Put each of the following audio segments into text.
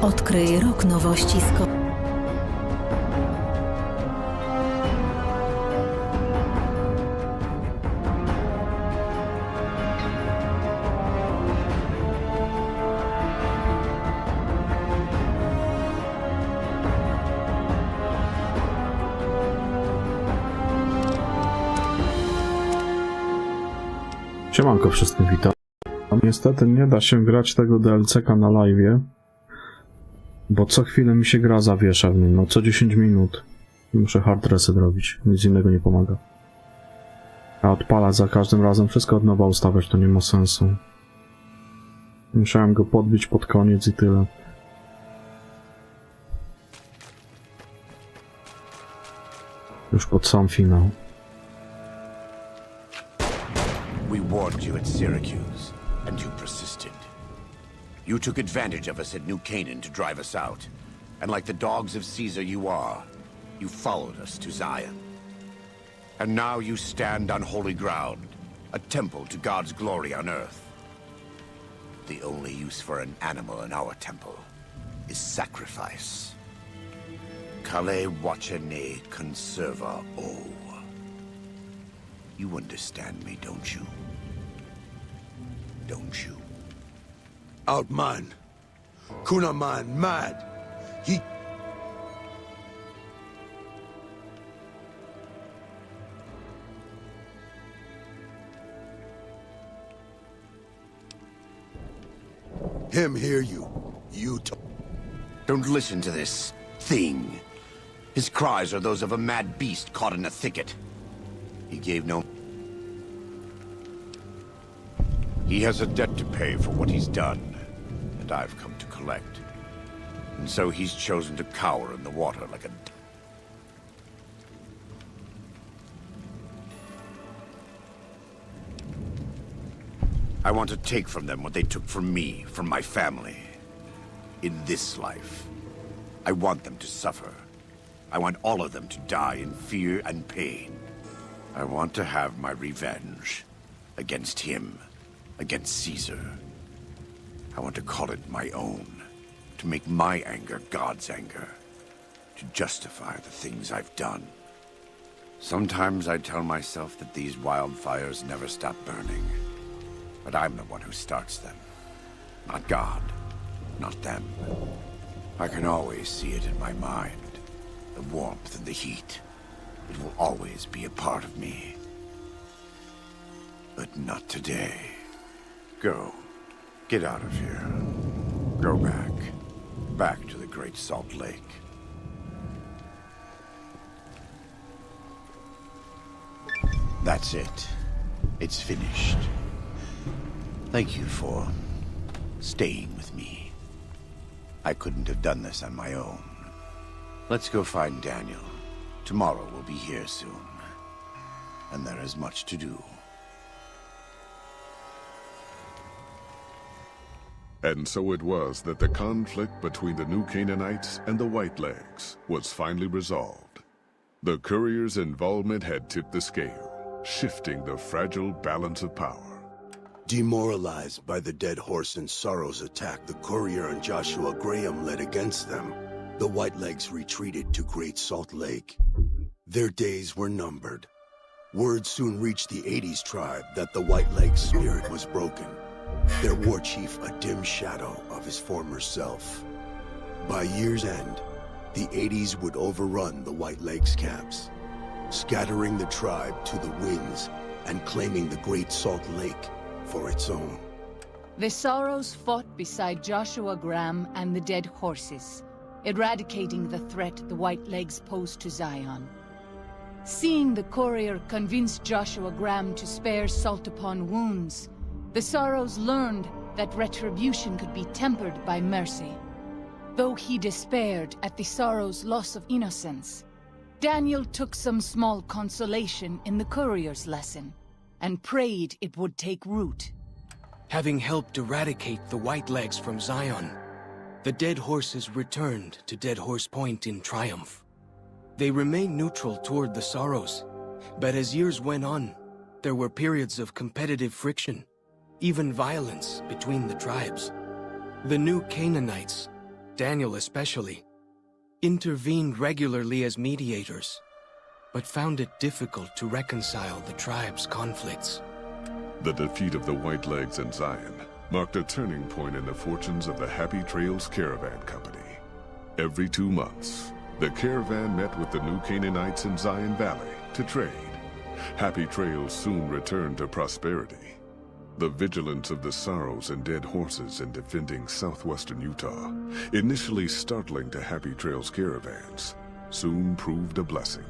Odkryj rok nowości z Siemanko wszystkim, witam. Niestety nie da się grać tego DLC-ka na live'ie, bo co chwilę mi się gra zawiesza w nim, no co 10 minut. Muszę hard reset robić, nic innego nie pomaga. A odpalać za każdym razem, wszystko od nowa ustawiać, to nie ma sensu. Musiałem go podbić pod koniec i tyle. Już pod sam finał. We warned you at Syracuse, and you persisted. You took advantage of us at New Canaan to drive us out. And like the dogs of Caesar you are, you followed us to Zion. And now you stand on holy ground, a temple to God's glory on earth. The only use for an animal in our temple is sacrifice. Kale wachene conserva o. You understand me, don't you? Don't you? Outman. Kunaman mad. He... Him hear you. You Don't listen to this thing. His cries are those of a mad beast caught in a thicket. He gave no... He has a debt to pay for what he's done, and I've come to collect. And so he's chosen to cower in the water like a... I want to take from them what they took from me, from my family. In this life, I want them to suffer. I want all of them to die in fear and pain. I want to have my revenge against him, against Caesar. I want to call it my own, to make my anger God's anger, to justify the things I've done. Sometimes I tell myself that these wildfires never stop burning, but I'm the one who starts them. Not God, not them. I can always see it in my mind, the warmth and the heat. It will always be a part of me. But not today. Go. Get out of here. Go back. Back to the Great Salt Lake. That's it. It's finished. Thank you for staying with me. I couldn't have done this on my own. Let's go find Daniel. Tomorrow we'll be here soon. And there is much to do. And so it was that the conflict between the New Canaanites and the Whitelegs was finally resolved. The courier's involvement had tipped the scale, shifting the fragile balance of power. Demoralized by the dead horse and Sorrow's attack the courier and Joshua Graham led against them, the Whitelegs retreated to Great Salt Lake. Their days were numbered. Word soon reached the 80s tribe that the Whitelegs' spirit was broken, their war chief a dim shadow of his former self. By year's end, the 80s would overrun the Whitelegs' camps, scattering the tribe to the winds and claiming the Great Salt Lake for its own. The Sorrows fought beside Joshua Graham and the dead horses, eradicating the threat the Whitelegs posed to Zion. Seeing the courier convince Joshua Graham to spare salt upon wounds, the Sorrows learned that retribution could be tempered by mercy. Though he despaired at the Sorrows' loss of innocence, Daniel took some small consolation in the courier's lesson. and prayed it would take root. Having helped eradicate the Whitelegs from Zion, the Dead Horses returned to Dead Horse Point in triumph. They remained neutral toward the Sorrows, but as years went on, there were periods of competitive friction, even violence between the tribes. The new Canaanites, Daniel especially, intervened regularly as mediators, but found it difficult to reconcile the tribes' conflicts. The defeat of the Whitelegs in Zion marked a turning point in the fortunes of the Happy Trails Caravan Company. Every 2 months, the caravan met with the new Canaanites in Zion Valley to trade. Happy Trails soon returned to prosperity. The vigilance of the Sorrows and Dead Horses in defending southwestern Utah, initially startling to Happy Trails caravans, soon proved a blessing.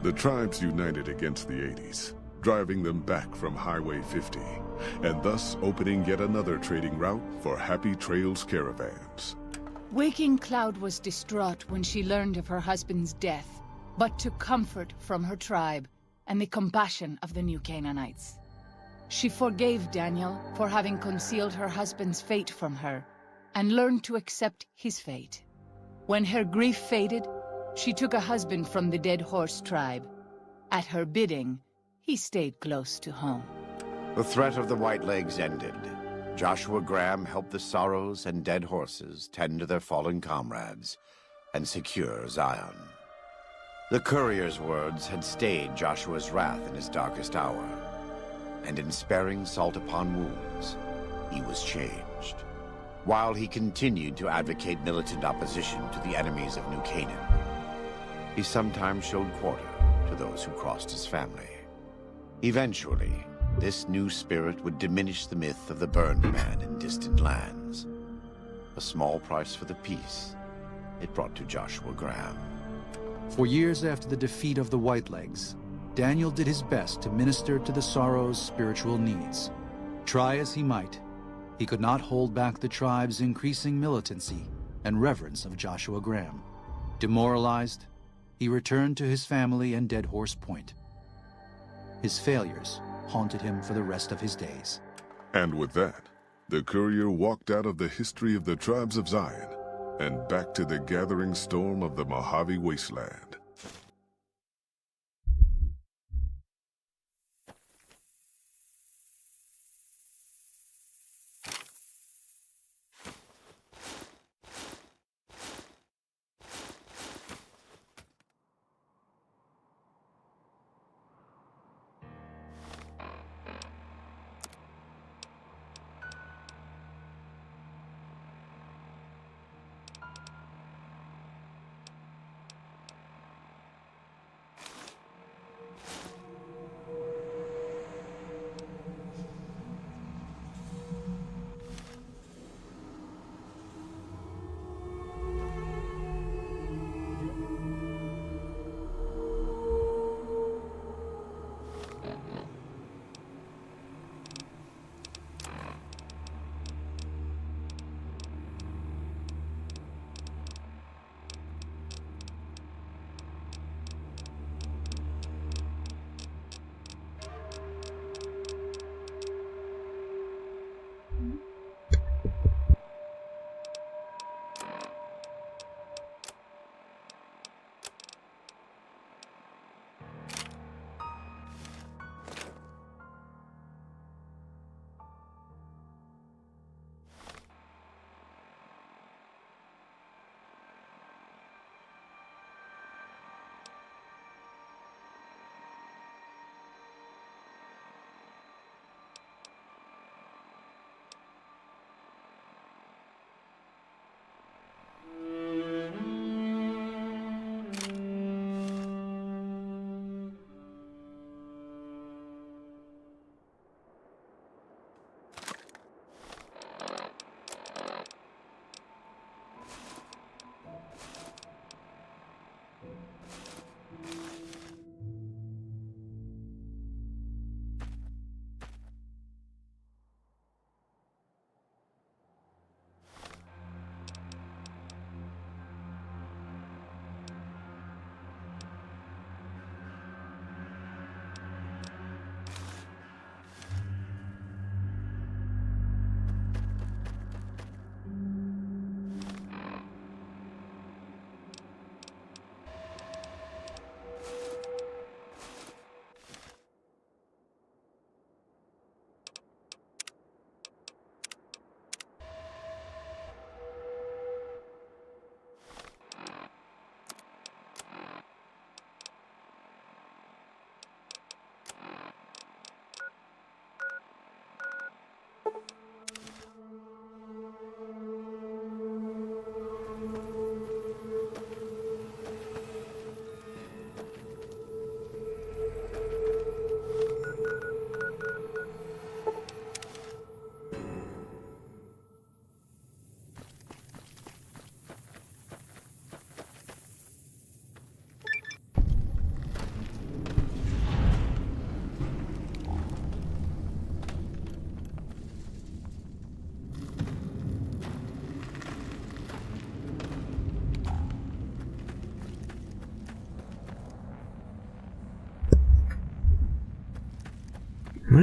The tribes united against the 80s, driving them back from Highway 50, and thus opening yet another trading route for Happy Trails caravans. Waking Cloud was distraught when she learned of her husband's death, but took comfort from her tribe and the compassion of the new Canaanites. She forgave Daniel for having concealed her husband's fate from her, and learned to accept his fate. When her grief faded, she took a husband from the Dead Horse tribe. At her bidding, he stayed close to home. The threat of the Whitelegs ended. Joshua Graham helped the Sorrows and Dead Horses tend to their fallen comrades and secure Zion. The courier's words had stayed Joshua's wrath in his darkest hour, and in sparing salt upon wounds, he was changed. While he continued to advocate militant opposition to the enemies of New Canaan, he sometimes showed quarter to those who crossed his family. Eventually, this new spirit would diminish the myth of the burned man in distant lands. A small price for the peace it brought to Joshua Graham. For years after the defeat of the Whitelegs, Daniel did his best to minister to the Sorrows' spiritual needs. Try as he might, he could not hold back the tribe's increasing militancy and reverence of Joshua Graham. Demoralized, he returned to his family and Dead Horse Point. His failures haunted him for the rest of his days. And with that, the courier walked out of the history of the tribes of Zion and back to the gathering storm of the Mojave Wasteland.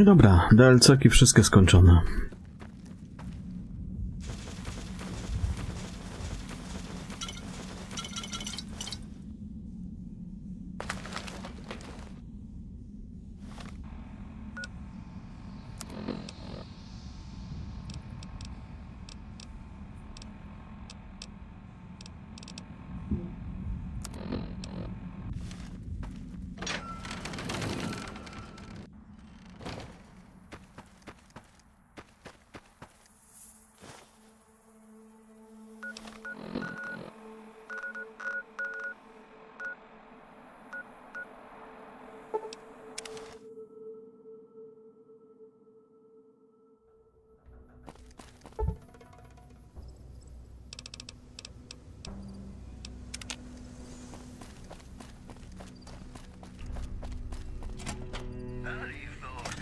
No i dobra, DLC-ki wszystkie skończone.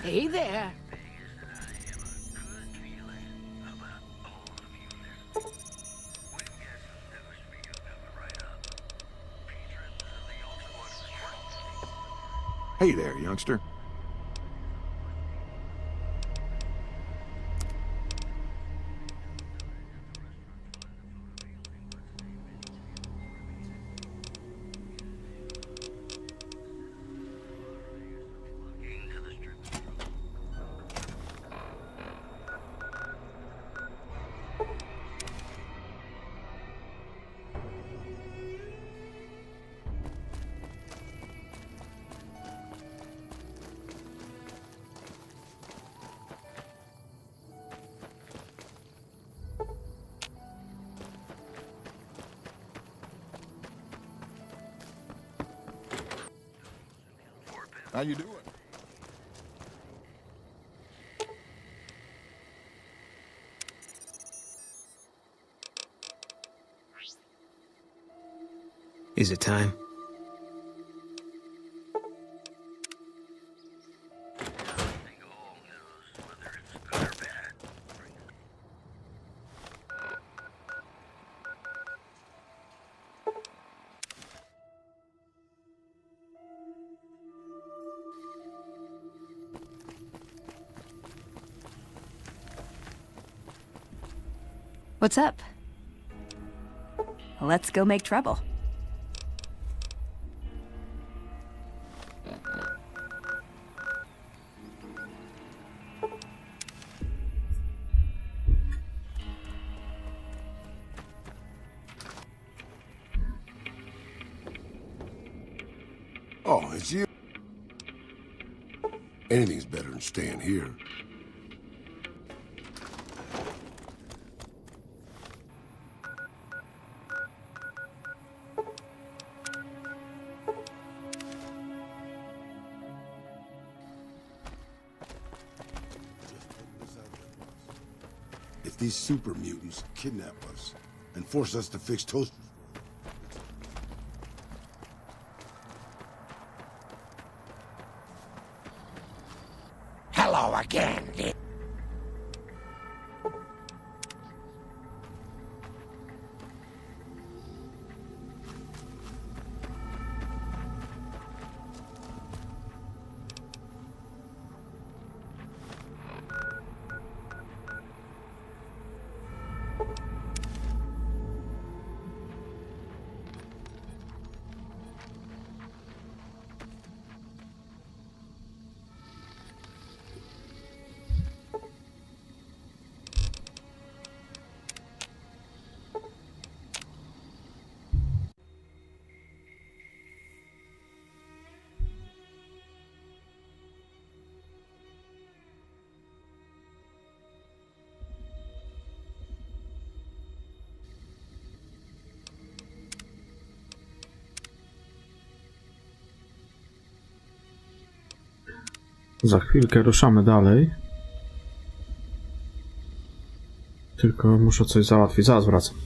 Hey there. Hey there, youngster. How you doing? Is it time? What's up? Let's go make trouble. Oh, it's you. Anything's better than staying here. If these super mutants kidnap us and force us to fix toasters. Hello again. Za chwilkę ruszamy dalej. Tylko muszę coś załatwić. Zaraz wracam.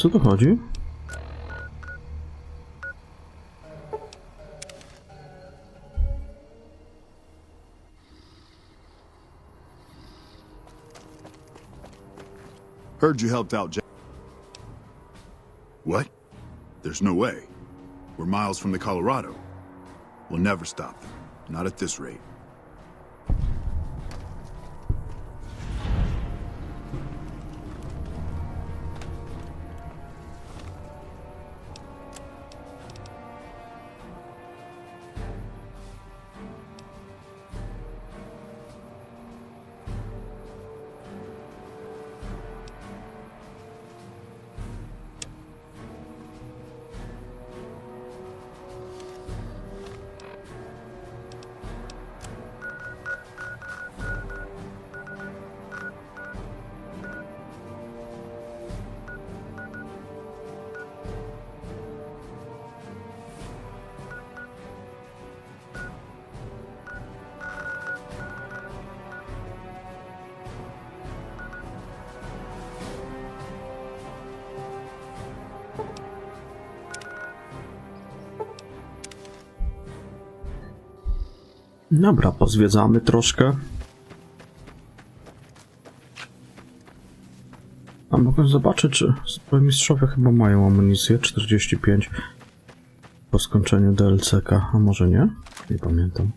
co tu chodzi? Heard you helped out Jack. What? There's no way. We're miles from the Colorado. We'll never stop them. Not at this rate. Dobra, pozwiedzamy troszkę. A mogę zobaczyć, czy mistrzowie chyba mają amunicję 45 po skończeniu DLC-ka, a może nie? Nie pamiętam.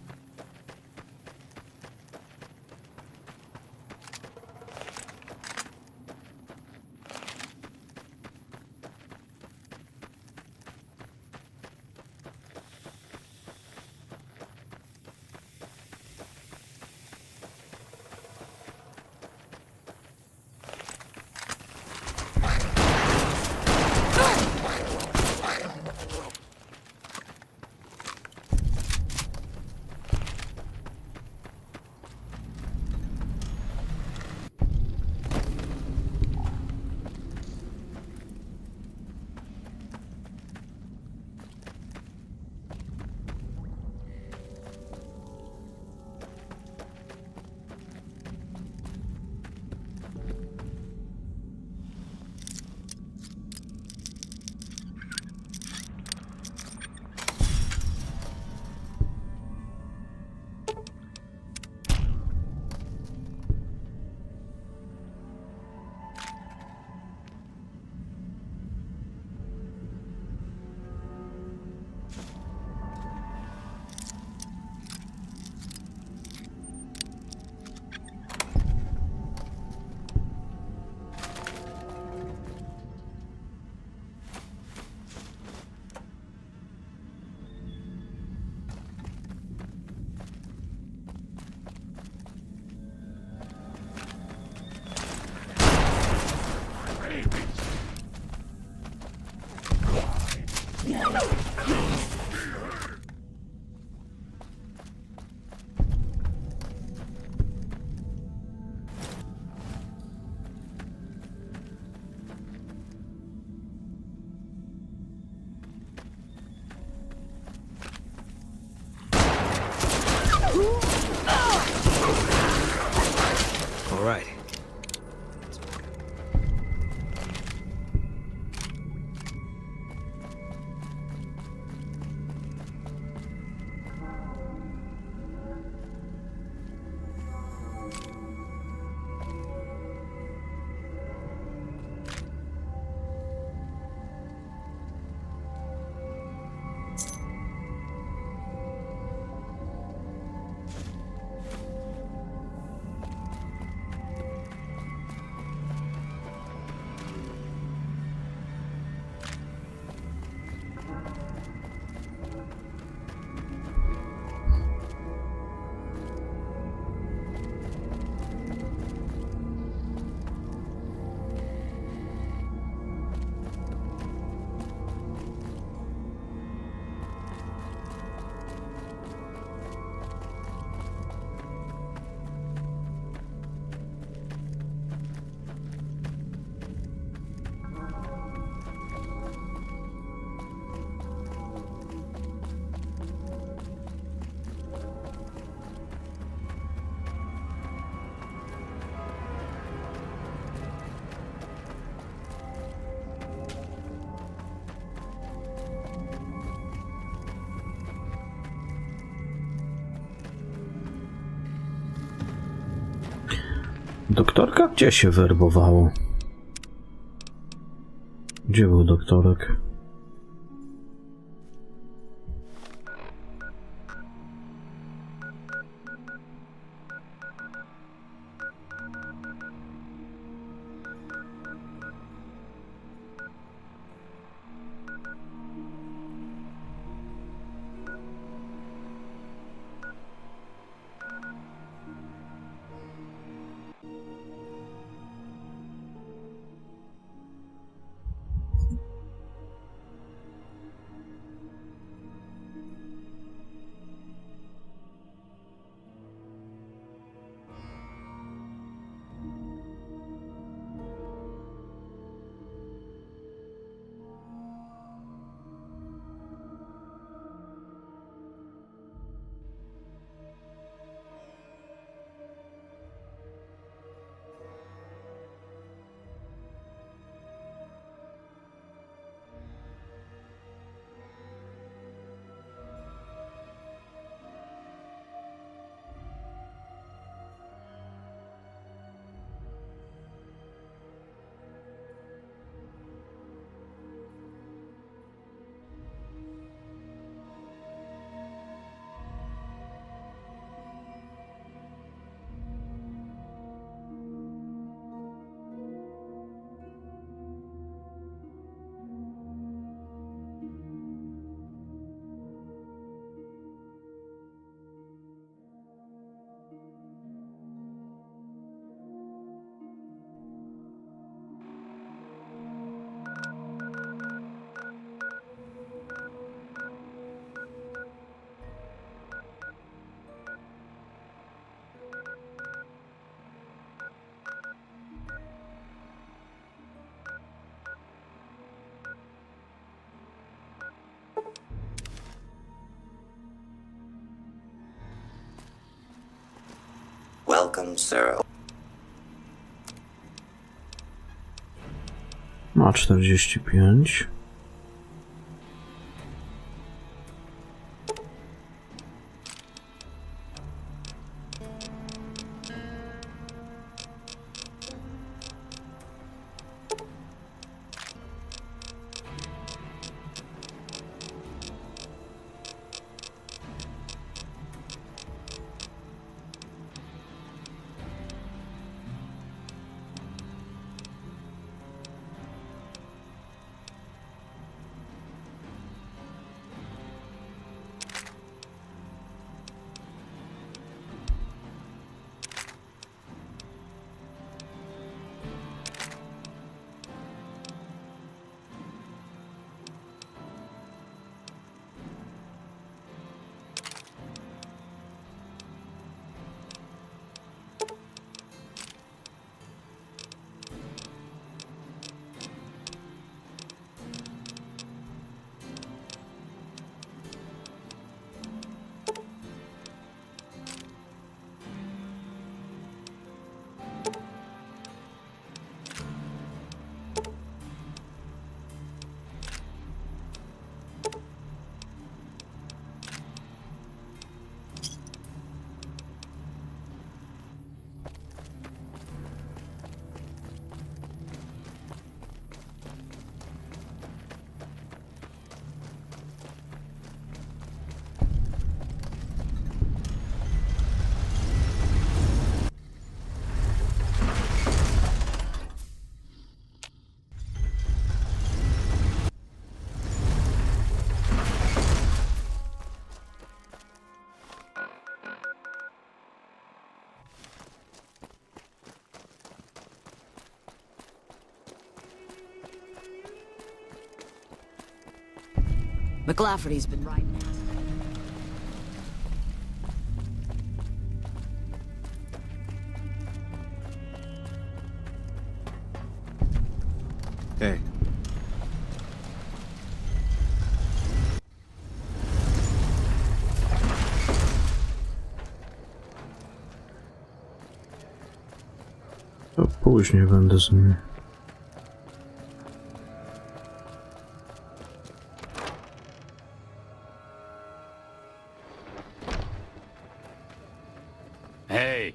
All right. Doktorka gdzie się werbowało? Gdzie był doktorek? Welcome, sir. Ma 45. McLafferty's been riding out. Hey. To później będę z nimi. Hey.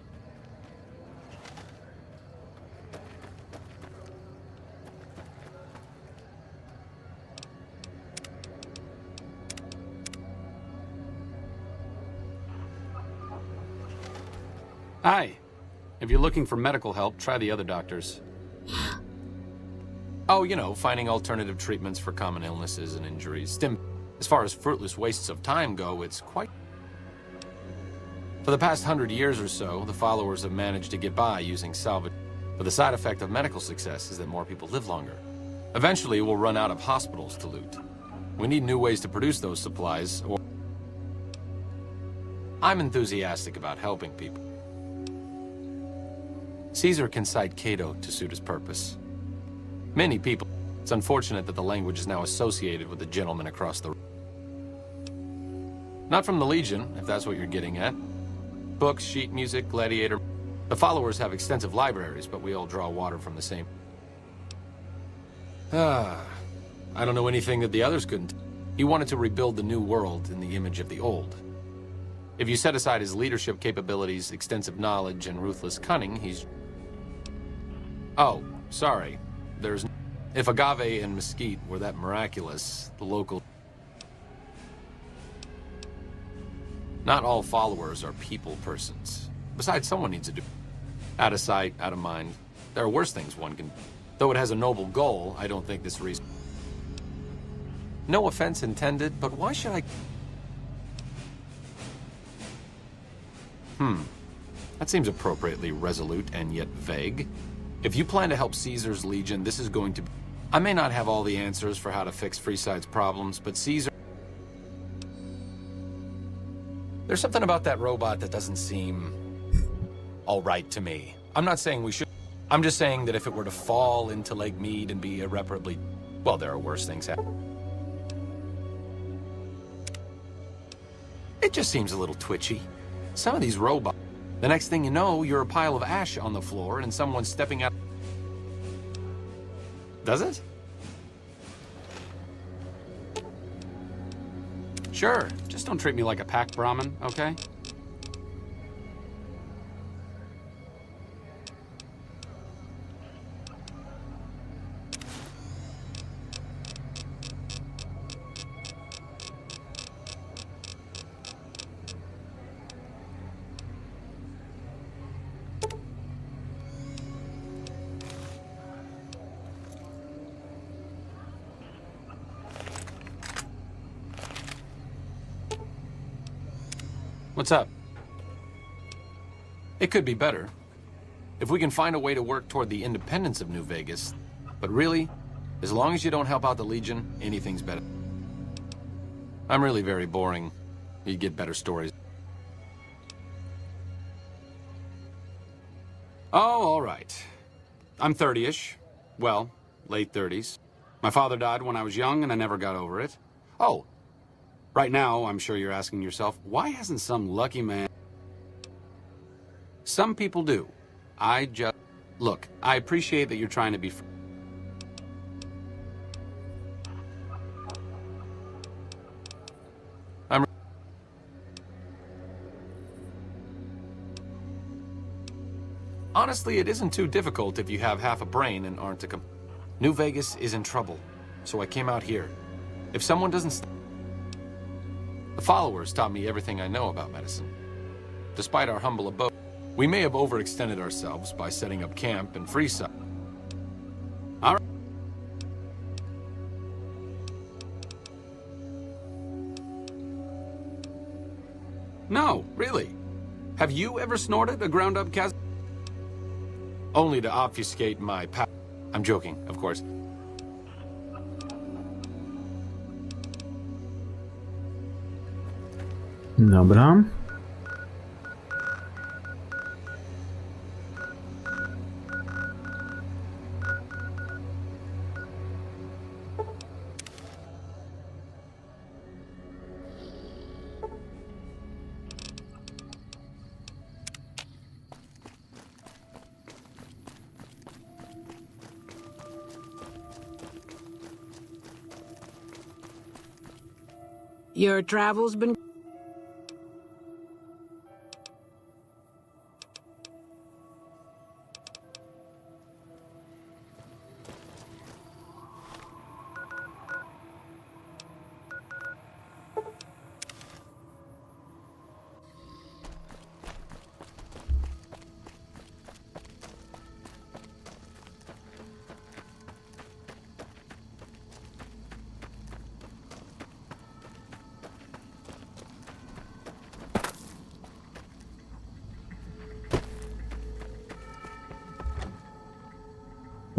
Hi. If you're looking for medical help, try the other doctors. Oh, you know, finding alternative treatments for common illnesses and injuries. As far as fruitless wastes of time go, it's quite... For the past 100 years or so, the followers have managed to get by using salvage. But the side effect of medical success is that more people live longer. Eventually, we'll run out of hospitals to loot. We need new ways to produce those supplies, or... I'm enthusiastic about helping people. Caesar can cite Cato to suit his purpose. Many people. It's unfortunate that the language is now associated with the gentleman across the... Not from the Legion, if that's what you're getting at. Books, sheet music, gladiator... The followers have extensive libraries, but we all draw water from the same... I don't know anything that the others couldn't. He wanted to rebuild the new world in the image of the old. If you set aside his leadership capabilities, extensive knowledge, and ruthless cunning, he's... Oh, sorry. There's... If agave and mesquite were that miraculous, the local... Not all followers are people persons. Besides, someone needs to do... Out of sight, out of mind. There are worse things one can... Though it has a noble goal, I don't think this reason... No offense intended, but why should I... That seems appropriately resolute and yet vague. If you plan to help Caesar's Legion, this is going to... I may not have all the answers for how to fix Freeside's problems, but Caesar... There's something about that robot that doesn't seem... all right to me. I'm not saying we should... I'm just saying that if it were to fall into Lake Mead and be irreparably... Well, there are worse things happening. It just seems a little twitchy. Some of these robots... The next thing you know, you're a pile of ash on the floor and someone's stepping out... Does it? Sure. Just don't treat me like a pack Brahmin, okay? What's up? It could be better. If we can find a way to work toward the independence of New Vegas. But really, as long as you don't help out the Legion, anything's better. I'm really very boring. You get better stories. Oh, all right. I'm 30-ish. Well, late 30s. My father died when I was young and I never got over it. Oh. Right now, I'm sure you're asking yourself, why hasn't some lucky man... Some people do. I just... Look, I appreciate that you're trying to be... Honestly, it isn't too difficult if you have half a brain and aren't a... New Vegas is in trouble, so I came out here. If someone doesn't... The followers taught me everything I know about medicine. Despite our humble abode, we may have overextended ourselves by setting up camp and Freeside. All right. No, really. Have you ever snorted a ground-up cas... Only to obfuscate my I'm joking, of course. Dobra. Your travels been...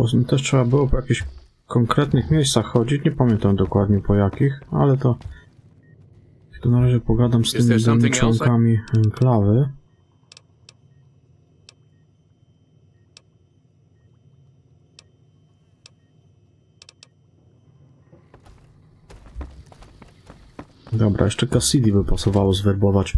Poza tym też trzeba było po jakichś konkretnych miejscach chodzić, nie pamiętam dokładnie po jakich, ale to na razie pogadam z tymi dolnymi członkami enklawy. Dobra, jeszcze Cassidy by pasowało zwerbować.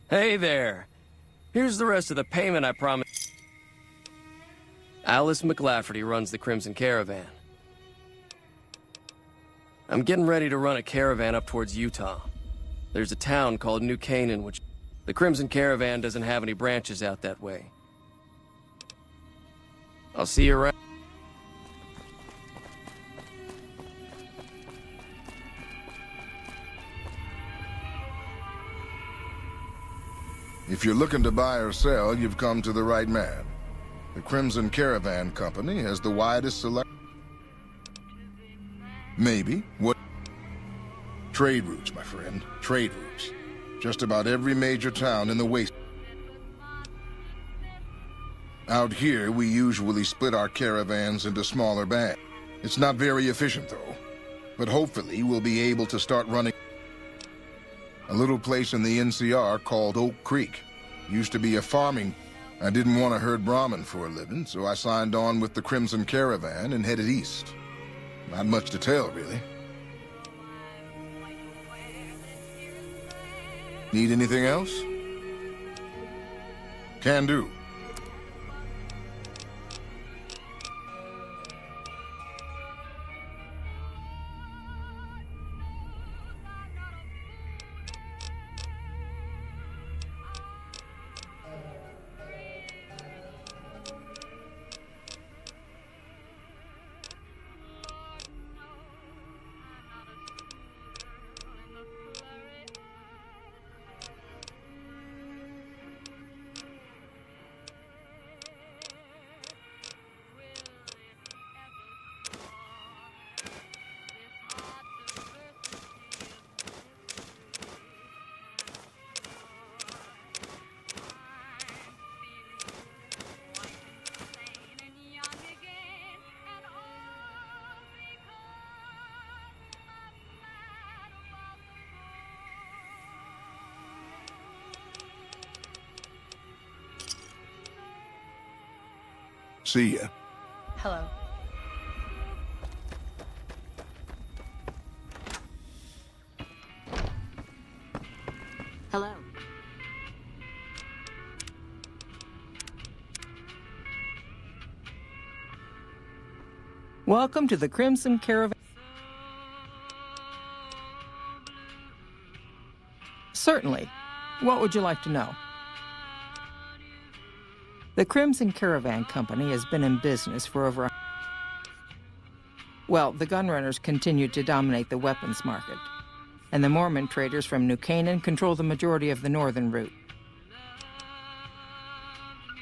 Hey there. Here's the rest of the payment I promised. Alice McLafferty runs the Crimson Caravan. I'm getting ready to run a caravan up towards Utah. There's a town called New Canaan, which the Crimson Caravan doesn't have any branches out that way. I'll see you around. If you're looking to buy or sell, you've come to the right man. The Crimson Caravan Company has the widest selection. Maybe. What? Trade routes, my friend. Trade routes. Just about every major town in the waste. Out here, we usually split our caravans into smaller bands. It's not very efficient, though. But hopefully, we'll be able to start running a little place in the NCR called Oak Creek. Used to be a farming. I didn't want to herd Brahmin for a living, so I signed on with the Crimson Caravan and headed east. Not much to tell, really. Need anything else? Can do. See ya. Hello. Hello. Welcome to the Crimson Caravan. Certainly. What would you like to know? The Crimson Caravan Company has been in business for over... Well, the gunrunners continue to dominate the weapons market, and the Mormon traders from New Canaan control the majority of the northern route.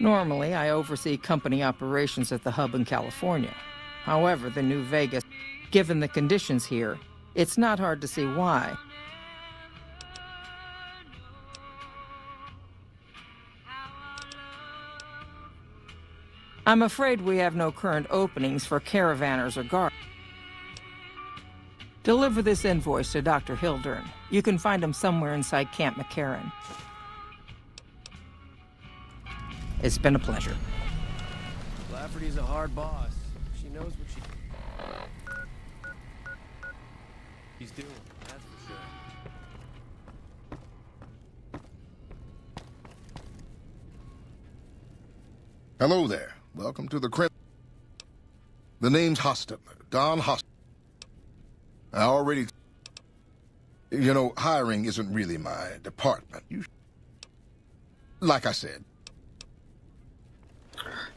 Normally, I oversee company operations at the hub in California. However, the New Vegas, given the conditions here, it's not hard to see why. I'm afraid we have no current openings for caravanners or guards. Deliver this invoice to Dr. Hildern. You can find him somewhere inside Camp McCarran. It's been a pleasure. Lafferty's a hard boss. She knows what she's doing, that's for sure. Hello there. Welcome to the Crimson. The name's Hostetler, Don Hostetler. I already... You know, hiring isn't really my department. Like I said.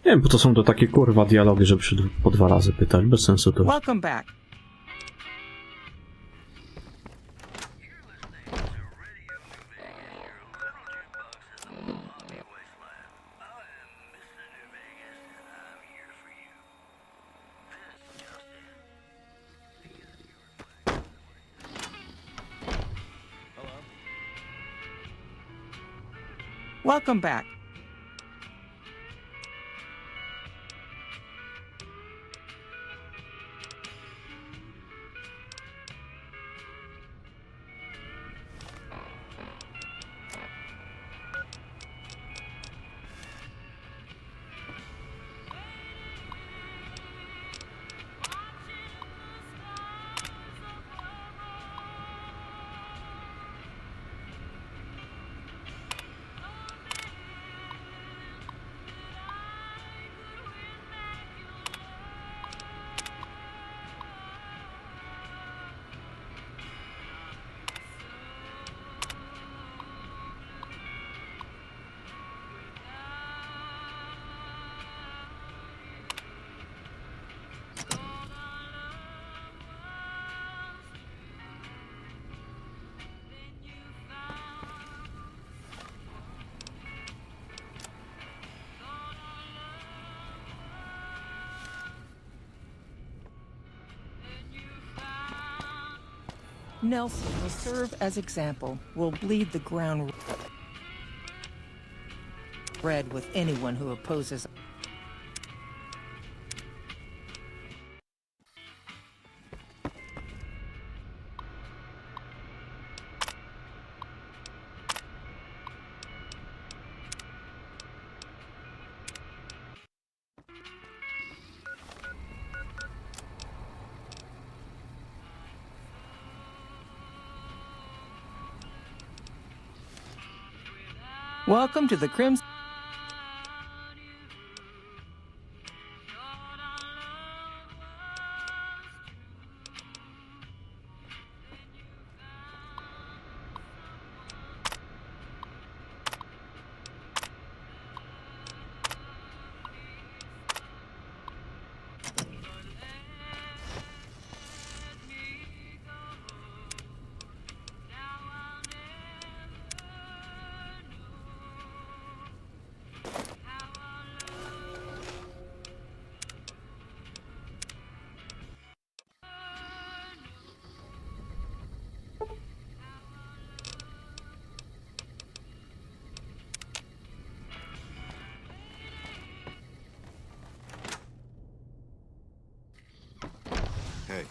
Nie wiem, po co są to takie kurwa dialogi, żeby się po 2 razy pytać. Bez sensu to. Welcome back. Welcome back. Nelson will serve as example, will bleed the ground red with anyone who opposes. Welcome to the Crimson. Hey.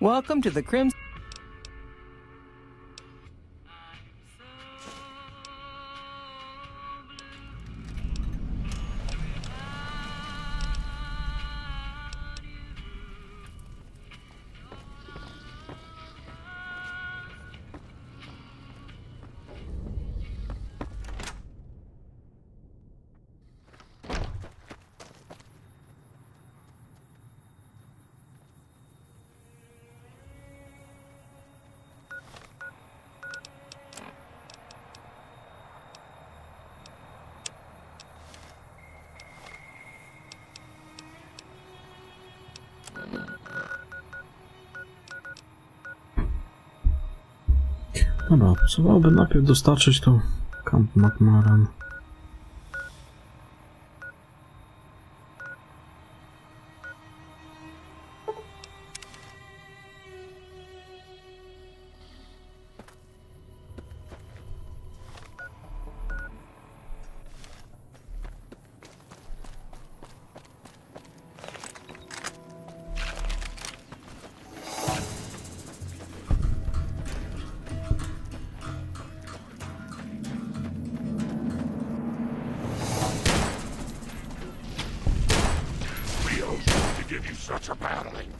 Welcome to the Crimson. Dobra, potrzebowałoby najpierw dostarczyć to Camp McMaran. such a battling.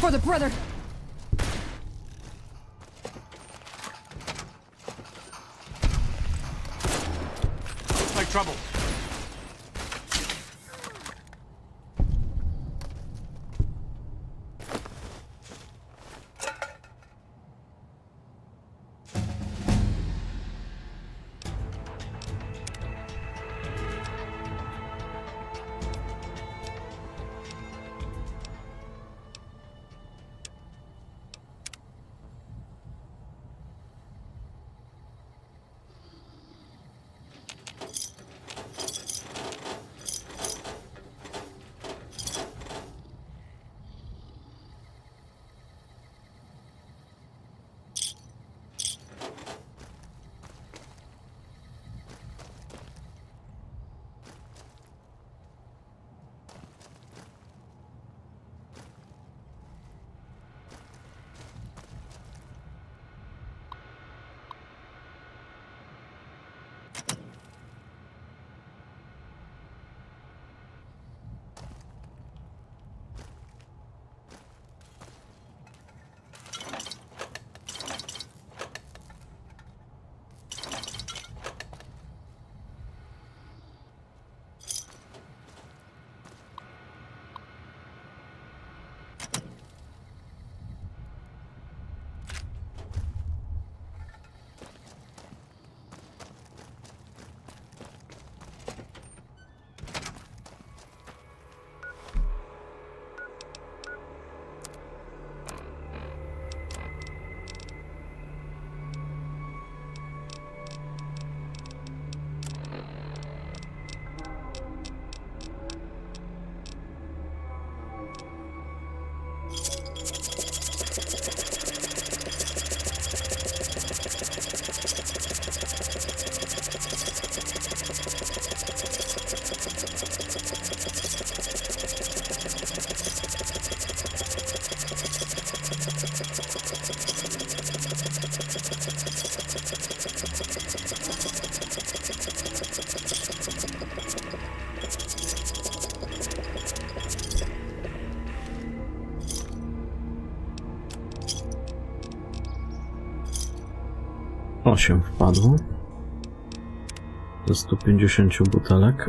For the brother! Looks like trouble. 8 wpadło. Ze 150 butelek.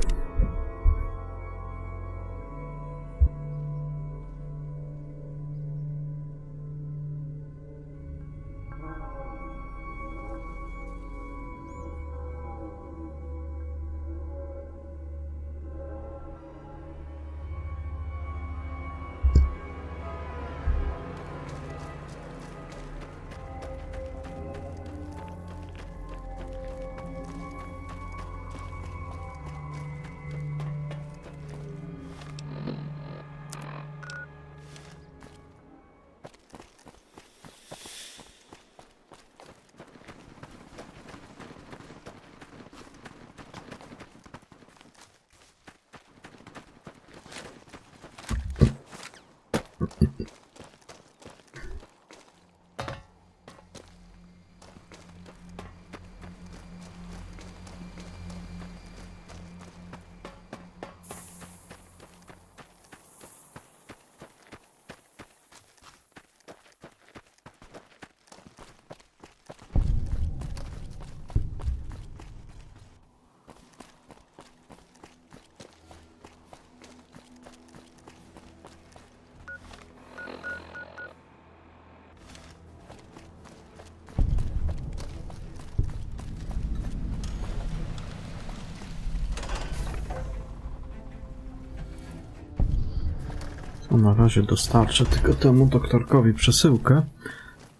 To na razie dostarczę tylko temu doktorkowi przesyłkę.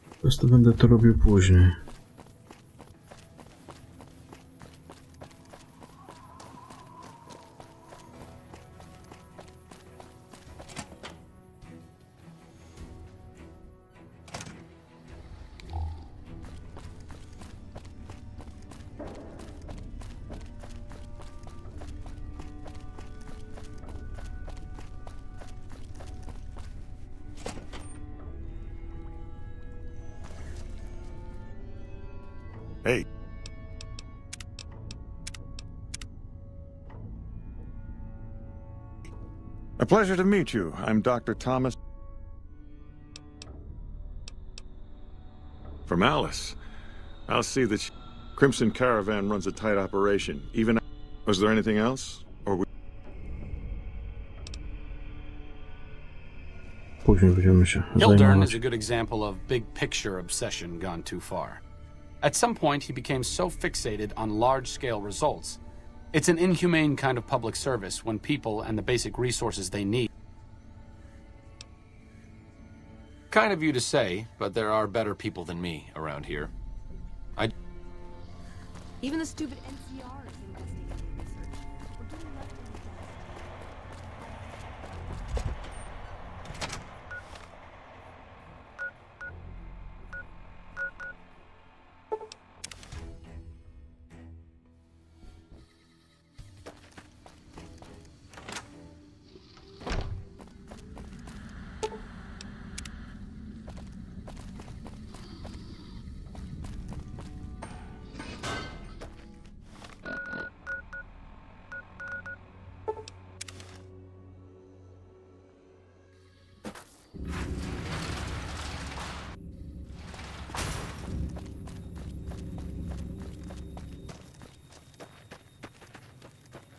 Po prostu będę to robił później. Hey. A pleasure to meet you. I'm Dr. Thomas. From Alice. I'll see that Crimson Caravan runs a tight operation. Even... Was there anything else? Or we... Później będziemy się Hildern zajmować. is a good example of big picture obsession gone too far. At some point, he became so fixated on large-scale results. It's an inhumane kind of public service when people and the basic resources they need. Kind of you to say, but there are better people than me around here. Even the stupid NCR is investigating research. We're doing nothing.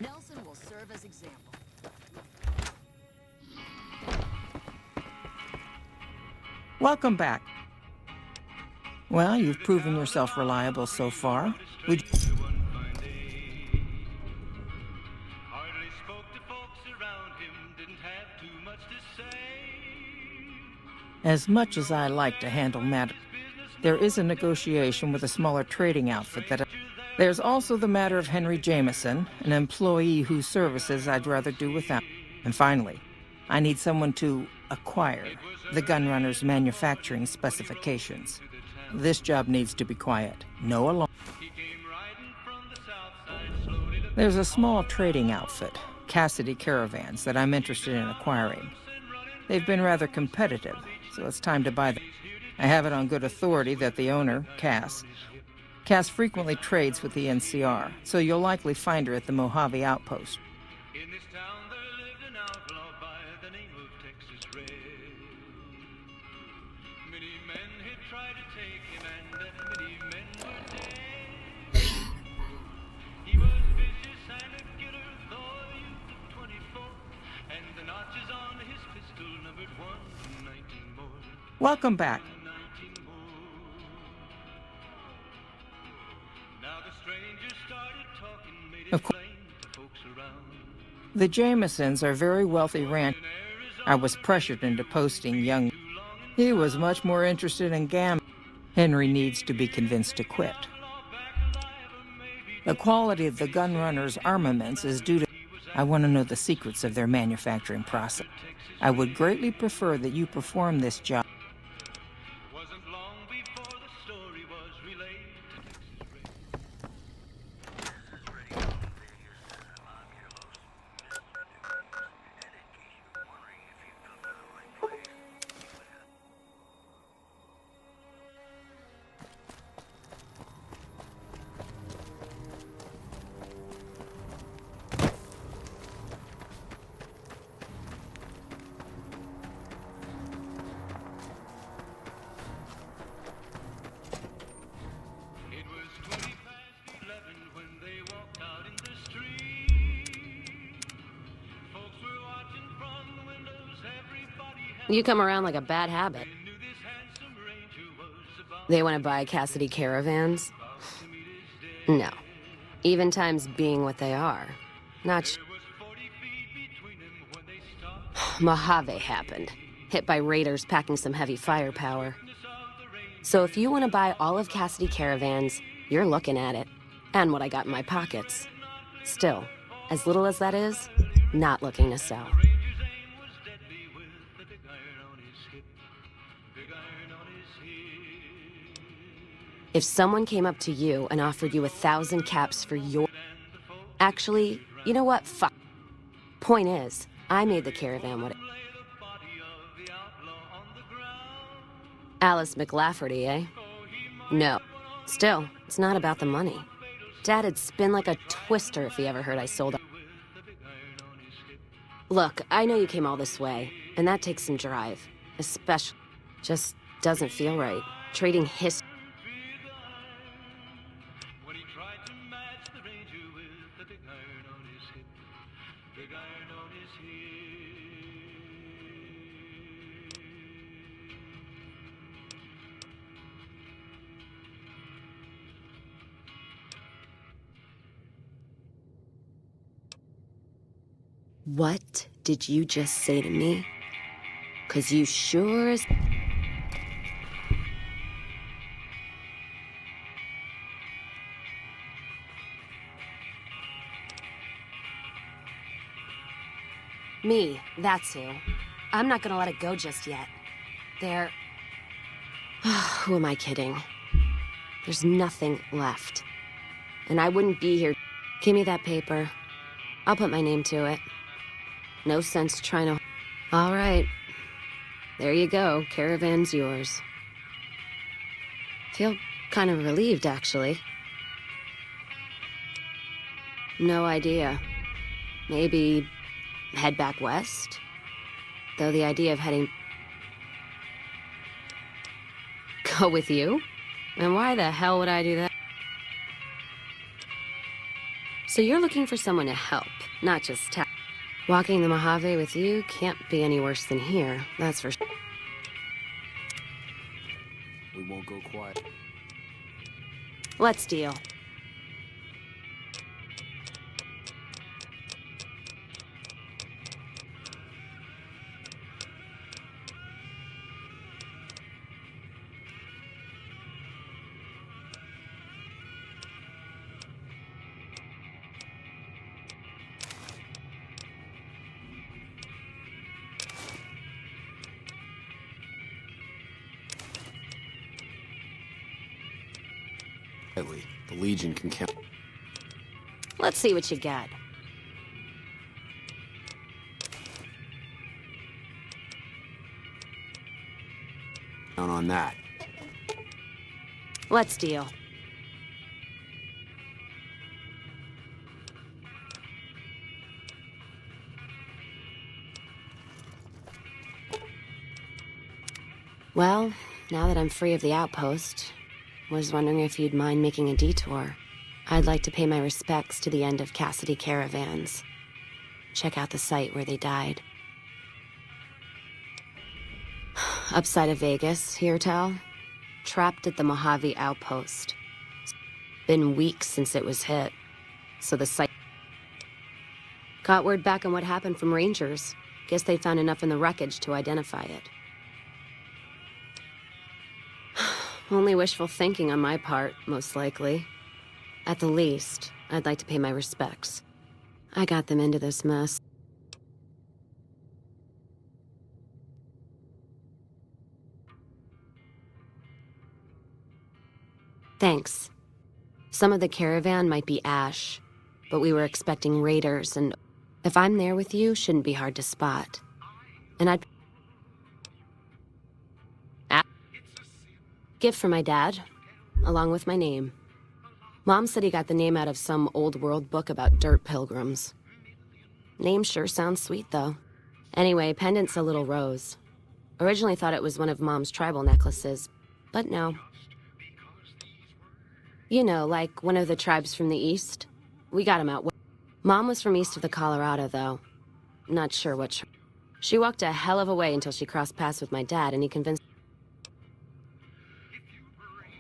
Nelson will serve as example. Welcome back. Well, you've proven yourself reliable so far. Would As much as I like to handle matters, there is a negotiation with a smaller trading outfit that... There's also the matter of Henry Jameson, an employee whose services I'd rather do without. And finally, I need someone to acquire the gunrunner's manufacturing specifications. This job needs to be quiet. No alarm. There's a small trading outfit, Cassidy Caravans, that I'm interested in acquiring. They've been rather competitive, so it's time to buy them. I have it on good authority that the owner, Cass frequently trades with the NCR, so you'll likely find her at the Mojave outpost. In this town there lived an outlaw by the name of Texas Red. Many men had tried to take him, and many men were dead. Welcome back. Of course, the Jamesons are very wealthy ranchers. I was pressured into posting young. He was much more interested in gambling. Henry needs to be convinced to quit. The quality of the gun runners' armaments is due to... I want to know the secrets of their manufacturing process. I would greatly prefer that you perform this job. You come around like a bad habit. They want to buy Cassidy caravans? No. Even times being what they are. Not Mojave happened. Hit by raiders packing some heavy firepower. So if you want to buy all of Cassidy caravans, you're looking at it. And what I got in my pockets. Still, as little as that is, not looking to sell. If someone came up to you and offered you 1,000 caps for your... Actually, you know what? Fuck. Point is, I made the caravan what it... Alice McLafferty, eh? No. Still, it's not about the money. Dad'd spin like a twister if he ever heard I sold it. Look, I know you came all this way, and that takes some drive. Especially... Just doesn't feel right. Trading history... What did you just say to me? 'Cause you sure as... Me, that's who. I'm not gonna let it go just yet. There... Who am I kidding? There's nothing left. And I wouldn't be here... Give me that paper. I'll put my name to it. No sense trying to... All right. There you go. Caravan's yours. Feel kind of relieved, actually. No idea. Maybe head back west? Though the idea of heading... Go with you? And why the hell would I do that? So you're looking for someone to help, not just tap. Walking the Mojave with you can't be any worse than here, that's for sure. We won't go quiet. Let's deal. The Legion can count. Let's see what you got. Count on that. Let's deal. Well, now that I'm free of the outpost, was wondering if you'd mind making a detour. I'd like to pay my respects to the end of Cassidy caravans. Check out the site where they died. upside of Vegas, here, Tal. Trapped at the Mojave outpost. Been weeks since it was hit, so the site... Got word back on what happened from Rangers. Guess they found enough in the wreckage to identify it. Only wishful thinking on my part, most likely. At the least, I'd like to pay my respects. I got them into this mess. Thanks. Some of the caravan might be ash, but we were expecting raiders, and if I'm there with you, shouldn't be hard to spot. And I'd... Gift for my dad, along with my name. Mom said he got the name out of some old world book about dirt pilgrims. Name sure sounds sweet, though. Anyway, pendant's a little rose. Originally thought it was one of Mom's tribal necklaces, but no. You know, like one of the tribes from the east. We got him out. Mom was from east of the Colorado, though. Not sure what She walked a hell of a way until she crossed paths with my dad, and he convinced...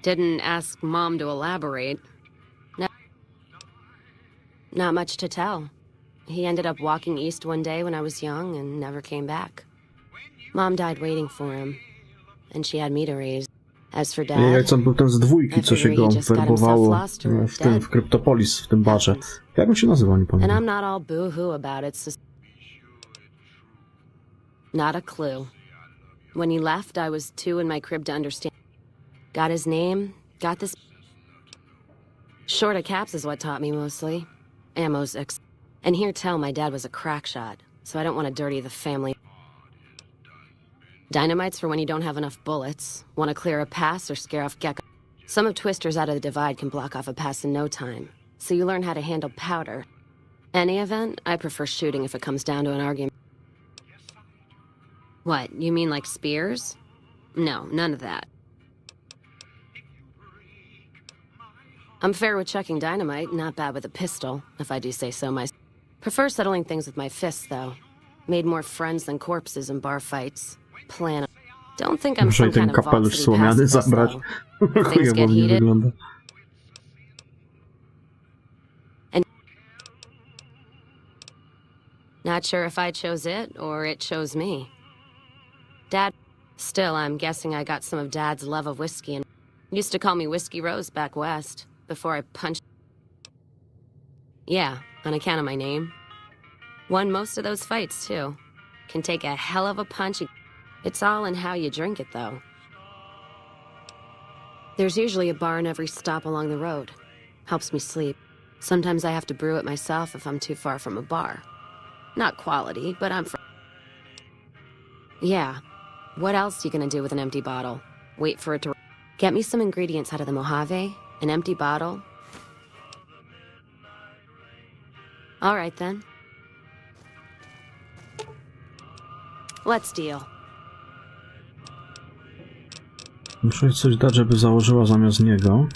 Didn't ask Mom to elaborate. No. Not much to tell. He ended up walking east one day when I was young and never came back. Mom died waiting for him, and she had me to raise. As for Dad, Jajcem był ten z dwójki, co się go werbowało w Kryptopolis, w tym barze. Jak on się nazywa, nie And pamiętam. I'm not all boo-hoo about it, so... Not a clue. When he left, I was 2 in my crib to understand. Got his name, got this... Short of caps is what taught me mostly. Ammo's And here tell my dad was a crack shot, so I don't want to dirty the family. Dynamite's for when you don't have enough bullets, want to clear a pass or scare off gecko. Some of Twister's out of the Divide can block off a pass in no time, so you learn how to handle powder. Any event, I prefer shooting if it comes down to an argument. What, you mean like spears? No, none of that. I'm fair with chucking dynamite, not bad with a pistol, if I do say so myself. Prefer settling things with my fists, though. Made more friends than corpses in bar fights. Plan. Don't think I'm some kind of vault city pacifist, though. Things get heated. And not sure if I chose it or it chose me. Dad. Still, I'm guessing I got some of Dad's love of whiskey and used to call me Whiskey Rose back west before I punched. Yeah, on account of my name. Won most of those fights, too. Can take a hell of a punch. It's all in how you drink it, though. There's usually a bar in every stop along the road. Helps me sleep. Sometimes I have to brew it myself if I'm too far from a bar. Not quality, but I'm Yeah. What else you gonna do with an empty bottle? Wait for it to... Get me some ingredients out of the Mojave, an empty bottle. All right, then. Let's deal. Muszę coś dać, żeby założyła zamiast niego.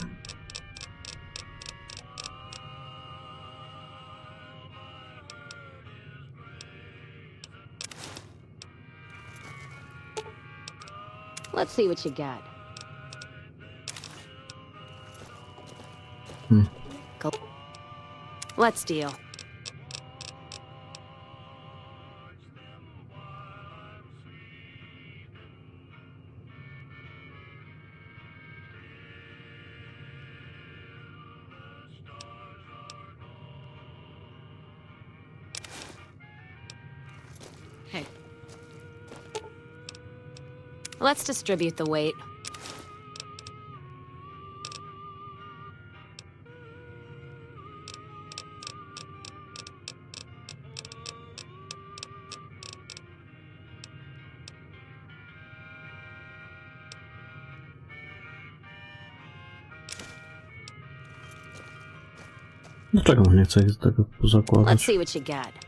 Let's see what you got. Let's deal. Hey. Let's distribute the weight. Dlaczego on nie chce tego zakładać? Let's see what you got.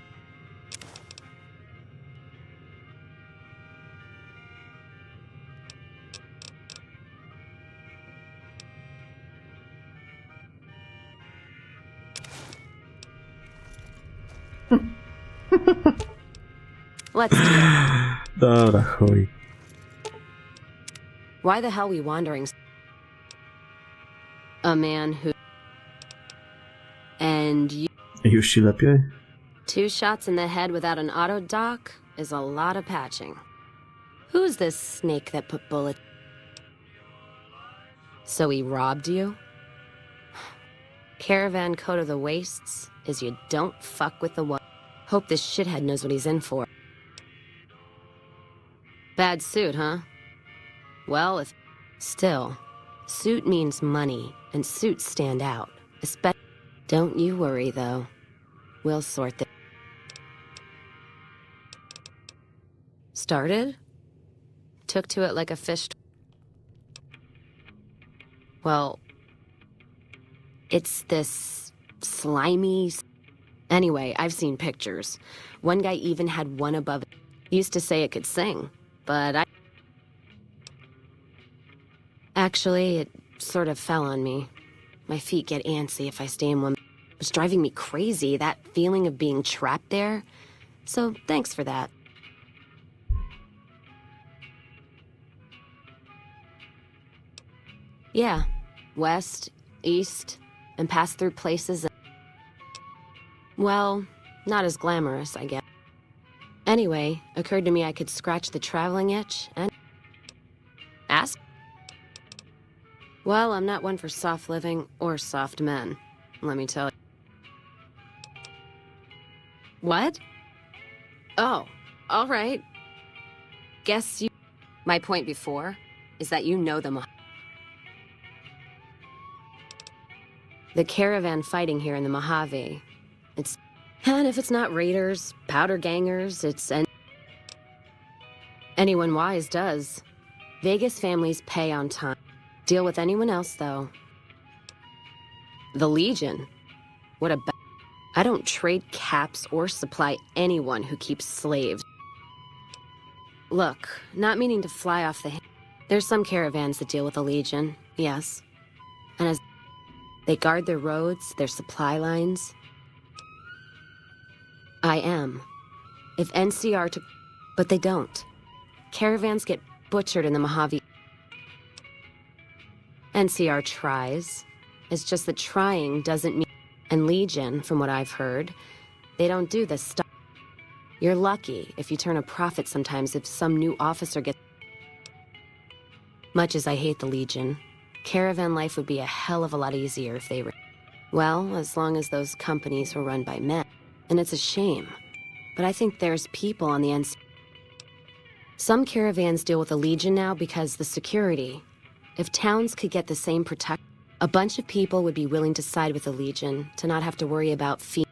Let's do it. Dobra, chuj. Why the hell we wandering? A man who... And you... Już ci lepiej? 2 shots in the head without an auto dock is a lot of patching. Who's this snake that put bullet... So he robbed you? Caravan code of the wastes is you don't fuck with the one. Hope this shithead knows what he's in for. Bad suit, huh? Well, if... Still, suit means money, and suits stand out. Especially... Don't you worry, though. We'll sort this. Started? Took to it like a fish... Well... It's this... slimy... Anyway, I've seen pictures. One guy even had one above it. Used to say it could sing, but I... Actually, it sort of fell on me. My feet get antsy if I stay in one... It was driving me crazy, that feeling of being trapped there. So, thanks for that. Yeah. West, east, and pass through places... Well, not as glamorous, I guess. Anyway, occurred to me I could scratch the traveling itch and... Ask? Well, I'm not one for soft living or soft men, let me tell you. What? Oh, all right. Guess you... My point before is that you know the caravan fighting here in the Mojave. It's... And if it's not raiders, powder gangers, it's... Anyone wise does. Vegas families pay on time. Deal with anyone else, though. The Legion? What a... I don't trade caps or supply anyone who keeps slaves. Look, not meaning to fly off the... There's some caravans that deal with the Legion, yes. And as... They guard their roads, their supply lines... I am. If NCR took... But they don't. Caravans get butchered in the Mojave. NCR tries. It's just that trying doesn't mean... And Legion, from what I've heard, they don't do this stuff. You're lucky if you turn a profit sometimes if some new officer gets... Much as I hate the Legion, caravan life would be a hell of a lot easier if they were... Well, as long as those companies were run by men. And it's a shame. But I think there's people on the NC... Some caravans deal with the Legion now because the security. If towns could get the same protection, a bunch of people would be willing to side with the Legion to not have to worry about fee.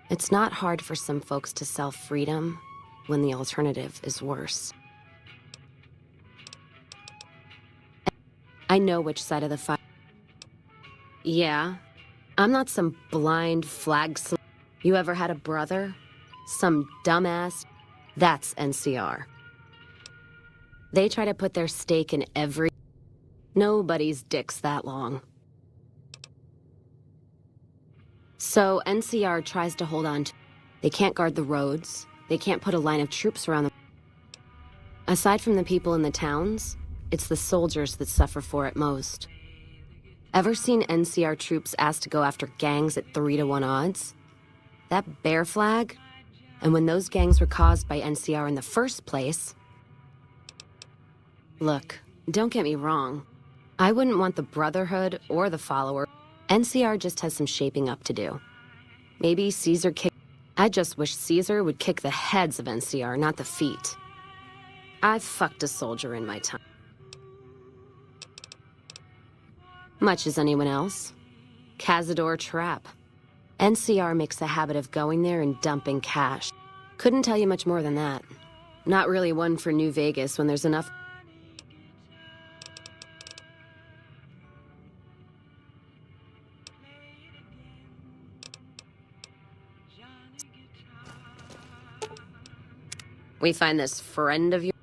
It's not hard for some folks to sell freedom when the alternative is worse. I know which side of the fight. Yeah, I'm not some blind flag sl... You ever had a brother? Some dumbass? That's NCR. They try to put their stake in every... Nobody's dick's that long. So NCR tries to hold on to... They can't guard the roads. They can't put a line of troops around them. Aside from the people in the towns, it's the soldiers that suffer for it most. Ever seen NCR troops asked to go after gangs at 3-to-1 odds? That bear flag? And when those gangs were caused by NCR in the first place... Look, don't get me wrong. I wouldn't want the Brotherhood or the Follower. NCR just has some shaping up to do. Maybe Caesar kick... I just wish Caesar would kick the heads of NCR, not the feet. I've fucked a soldier in my time. Much as anyone else. Cazador Trap. NCR makes a habit of going there and dumping cash. Couldn't tell you much more than that. Not really one for New Vegas when there's enough... We find this friend of yours.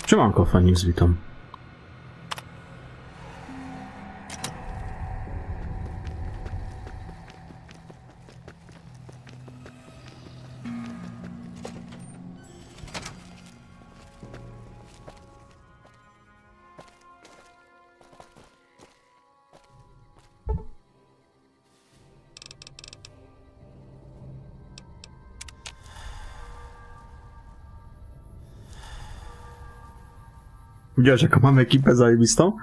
Siemanko, Fenix, witam. Widziałeś, jaką mamy ekipę zajebistą?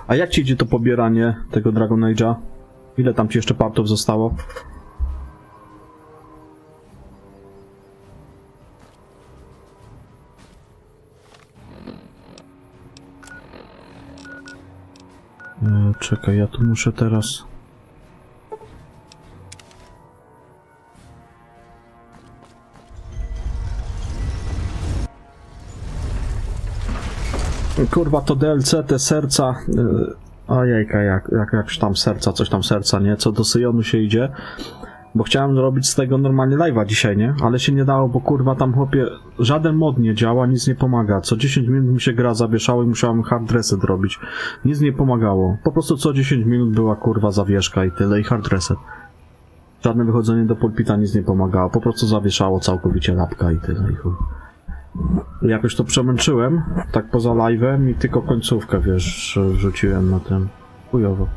A jak ci idzie to pobieranie tego Dragon Age'a? Ile tam ci jeszcze partów zostało? Czekaj, ja tu muszę teraz... Kurwa, to DLC, te serca... Ojejka, jak tam serca, coś tam serca, nie? Co do Syjonu się idzie. Bo chciałem zrobić z tego normalnie live'a dzisiaj, nie? Ale się nie dało, bo kurwa tam chłopie... Żaden mod nie działa, nic nie pomaga. Co 10 minut mi się gra zawieszała i musiałem hard reset robić. Nic nie pomagało. Po prostu co 10 minut była kurwa zawieszka i tyle, i hard reset. Żadne wychodzenie do pulpita nic nie pomagało. Po prostu zawieszało całkowicie lapka i tyle, i chuj. Jakoś to przemęczyłem, tak poza live'em i tylko końcówkę, wiesz, rzuciłem na tym. Chujowo.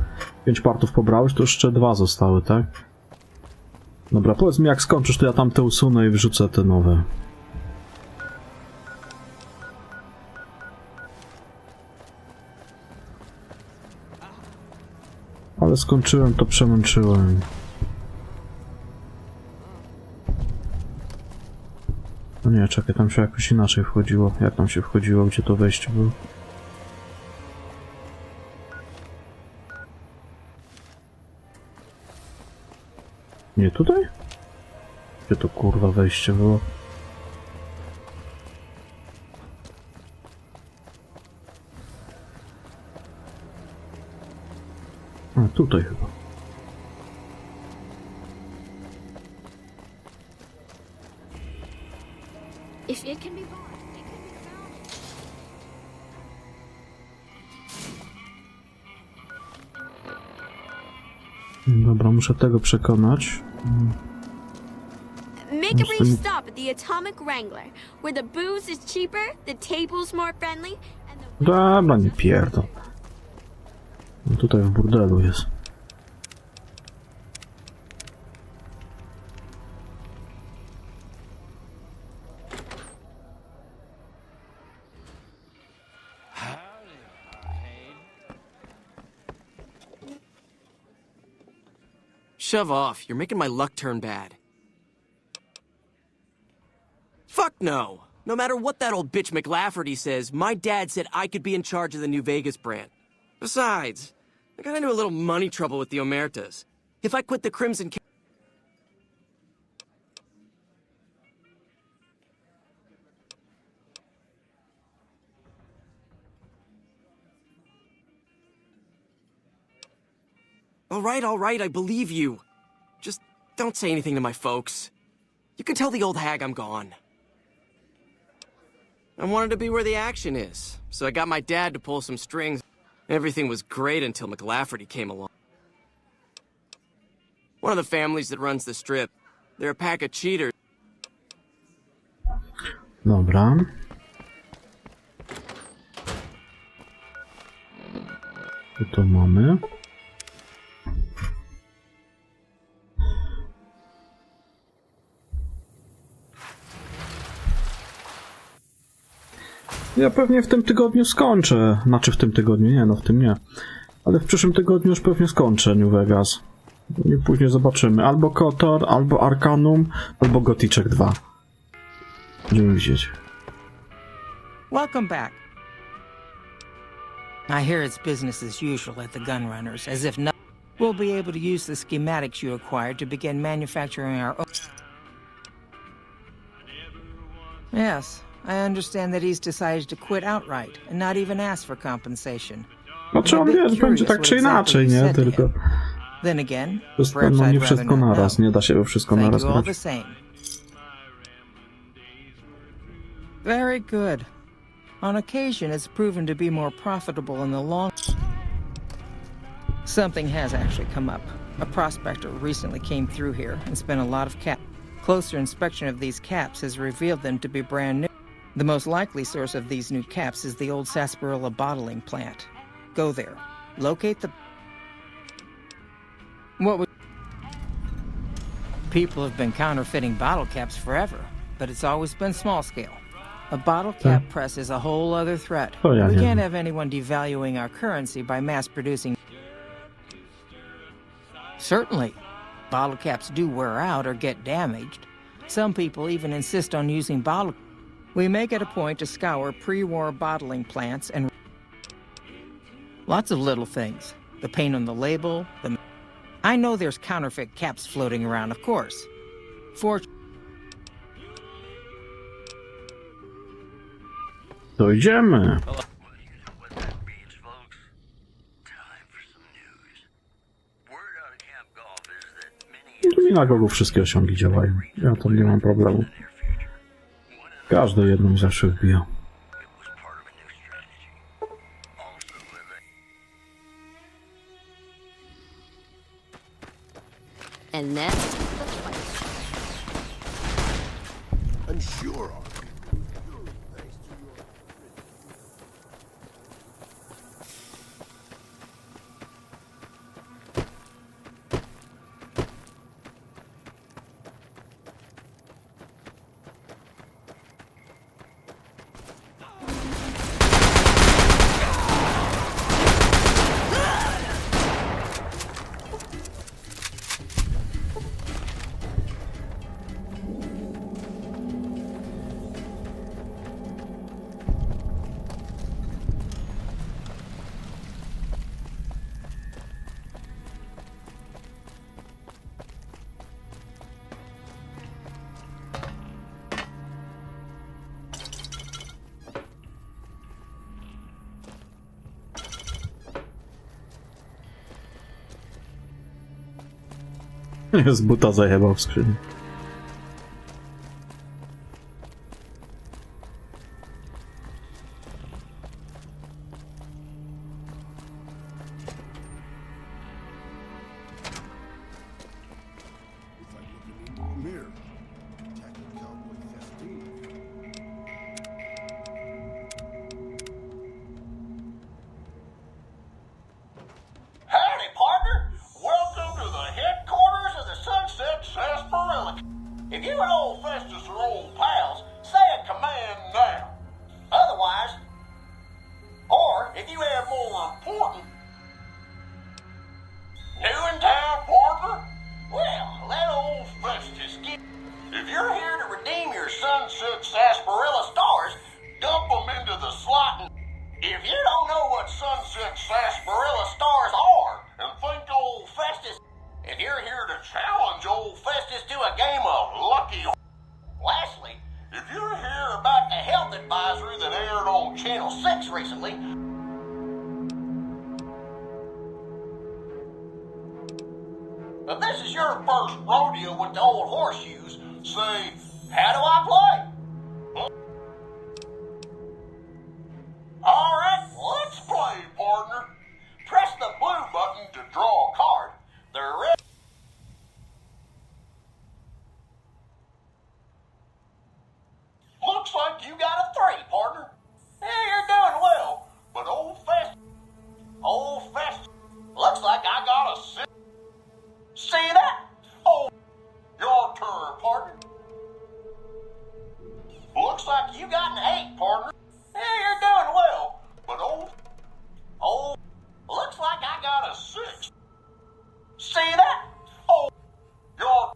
5 partów pobrałeś, to jeszcze 2 zostały, tak? Dobra, powiedz mi, jak skończysz, to ja tamte usunę i wrzucę te nowe. Ale skończyłem, to przemęczyłem. No nie, czekaj, tam się jakoś inaczej wchodziło. Jak tam się wchodziło? Gdzie to wejście było? Nie tutaj? Gdzie to kurwa wejście było? A, tutaj chyba. If it can be bought, it can be found. Dobra, muszę tego przekonać. Make a brief stop at the Atomic Wrangler, where the booze is cheaper, the table's more friendly, and the... Dobra, nie pierdol. No tutaj w burdelu jest. Shove off. You're making my luck turn bad. Fuck no! No matter what that old bitch McLafferty says, my dad said I could be in charge of the New Vegas brand. Besides, I got into a little money trouble with the Omertas. If I quit the Crimson... All right, I believe you. Just don't say anything to my folks. You can tell the old hag I'm gone. I wanted to be where the action is, so I got my dad to pull some strings. Everything was great until McLafferty came along. One of the families that runs the strip. They're a pack of cheaters. Dobra. Tu to mamy. Ja pewnie w tym tygodniu skończę. Znaczy w tym tygodniu, nie, no w tym nie. Ale w przyszłym tygodniu już pewnie skończę New Vegas. I później zobaczymy. Albo KOTOR, albo Arcanum, albo Gothic 2. Będziemy widzieć. Welcome back. I hear it's business as usual at the Gunrunners, as if no... We'll be able to use the schematics you acquired to begin manufacturing our own... Yes, I understand that he's decided to quit outright and not even ask for compensation. Znaczy on, wiesz, będzie tak czy inaczej, nie? Tylko Then again, Wszystko, perhaps no I'd nie rather wszystko not naraz, know. nie da się we wszystko Thank naraz you all the grać. same. Very good. On occasion, it's proven to be more profitable in the long... Something has actually come up. A prospector recently came through here and spent a lot of cap. Closer inspection of these caps has revealed them to be brand new. The most likely source of these new caps is the old sarsaparilla bottling plant. Go there. Locate the... What would... People have been counterfeiting bottle caps forever, but it's always been small scale. A bottle cap press is a whole other threat. Oh, yeah, We yeah. can't have anyone devaluing our currency by mass producing. Certainly. Bottle caps do wear out or get damaged. Some people even insist on using bottle. We make it a point to scour pre-war bottling plants and lots of little things. The paint on the label, the... I know there's counterfeit caps floating around, of course. To idziemy. Mi na kogo wszystkie osiągi działają. Ja tam nie mam problemu. Każdy jedną zawsze wbija. And then... Unsure. Z buta zajebał w skrzyni. Howdy, partner. Welcome to the headquarters of the Sunset Sarsaparilla. If you and old Festus are old pals, say a command now. Otherwise, or if you have more important new in town, partner, well, that old Festus get. If you're here to redeem your Sunset Sarsaparilla stars, dump them into the slot. And if you don't know what Sunset Sarsaparilla stars are, and think old Festus, if you're here to challenge old Festus to a game of lucky. Lastly, if you're here about the health advisory that aired on Channel 6 recently, if this is your first rodeo with the old horseshoes, say, how do I play? All right, let's play, partner. Press the blue button to draw a card. The red... Looks like you got a 3, partner. Yeah, you're doing well. But old Fest... Looks like I got a 6. See that? Oh, your turn, partner. Looks like you got an 8, partner. Yeah, you're doing well. But looks like I got a 6. See that? Oh, your...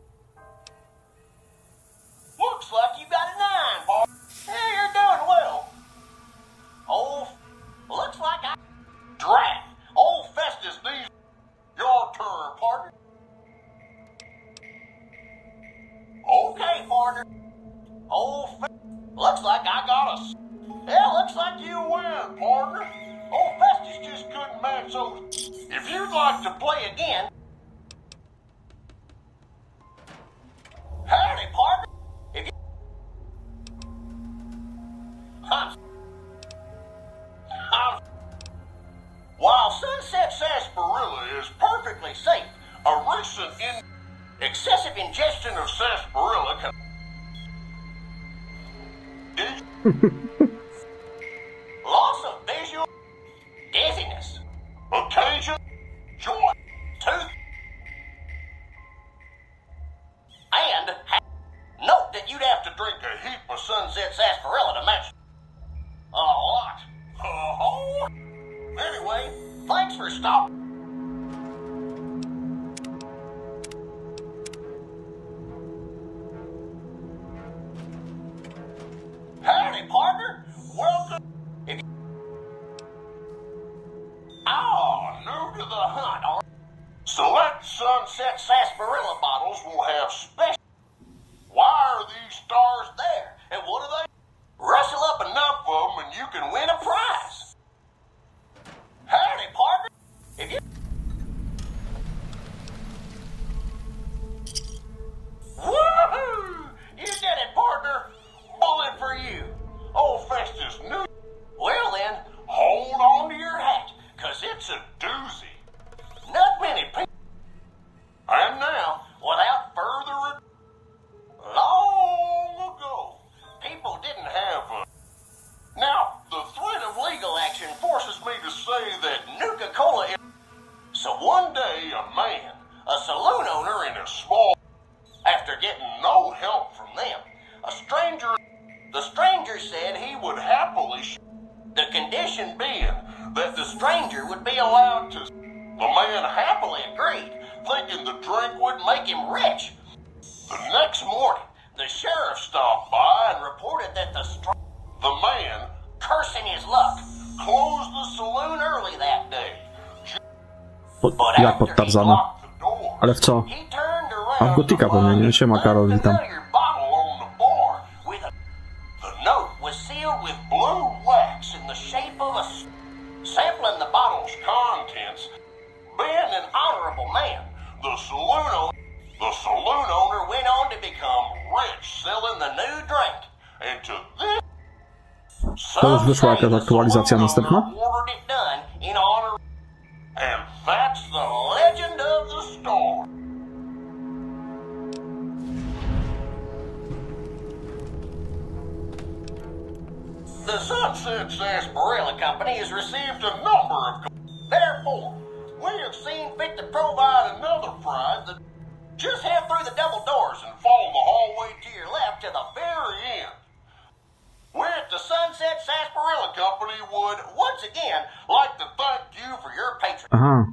Looks like you got a 9, partner. Yeah, you're doing well. Looks like I... Drat! Old Festus needs... Your turn, partner. Okay, partner. Looks like I got a... Yeah, looks like you win, partner. Old Festus just couldn't match those. If you'd like to play again, perfectly safe. A recent excessive ingestion of sarsaparilla can... Loss of visual, dizziness, occasion, joint, tooth, and note that you'd have to drink a heap of sunset sarsaparilla to match a lot. Oh. Anyway, thanks for stopping. Howdy, partner. Welcome. New to the hunt. Select sunset sarsaparilla bottles will have special. Why are these stars there? And what are they? Rustle up enough of them and you can win a prize. Howdy, partner. If you... Woohoo! You did it, partner. Bullet for you. Old Festus knew. Well then, hold on to your hat, 'cause it's a doozy. Not many people. And now, without further ado, long ago, people didn't have a... Now, the threat of legal action forces me to say that Nuka-Cola is... So one day, a man, a saloon owner in a small... After getting no help from them, the stranger said he would happily... The condition being that the stranger would be allowed to... The man happily agreed, thinking the drink would make him rich. The next morning, the sheriff stopped by and reported that the man, cursing his luck, closed the saloon early that day. Jak pod Tarzana. Ale w co? A w Gotika pewnie, nie? Siema Karol, witam. The note was sealed with blue wax in the shape of a... Sampling the bottle's contents, being an honorable man, the saloon owner went on to become rich selling the new drink. And to this... To już wyszła jakaś aktualizacja następna? Ordered it done in honor... And that's the legend of the story. The Sunset Sarsaparilla Company has received a number of... Therefore, we have seen fit to provide another prize that... Just head through the double doors and follow the hallway to your left to the very end. We at the Sunset Sarsaparilla Company would, once again, like to thank you for your patronage. Aha.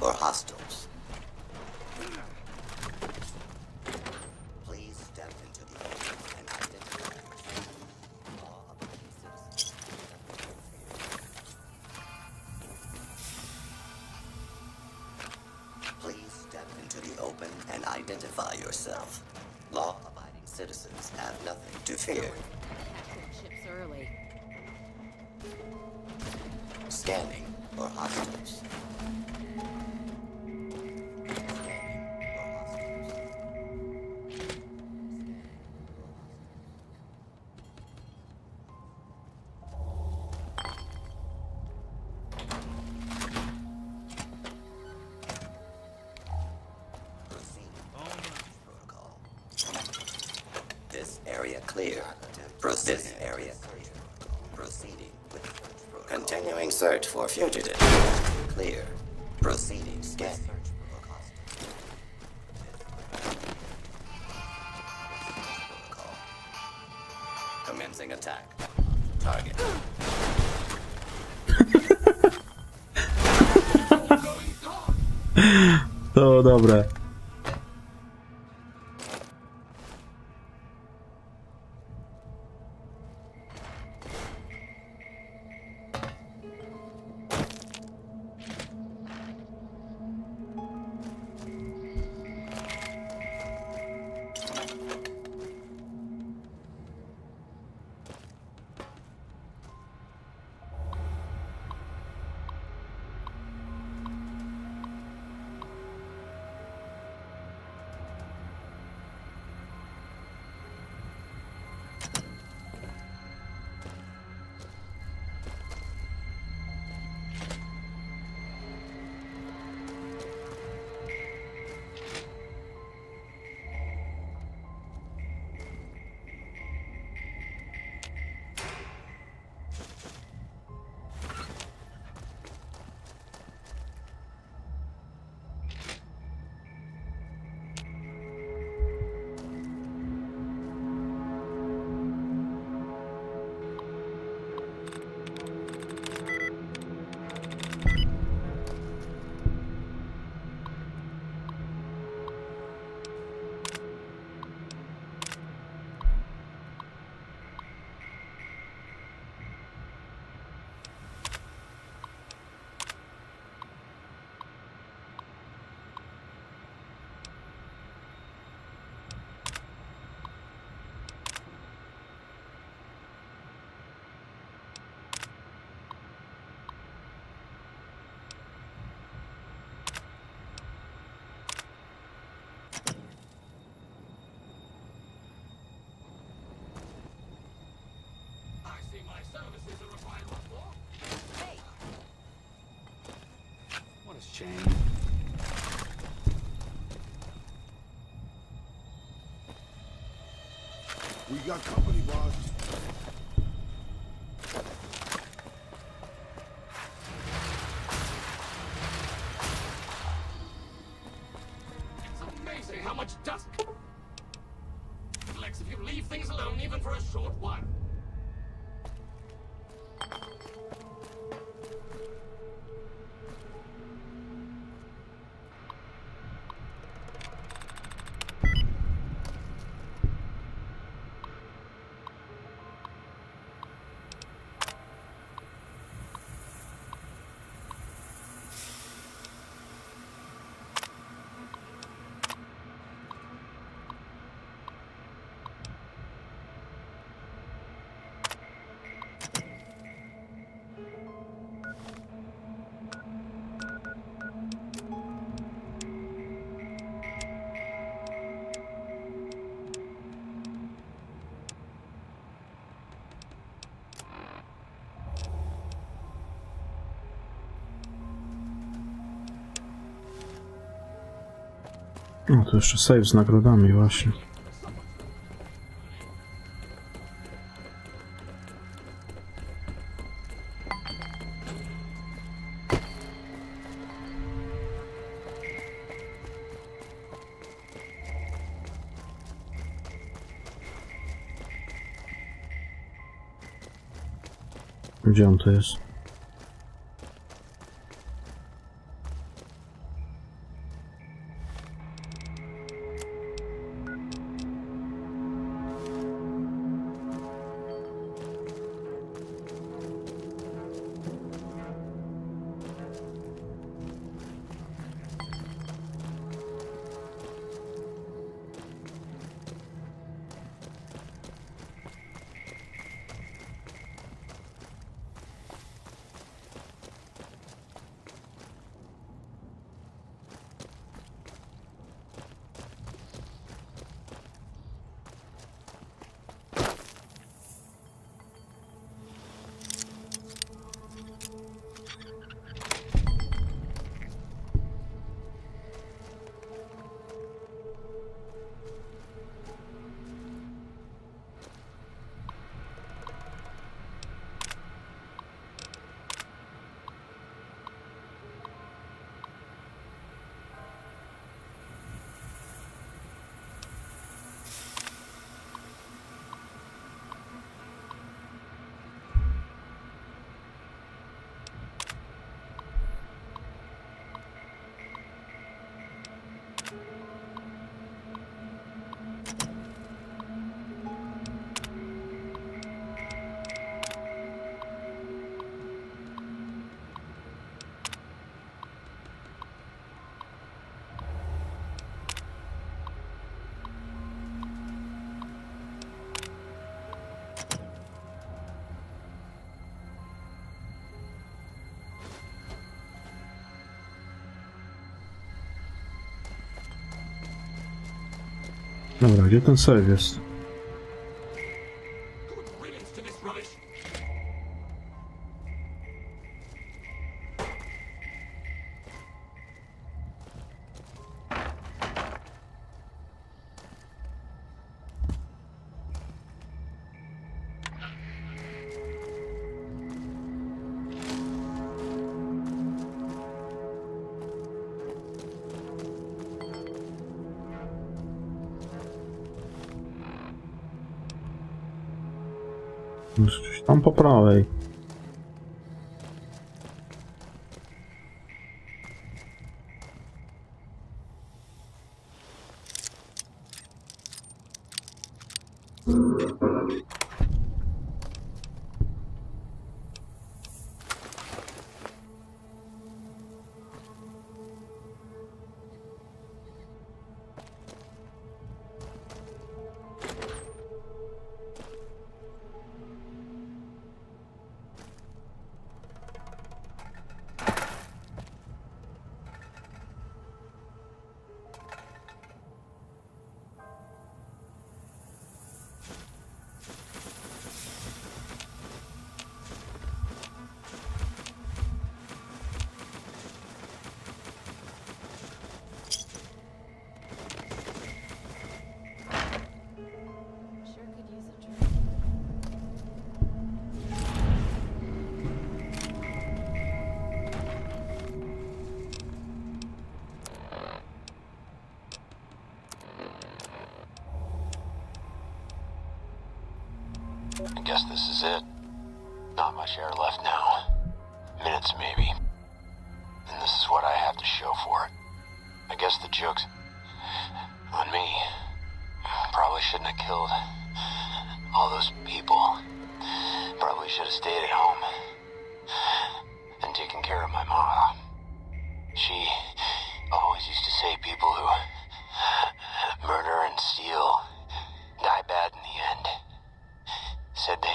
Or hostiles. Please step into the open and identify Please step into the open and identify yourself. Law-abiding citizens have nothing to fear. Ships early. Scanning for hostiles. Continuing search for fugitive. Clear. Proceeding scan. Commencing attack. Target. To dobre. chain. We got company, boss. It's amazing how much dust collects if you leave things alone even for a short while. No to jeszcze save z nagrodami właśnie. Gdzie on to jest? Dobra, gdzie ten save jest? Gdzieś tam po prawej. I guess this is it. Not much air left now. Minutes, maybe. And this is what I have to show for it. I guess the joke's on me. Probably shouldn't have killed all those people. Probably should have stayed at home and taken care of my mom. She always used to say people who murder and steal die bad in the end. Said they...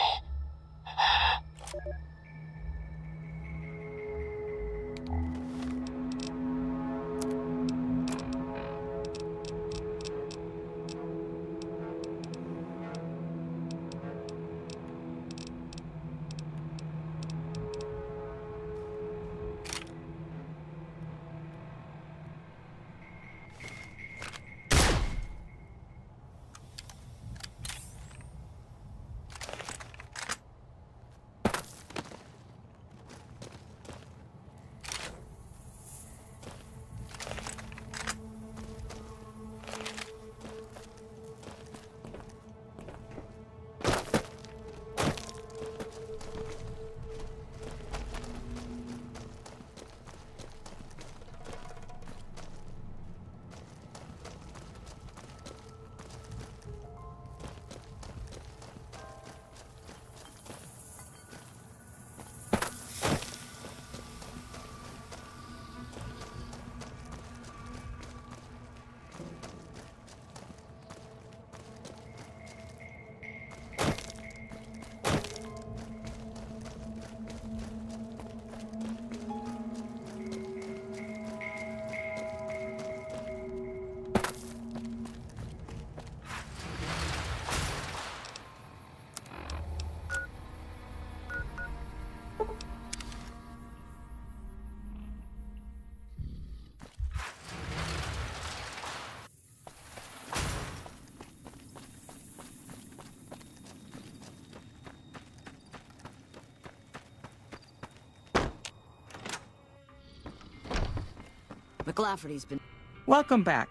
McLafferty's been... Welcome back.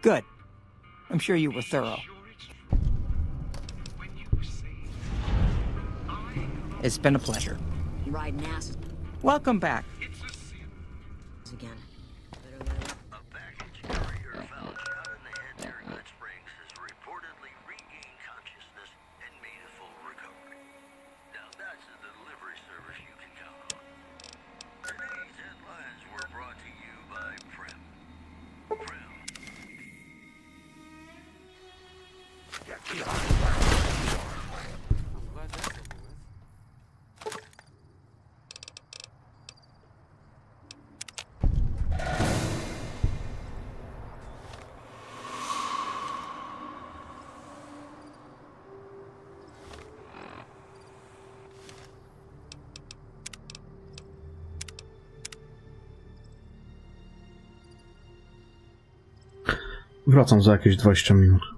Good. I'm sure you were thorough. It's been a pleasure. Riding ass. Welcome back. Again. Wracam za jakieś 20 minut.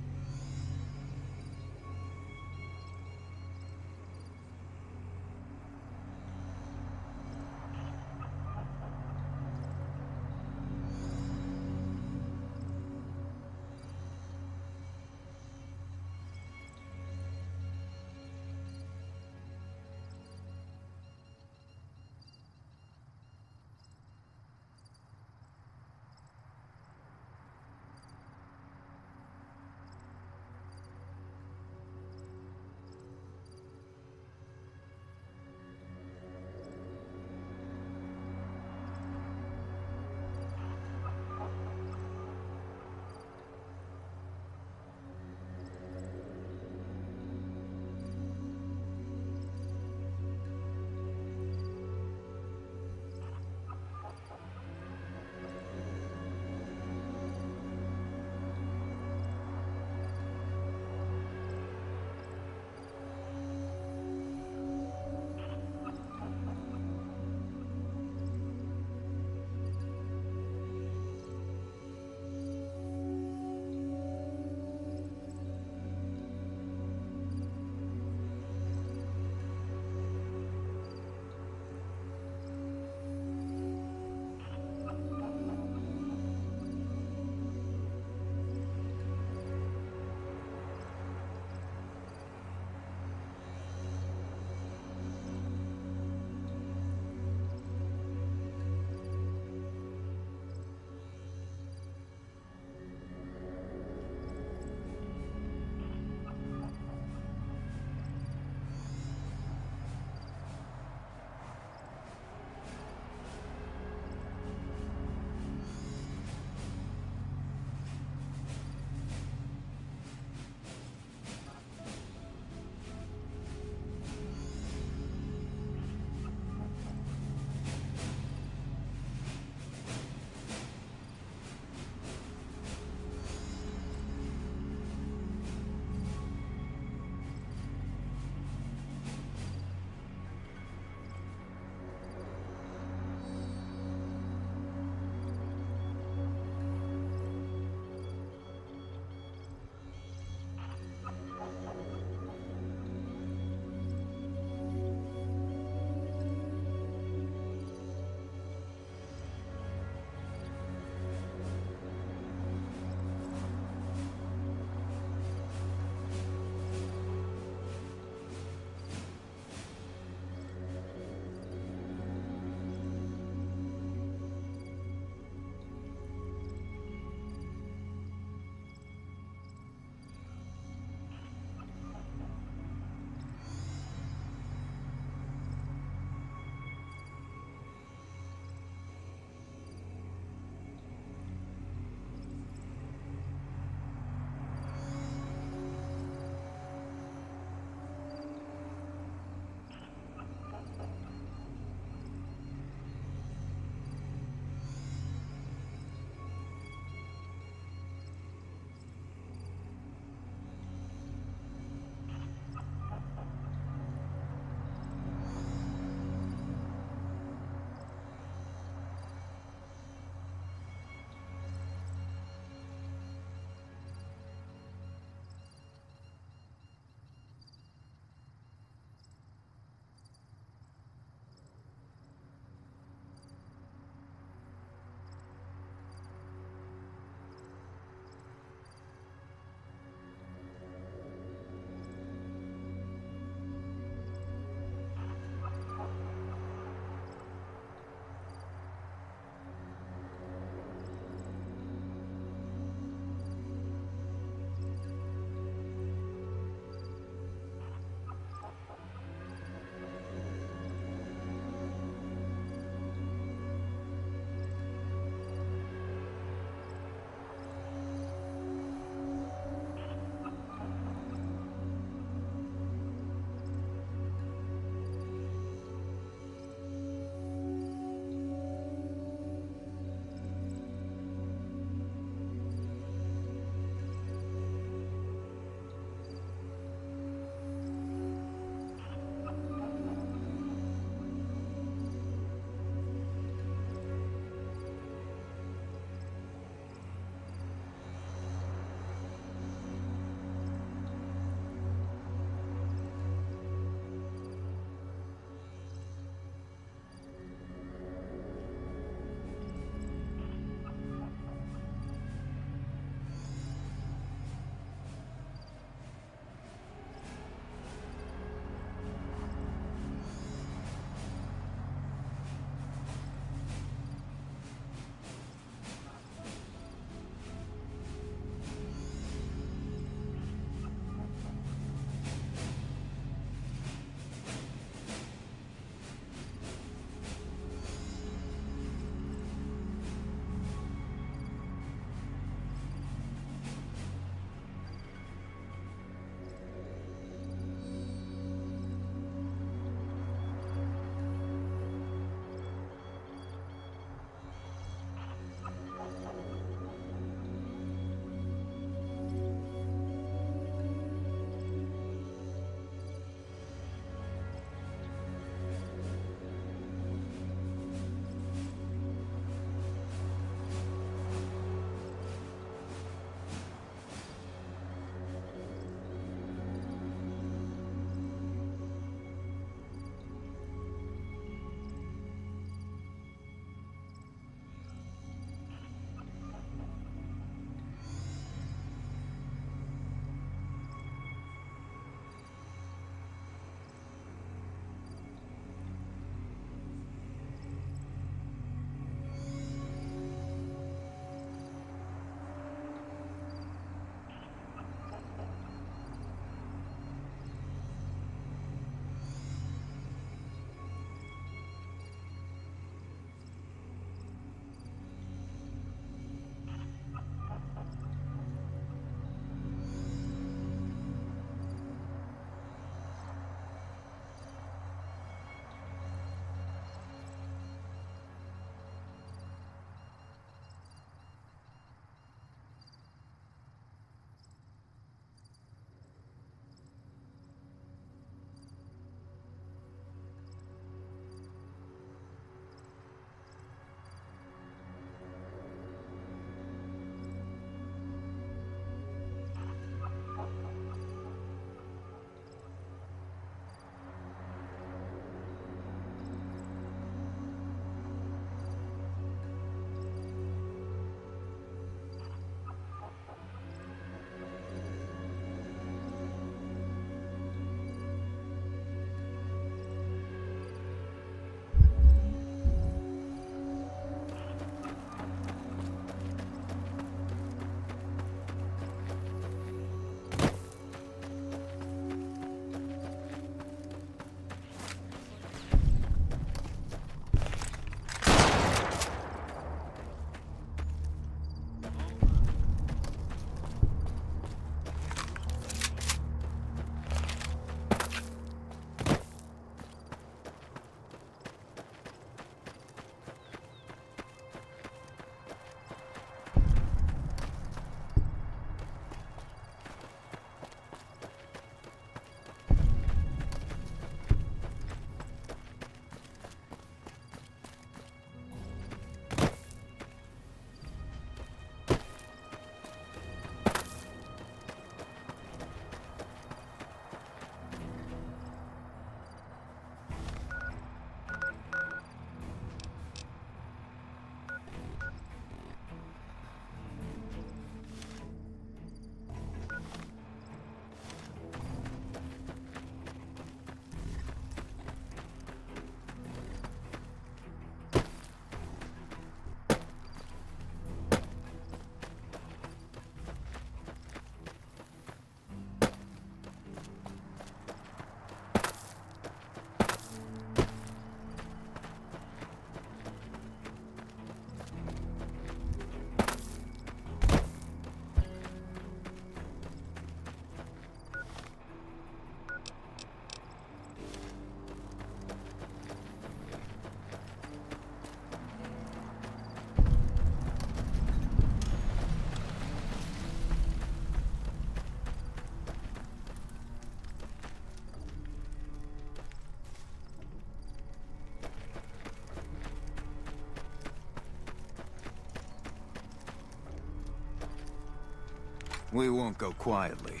We won't go quietly.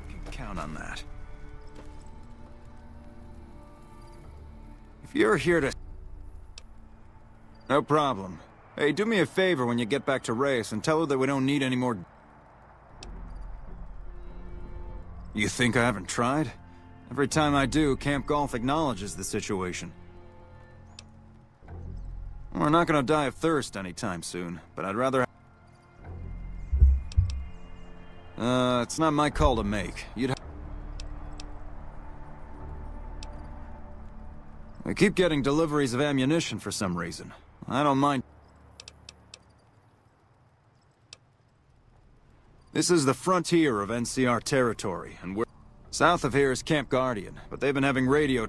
You can count on that. If you're here to... No problem. Hey, do me a favor when you get back to Reyes and tell her that we don't need any more... You think I haven't tried? Every time I do, Camp Golf acknowledges the situation. We're not gonna die of thirst anytime soon, but I'd rather... it's not my call to make. We keep getting deliveries of ammunition for some reason. I don't mind. This is the frontier of NCR territory, and we're... South of here is Camp Guardian, but they've been having radio...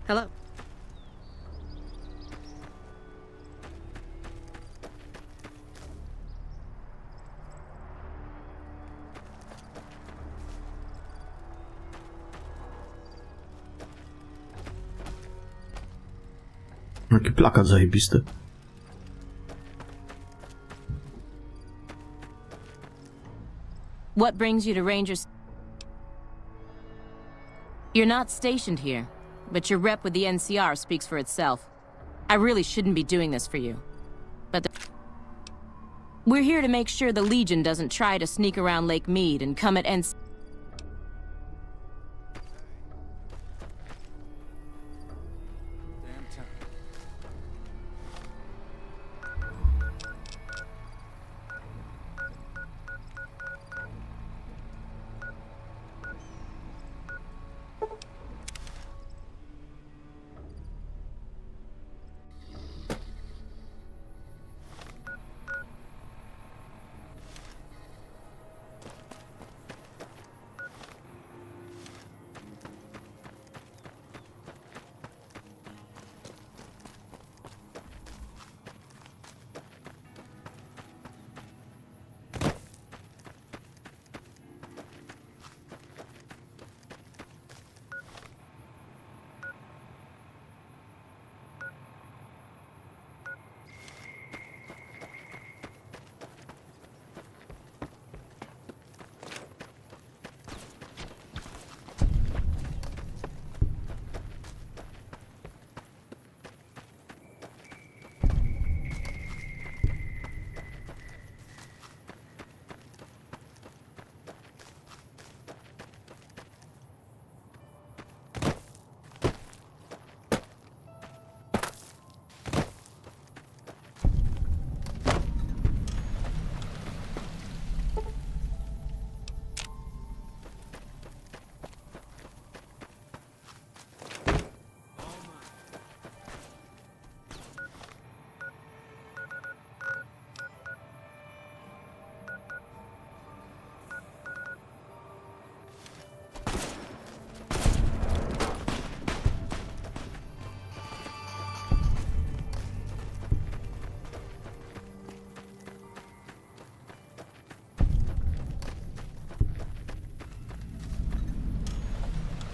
Hello. Jaki plakat zajebisty. What brings you to Rangers? You're not stationed here, but your rep with the NCR speaks for itself. I really shouldn't be doing this for you. But we're here to make sure the Legion doesn't try to sneak around Lake Mead and come at NCR.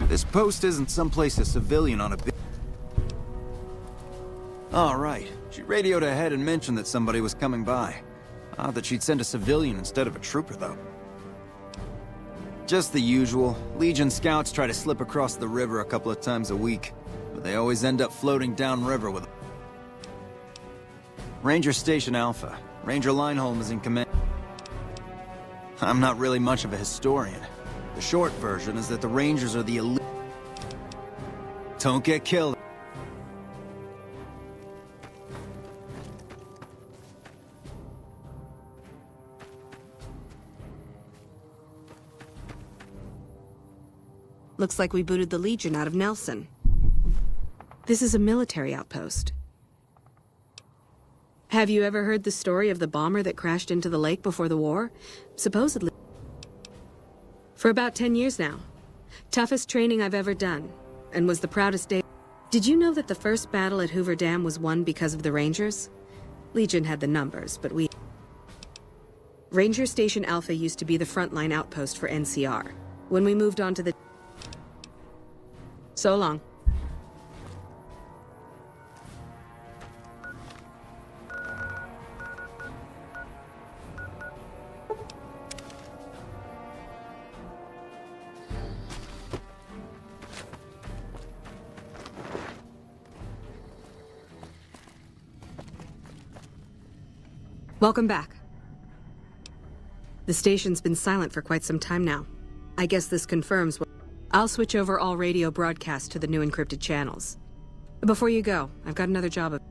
This post isn't someplace a civilian on a big... All right. She radioed ahead and mentioned that somebody was coming by. Odd that she'd send a civilian instead of a trooper, though. Just the usual. Legion scouts try to slip across the river a couple of times a week, but they always end up floating downriver with... Ranger Station Alpha. Ranger Lineholm is in command. I'm not really much of a historian. The short version is that the Rangers are the elite. Don't get killed. Looks like we booted the Legion out of Nelson. This is a military outpost. Have you ever heard the story of the bomber that crashed into the lake before the war? Supposedly. For about 10 years now. Toughest training I've ever done, and was the proudest day. Did you know that the first battle at Hoover Dam was won because of the Rangers? Legion had the numbers, but we... Ranger Station Alpha used to be the frontline outpost for NCR. When we moved on to the... So long. Welcome back. The station's been silent for quite some time now. I guess this confirms what... I'll switch over all radio broadcasts to the new encrypted channels. Before you go, I've got another job.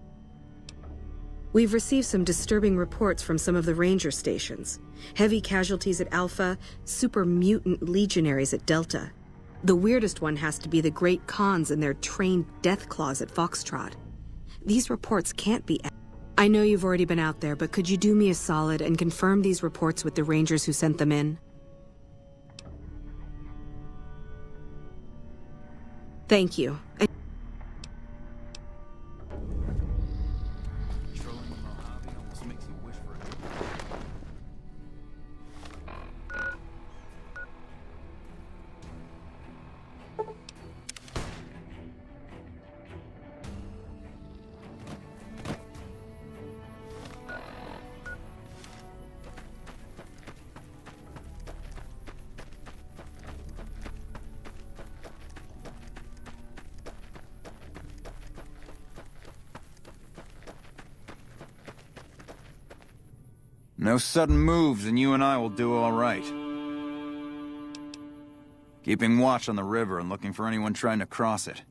We've received some disturbing reports from some of the ranger stations. Heavy casualties at Alpha, super mutant legionaries at Delta. The weirdest one has to be the Great Khans and their trained death claws at Foxtrot. These reports can't be... I know you've already been out there, but could you do me a solid and confirm these reports with the rangers who sent them in? Thank you. No sudden moves and you and I will do all right. Keeping watch on the river and looking for anyone trying to cross it.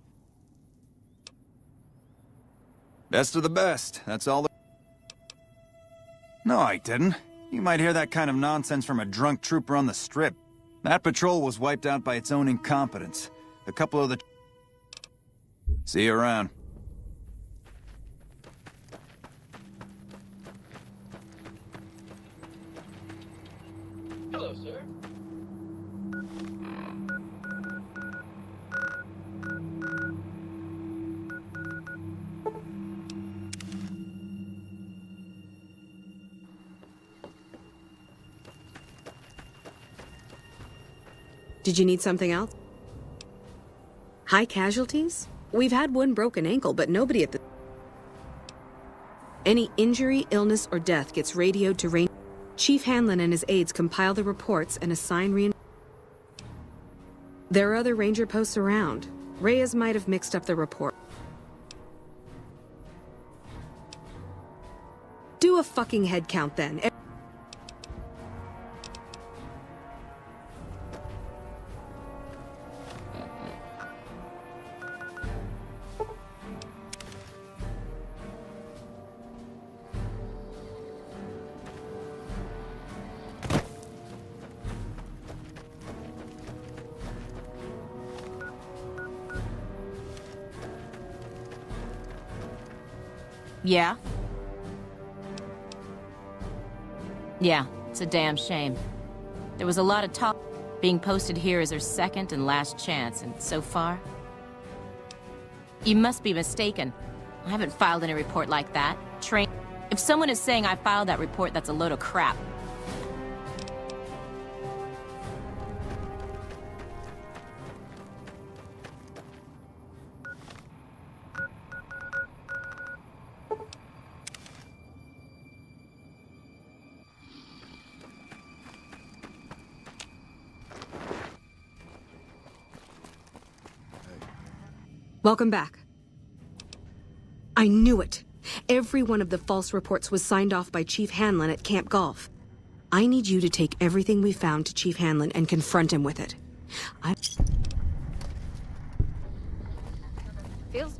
Best of the best, that's all. No, I didn't. You might hear that kind of nonsense from a drunk trooper on the strip. That patrol was wiped out by its own incompetence. A couple of the... See you around. Hello, sir. Did you need something else? High casualties? We've had one broken ankle, but nobody at the... Any injury, illness, or death gets radioed to Ranger. Chief Hanlon and his aides compile the reports and assign There are other ranger posts around. Reyes might have mixed up the report. Do a fucking head count then. Yeah? Yeah, it's a damn shame. There was a lot of talk. Being posted here is her second and last chance, and so far... You must be mistaken. I haven't filed any report like that. If someone is saying I filed that report, that's a load of crap. Welcome back. I knew it. Every one of the false reports was signed off by Chief Hanlon at Camp Golf. I need you to take everything we found to Chief Hanlon and confront him with it. Feels...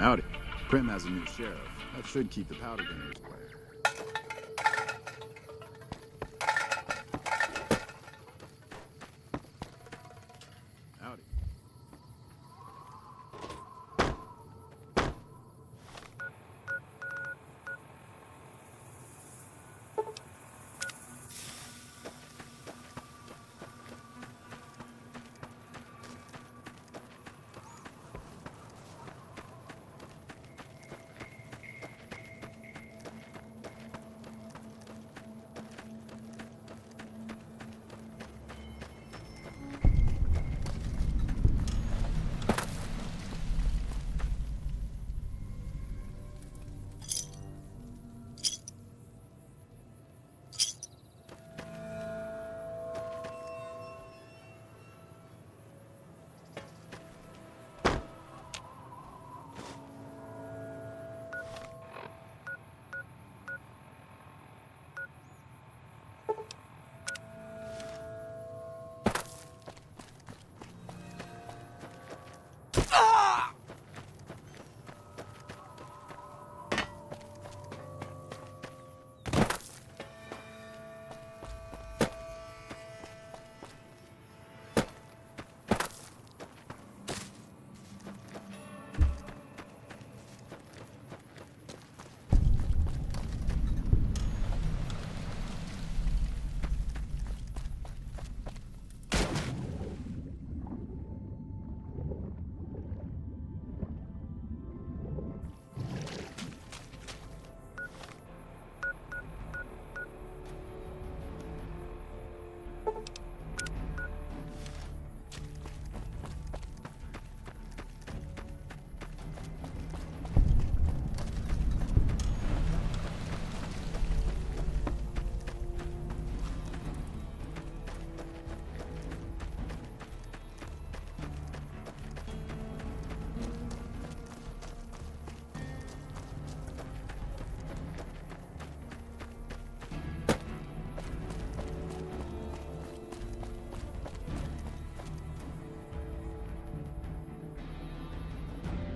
Howdy. Prim has a new sheriff. That should keep the powder gangers quiet. Howdy.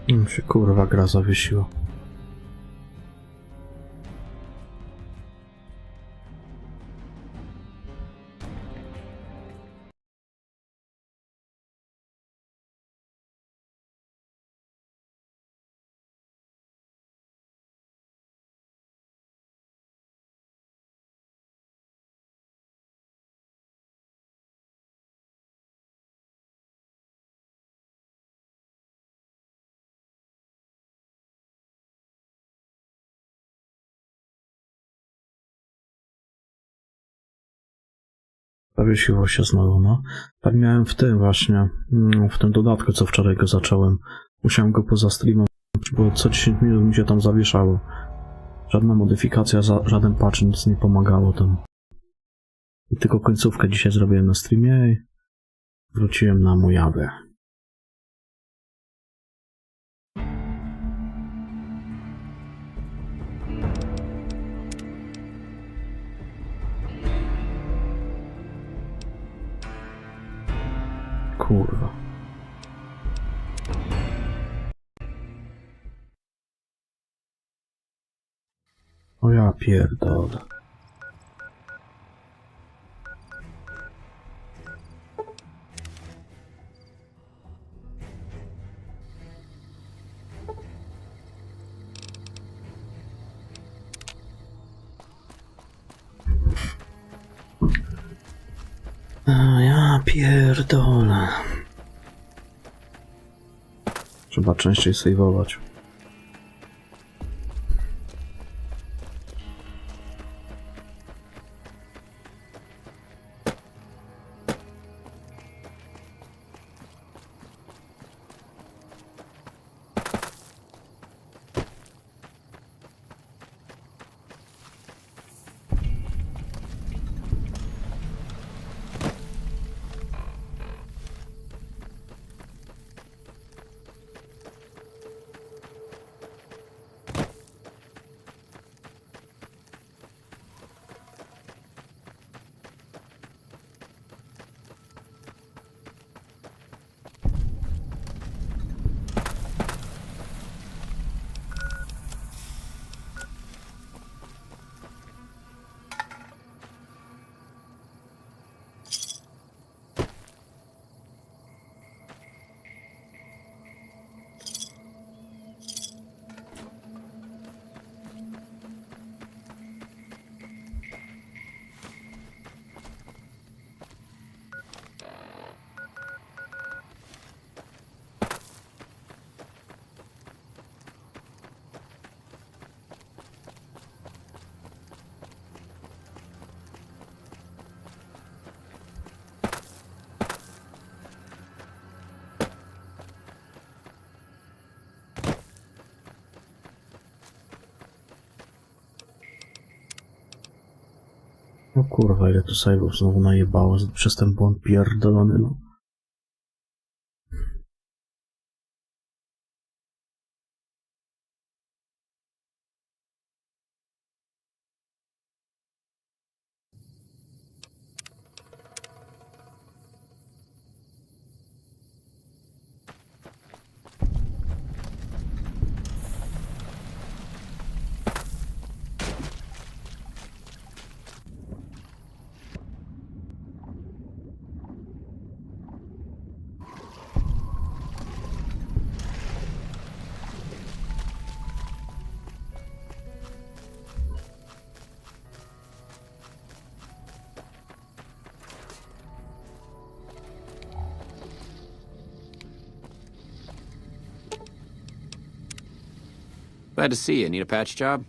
Mi się kurwa gra zawiesiła. Zawiesiło się znowu, no. Tak miałem w tym właśnie, w tym dodatku, co wczoraj go zacząłem. Musiałem go pozastreamować, bo co 10 minut mi się tam zawieszało. Żadna modyfikacja, żaden patch, nic nie pomagało tam. I tylko końcówkę dzisiaj zrobiłem na streamie i wróciłem na Mojawę. Kurwa. O ja pierdolę. A ja pierdolę. Trzeba częściej save'ować. No kurwa, ile tu save'ów znowu najebało przez ten błąd pierdolony, no. Glad to see you. Need a patch job?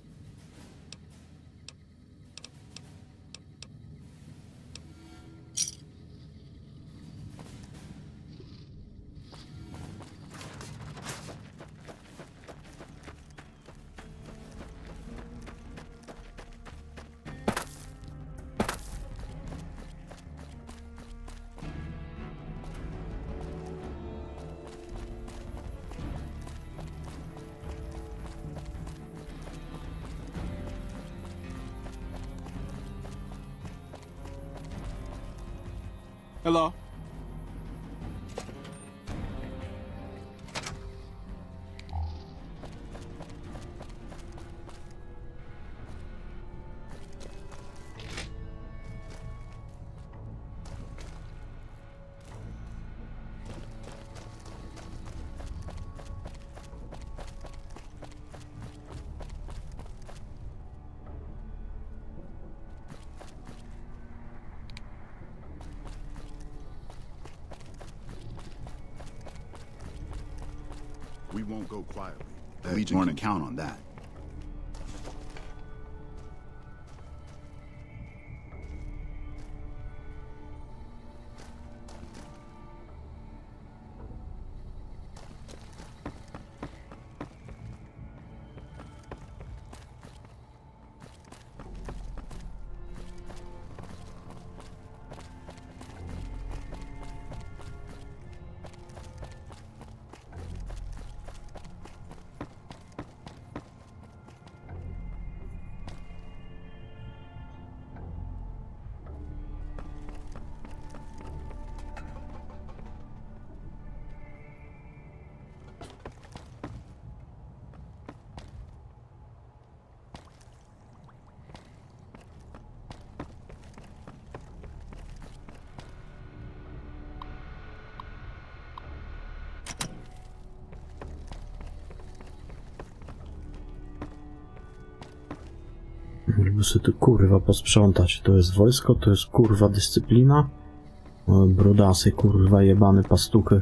Hello? We won't go quietly. The Legion can count on that. Żeby sobie tu kurwa posprzątać. To jest wojsko, to jest kurwa dyscyplina. O, brudasy, kurwa jebane pastuchy.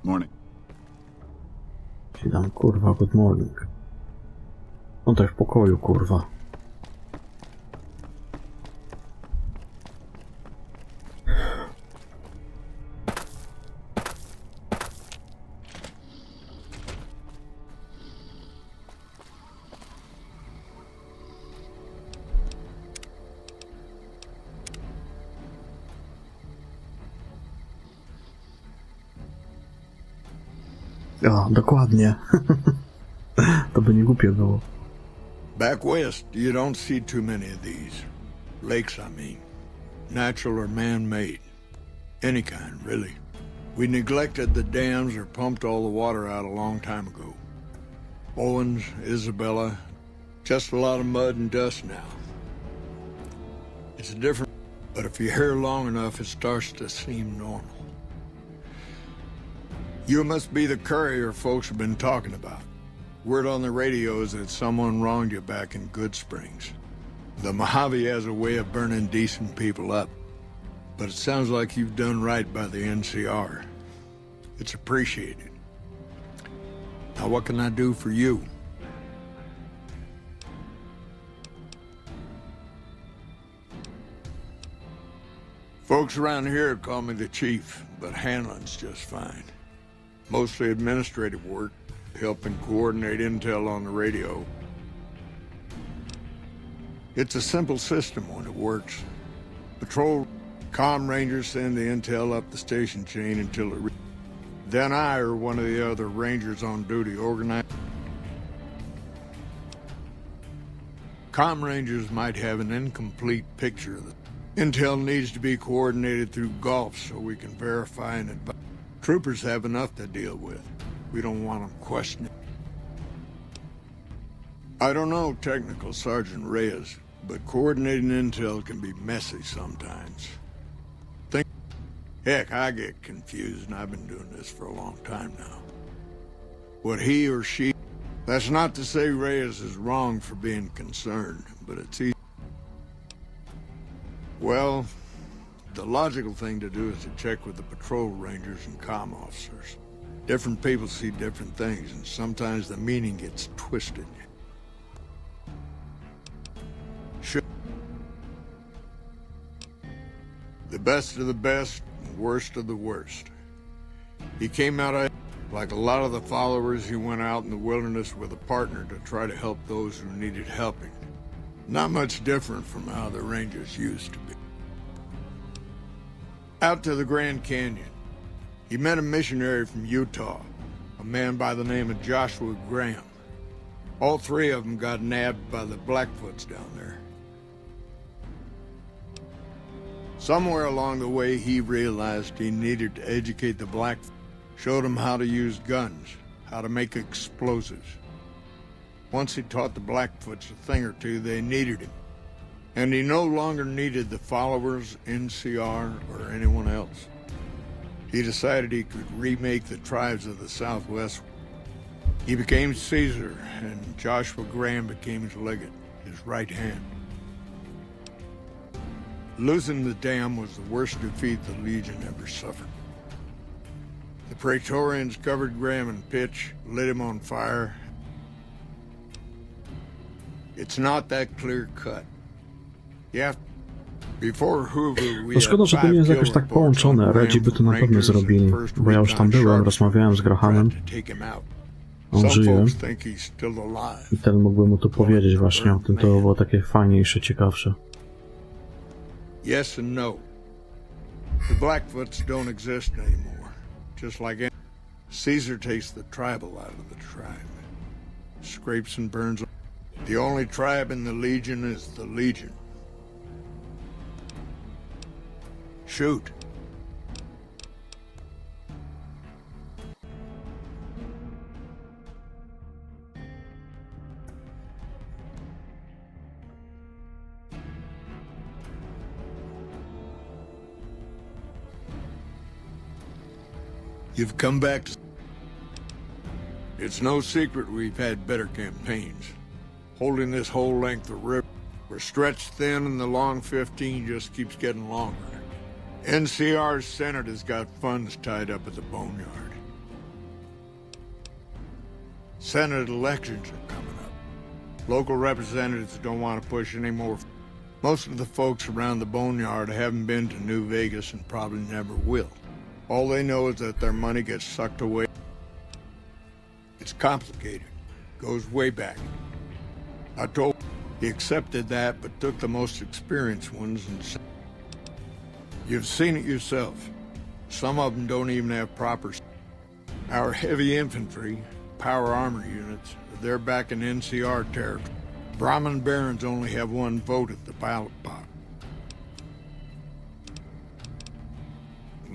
Morning. Dam kurwa good morning. No to w pokoju kurwa. A, dokładnie. To by nie głupie było. Back west, you don't see too many of these. Lakes, I mean. Natural or man-made. Any kind, really. We neglected the dams or pumped all the water out a long time ago. Owens, Isabella, just a lot of mud and dust now. It's different, but if you're here long enough, it starts to seem normal. You must be the courier folks have been talking about. Word on the radio is that someone wronged you back in Good Springs. The Mojave has a way of burning decent people up, but it sounds like you've done right by the NCR. It's appreciated. Now what can I do for you? Folks around here call me the chief, but handling's just fine. Mostly administrative work, helping coordinate intel on the radio. It's a simple system when it works. Patrol comm rangers send the intel up the station chain until it then I or one of the other rangers on duty organize. Comm rangers might have an incomplete picture of the intel needs to be coordinated through Gulf so we can verify and advise. Troopers have enough to deal with. We don't want them questioning. I don't know Technical Sergeant Reyes, but coordinating intel can be messy sometimes. Heck, I get confused, and I've been doing this for a long time now. What he or she... That's not to say Reyes is wrong for being concerned, but it's easy. Well, the logical thing to do is to check with the patrol rangers and comm officers. Different people see different things, and sometimes the meaning gets twisted. Sure. The best of the best, worst of the worst. He came out of, like a lot of the followers, he went out in the wilderness with a partner to try to help those who needed helping. Not much different from how the Rangers used to be. Out to the Grand Canyon, he met a missionary from Utah, a man by the name of Joshua Graham. All three of them got nabbed by the Blackfoots down there. Somewhere along the way, he realized he needed to educate the Blackfoots, showed them how to use guns, how to make explosives. Once he taught the Blackfoots a thing or two, they needed him. And he no longer needed the followers, NCR, or anyone else. He decided he could remake the tribes of the Southwest. He became Caesar, and Joshua Graham became his legate, his right hand. Losing the dam was the worst defeat the Legion ever suffered. The Praetorians covered Graham in pitch, lit him on fire. It's not that clear cut. To szkoda, że to nie jest jakoś tak połączone. Redzi by to na pewno zrobili, bo ja już tam byłem, rozmawiałem z Grahamem. On żyje. I ten mógłby mu tu powiedzieć właśnie o tym, to było takie fajniejsze, ciekawsze. Yes and no. The Blackfoots don't exist anymore. Just like Caesar takes the tribal out of the tribe. Scrapes and burns. The only tribe in the Legion is the Legion. Shoot. You've come back to... It's no secret we've had better campaigns. Holding this whole length of river, we're stretched thin and the long 15 just keeps getting longer. NCR's Senate has got funds tied up at the Boneyard. Senate elections are coming up. Local representatives don't want to push any more. Most of the folks around the Boneyard haven't been to New Vegas and probably never will. All they know is that their money gets sucked away. It's complicated. Goes way back. I told him he accepted that, but took the most experienced ones and said, you've seen it yourself. Some of them don't even have proper... Our heavy infantry, power armor units, they're back in NCR territory. Brahmin barons only have one vote at the ballot box.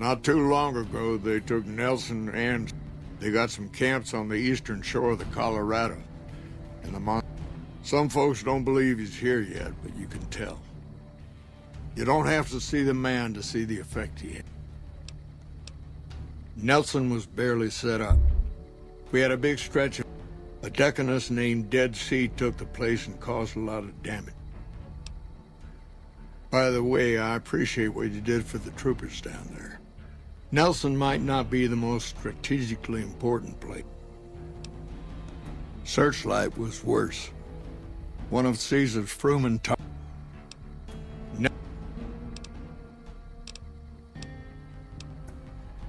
Not too long ago, they took Nelson and they got some camps on the eastern shore of the Colorado. And some folks don't believe he's here yet, but you can tell. You don't have to see the man to see the effect he had. Nelson was barely set up. We had a big stretch of... A deaconess named Dead Sea took the place and caused a lot of damage. By the way, I appreciate what you did for the troopers down there. Nelson might not be the most strategically important place. Searchlight was worse. One of Caesar's Fruman top...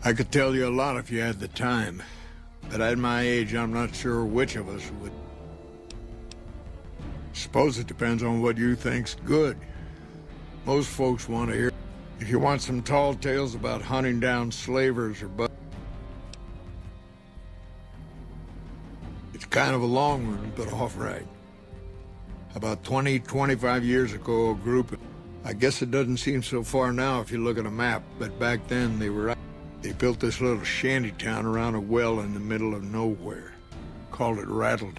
I could tell you a lot if you had the time, but at my age, I'm not sure which of us would. Suppose it depends on what you think's good. Most folks want to hear. If you want some tall tales about hunting down slavers or it's kind of a long one, but all right. About 25 years ago, a group, I guess it doesn't seem so far now if you look at a map, but back then they built this little shanty town around a well in the middle of nowhere. Called it Rattled.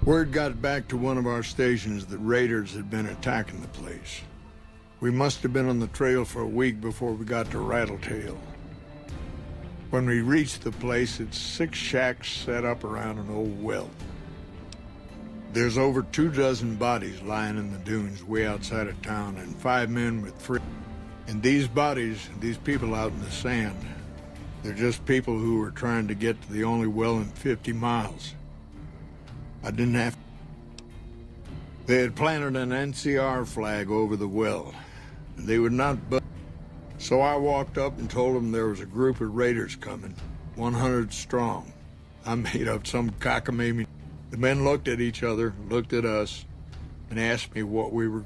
Word got back to one of our stations that raiders had been attacking the place. We must have been on the trail for a week before we got to Rattletail. When we reached the place, it's 6 shacks set up around an old well. There's over 24 bodies lying in the dunes way outside of town, and 5 men with 3. And these bodies, these people out in the sand, they're just people who were trying to get to the only well in 50 miles. I didn't have to. They had planted an NCR flag over the well, and they would not budge. So I walked up and told them there was a group of raiders coming, 100 strong. I made up some cockamamie. The men looked at each other, looked at us, and asked me what we were.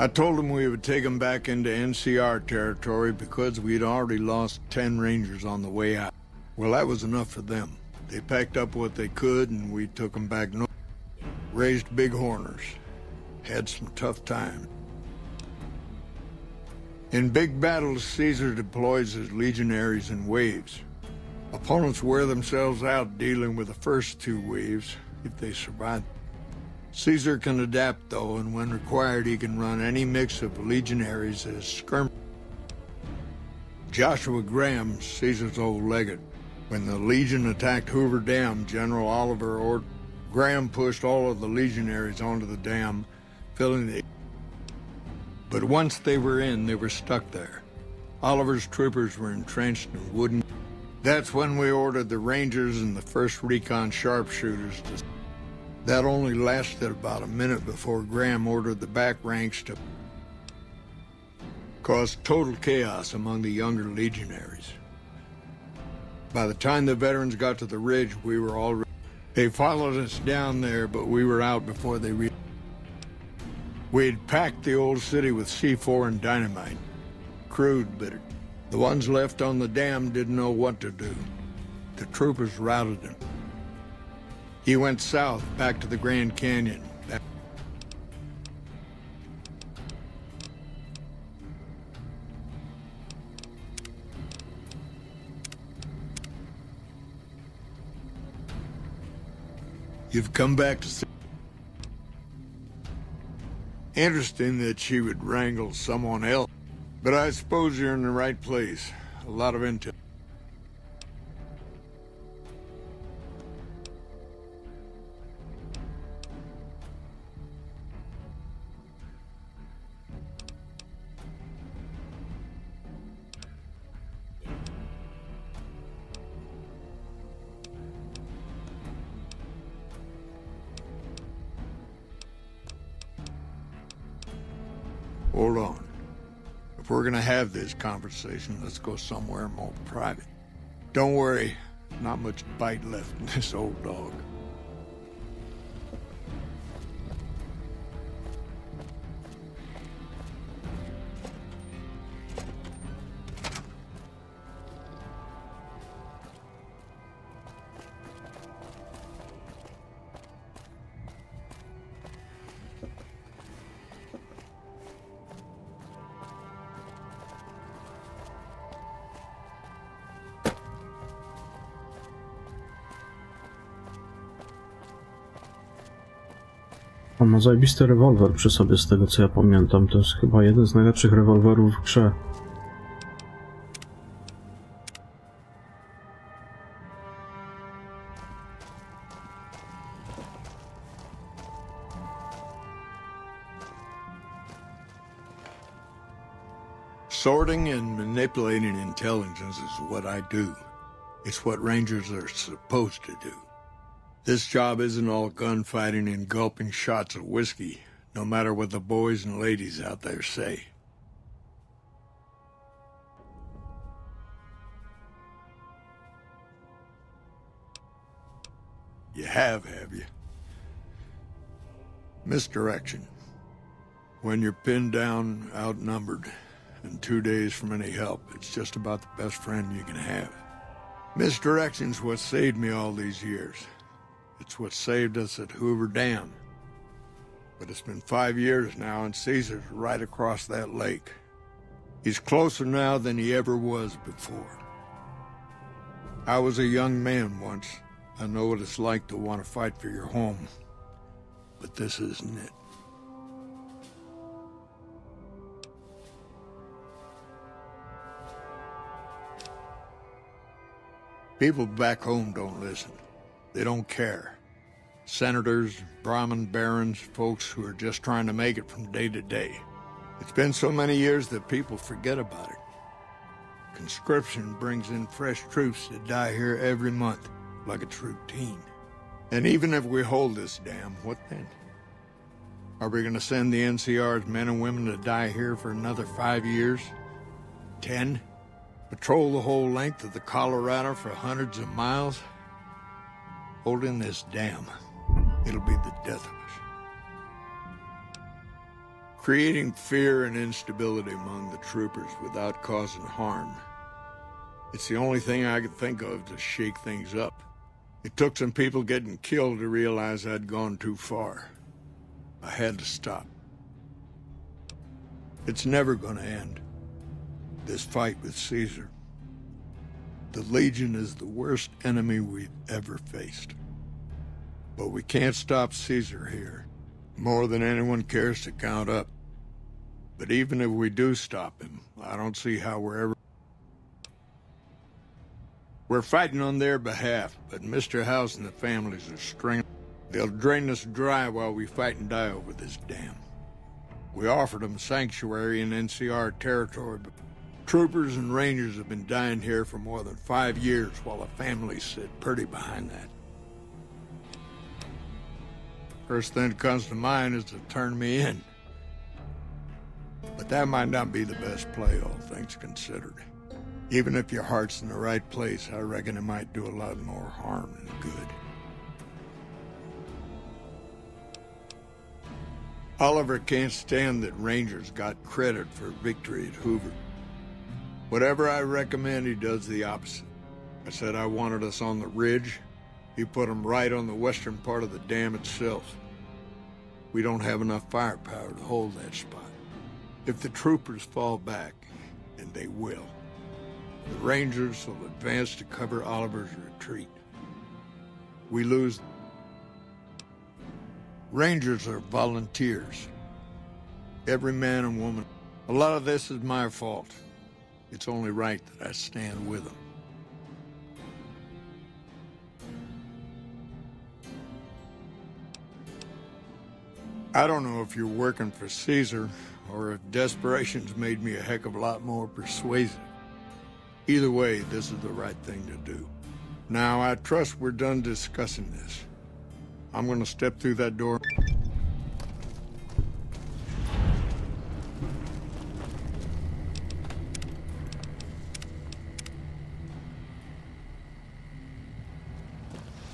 I told them we would take them back into NCR territory because we'd already lost 10 Rangers on the way out. Well, that was enough for them. They packed up what they could, and we took them back north. Raised big horners. Had some tough times. In big battles, Caesar deploys his legionaries in waves. Opponents wear themselves out dealing with the first 2 waves, if they survive. Caesar can adapt, though, and when required, he can run any mix of legionaries as skirmishers. Joshua Graham, Caesar's old legate. When the Legion attacked Hoover Dam, General Oliver ordered Graham pushed all of the legionaries onto the dam, filling the... But once they were in, they were stuck there. Oliver's troopers were entrenched in wooden... That's when we ordered the Rangers and the 1st Recon sharpshooters to... That only lasted about a minute before Graham ordered the back ranks to... cause total chaos among the younger legionaries. By the time the veterans got to the ridge, we were already... They followed us down there, but we were out before they reached... We'd packed the old city with C4 and dynamite. Crude, but the ones left on the dam didn't know what to do. The troopers routed him. He went south, back to the Grand Canyon. You've come back to see... Interesting that she would wrangle someone else. But I suppose you're in the right place. A lot of intel. Hold on. If we're gonna have this conversation, let's go somewhere more private. Don't worry, not much bite left in this old dog. On ma zajebisty rewolwer przy sobie, z tego co ja pamiętam. To jest chyba jeden z najlepszych rewolwerów w grze. Sorting and manipulating intelligence is what I do. It's what Rangers are supposed to do. This job isn't all gunfighting and gulping shots of whiskey, no matter what the boys and ladies out there say. You have you? Misdirection. When you're pinned down, outnumbered, and 2 days from any help, it's just about the best friend you can have. Misdirection's what saved me all these years. It's what saved us at Hoover Dam. But it's been 5 years now, and Caesar's right across that lake. He's closer now than he ever was before. I was a young man once. I know what it's like to want to fight for your home. But this isn't it. People back home don't listen. They don't care. Senators, Brahmin barons, folks who are just trying to make it from day to day. It's been so many years that people forget about it. Conscription brings in fresh troops that die here every month, like it's routine. And even if we hold this dam, what then? Are we gonna send the NCR's men and women to die here for another 5 years? 10? Patrol the whole length of the Colorado for hundreds of miles? Holding this dam, it'll be the death of us. Creating fear and instability among the troopers without causing harm. It's the only thing I could think of to shake things up. It took some people getting killed to realize I'd gone too far. I had to stop. It's never gonna end. This fight with Caesar. The Legion is the worst enemy we've ever faced. But we can't stop Caesar here, more than anyone cares to count up. But even if we do stop him, I don't see how We're fighting on their behalf, but Mr. House and the families are stringing. They'll drain us dry while we fight and die over this dam. We offered them sanctuary in NCR territory, but troopers and rangers have been dying here for more than 5 years while the families sit pretty behind that. First thing that comes to mind is to turn me in. But that might not be the best play, all things considered. Even if your heart's in the right place, I reckon it might do a lot more harm than good. Oliver can't stand that Rangers got credit for victory at Hoover. Whatever I recommend, he does the opposite. I said I wanted us on the ridge. He put them right on the western part of the dam itself. We don't have enough firepower to hold that spot. If the troopers fall back, and they will, the Rangers will advance to cover Oliver's retreat. We lose. Rangers are volunteers. Every man and woman. A lot of this is my fault. It's only right that I stand with them. I don't know if you're working for Caesar, or if desperation's made me a heck of a lot more persuasive. Either way, this is the right thing to do. Now, I trust we're done discussing this. I'm gonna step through that door.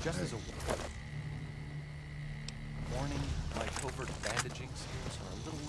Just as a warning, my covert bandaging skills are a little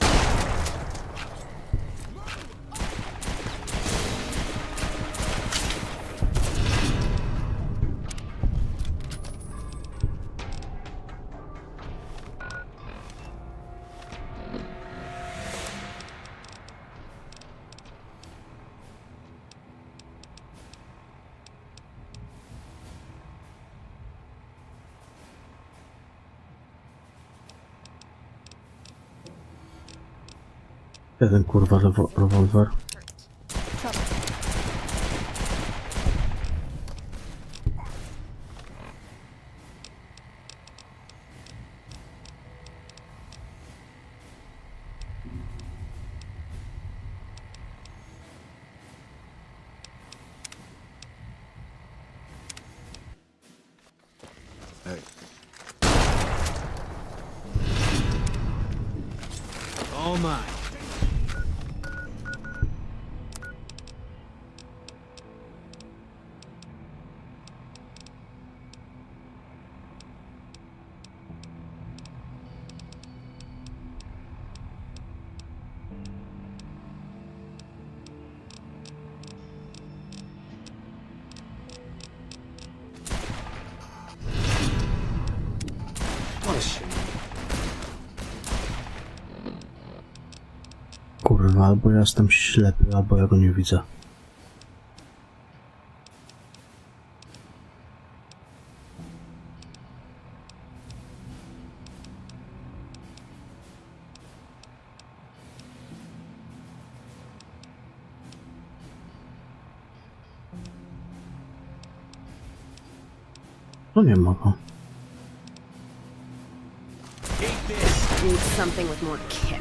Jeden kurwa rewolwer. Hey. All mine. Kurwa, albo ja jestem ślepy, albo ja go nie widzę. No nie ma go. Need something with more kick.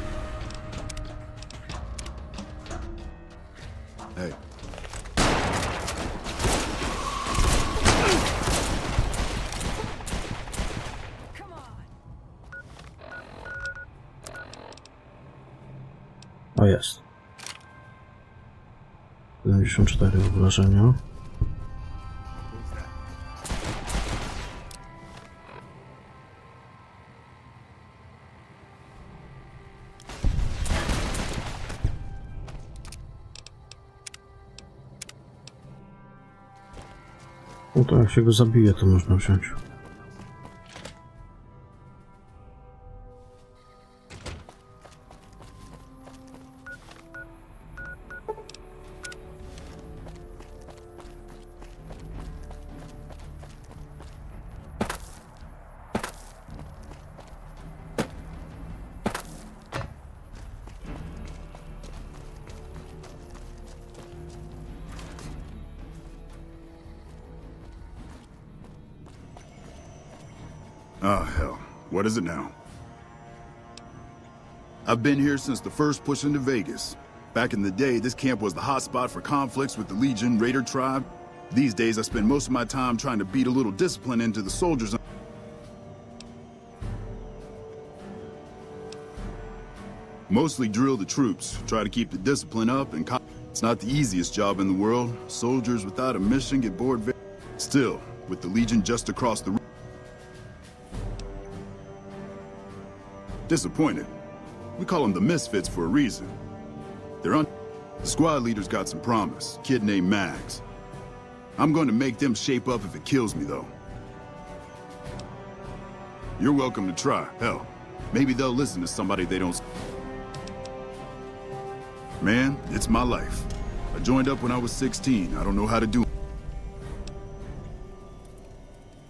Hey. O, jest. 74 obrażenia. No to jak się go zabije, to można wziąć. Oh, hell. What is it now? I've been here since the first push into Vegas. Back in the day, this camp was the hotspot for conflicts with the Legion Raider tribe. These days, I spend most of my time trying to beat a little discipline into the soldiers. Mostly drill the troops, try to keep the discipline up, and it's not the easiest job in the world. Soldiers without a mission get bored very... Still, with the Legion just across the... Disappointed. We call them the Misfits for a reason. The squad leader's got some promise. Kid named Max. I'm going to make them shape up if it kills me, though. You're welcome to try. Hell, maybe they'll listen to somebody they don't... Man, it's my life. I joined up when I was 16. I don't know how to do it.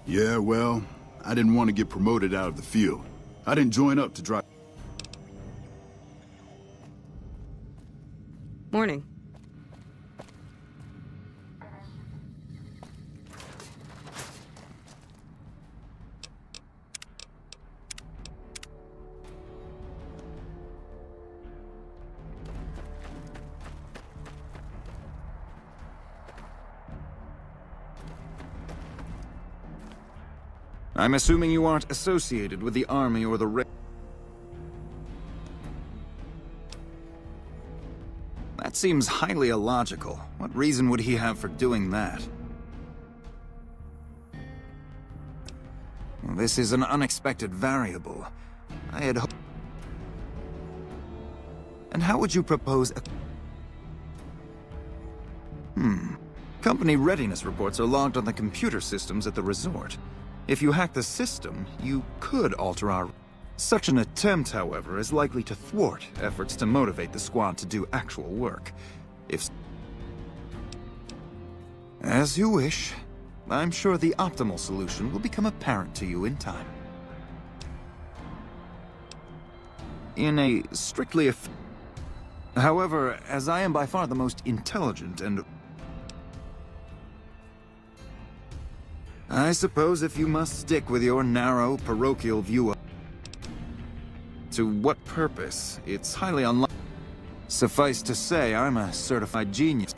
Yeah, well, I didn't want to get promoted out of the field. I didn't join up to drive. Morning. I'm assuming you aren't associated with the army or the That seems highly illogical. What reason would he have for doing that? Well, this is an unexpected variable. I had hoped... And how would you propose a... Company readiness reports are logged on the computer systems at the resort. If you hack the system, you could alter our... Such an attempt, however, is likely to thwart efforts to motivate the squad to do actual work. If... As you wish. I'm sure the optimal solution will become apparent to you in time. In a strictly... However, as I am by far the most intelligent and... I suppose if you must stick with your narrow, parochial view of... To what purpose? It's highly unlikely. Suffice to say, I'm a certified genius.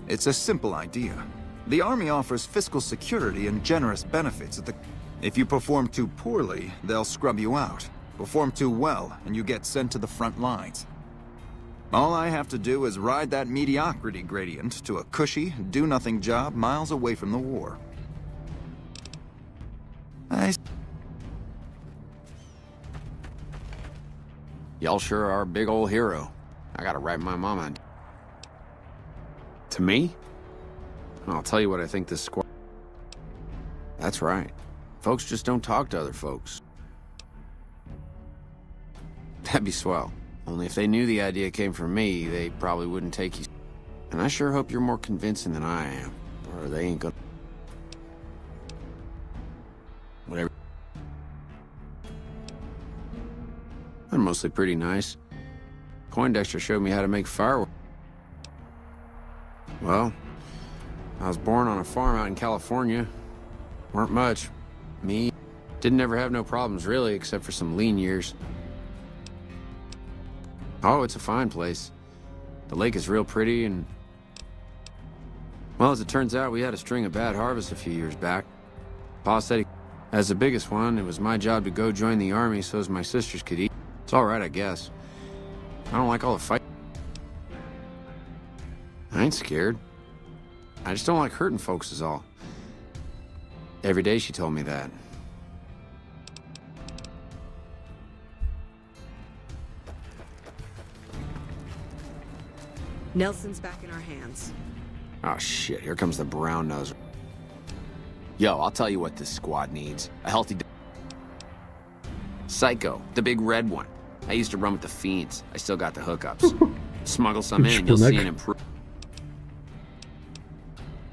It's a simple idea. The Army offers fiscal security and generous benefits at the... If you perform too poorly, they'll scrub you out. Perform too well, and you get sent to the front lines. All I have to do is ride that mediocrity gradient to a cushy, do-nothing job miles away from the war. Y'all sure are a big old hero. I gotta write my mama. To me? I'll tell you what I think this squad... That's right. Folks just don't talk to other folks. That'd be swell. Only if they knew the idea came from me, they probably wouldn't take you. And I sure hope you're more convincing than I am, or they ain't gonna... Whatever. They're mostly pretty nice. Poindexter showed me how to make fireworks. Well, I was born on a farm out in California. Weren't much. Me, didn't ever have no problems really, except for some lean years. Oh, it's a fine place. The lake is real pretty and... Well, as it turns out, we had a string of bad harvests a few years back. Pa said he... As the biggest one, it was my job to go join the army so as my sisters could eat. It's all right, I guess. I don't like all the fight. I ain't scared. I just don't like hurting folks is all. Every day she told me that. Nelson's back in our hands. Oh shit, here comes the brown nose. Yo, I'll tell you what this squad needs. A healthy... Psycho, the big red one. I used to run with the fiends. I still got the hookups. Smuggle some in and you'll see an improvement.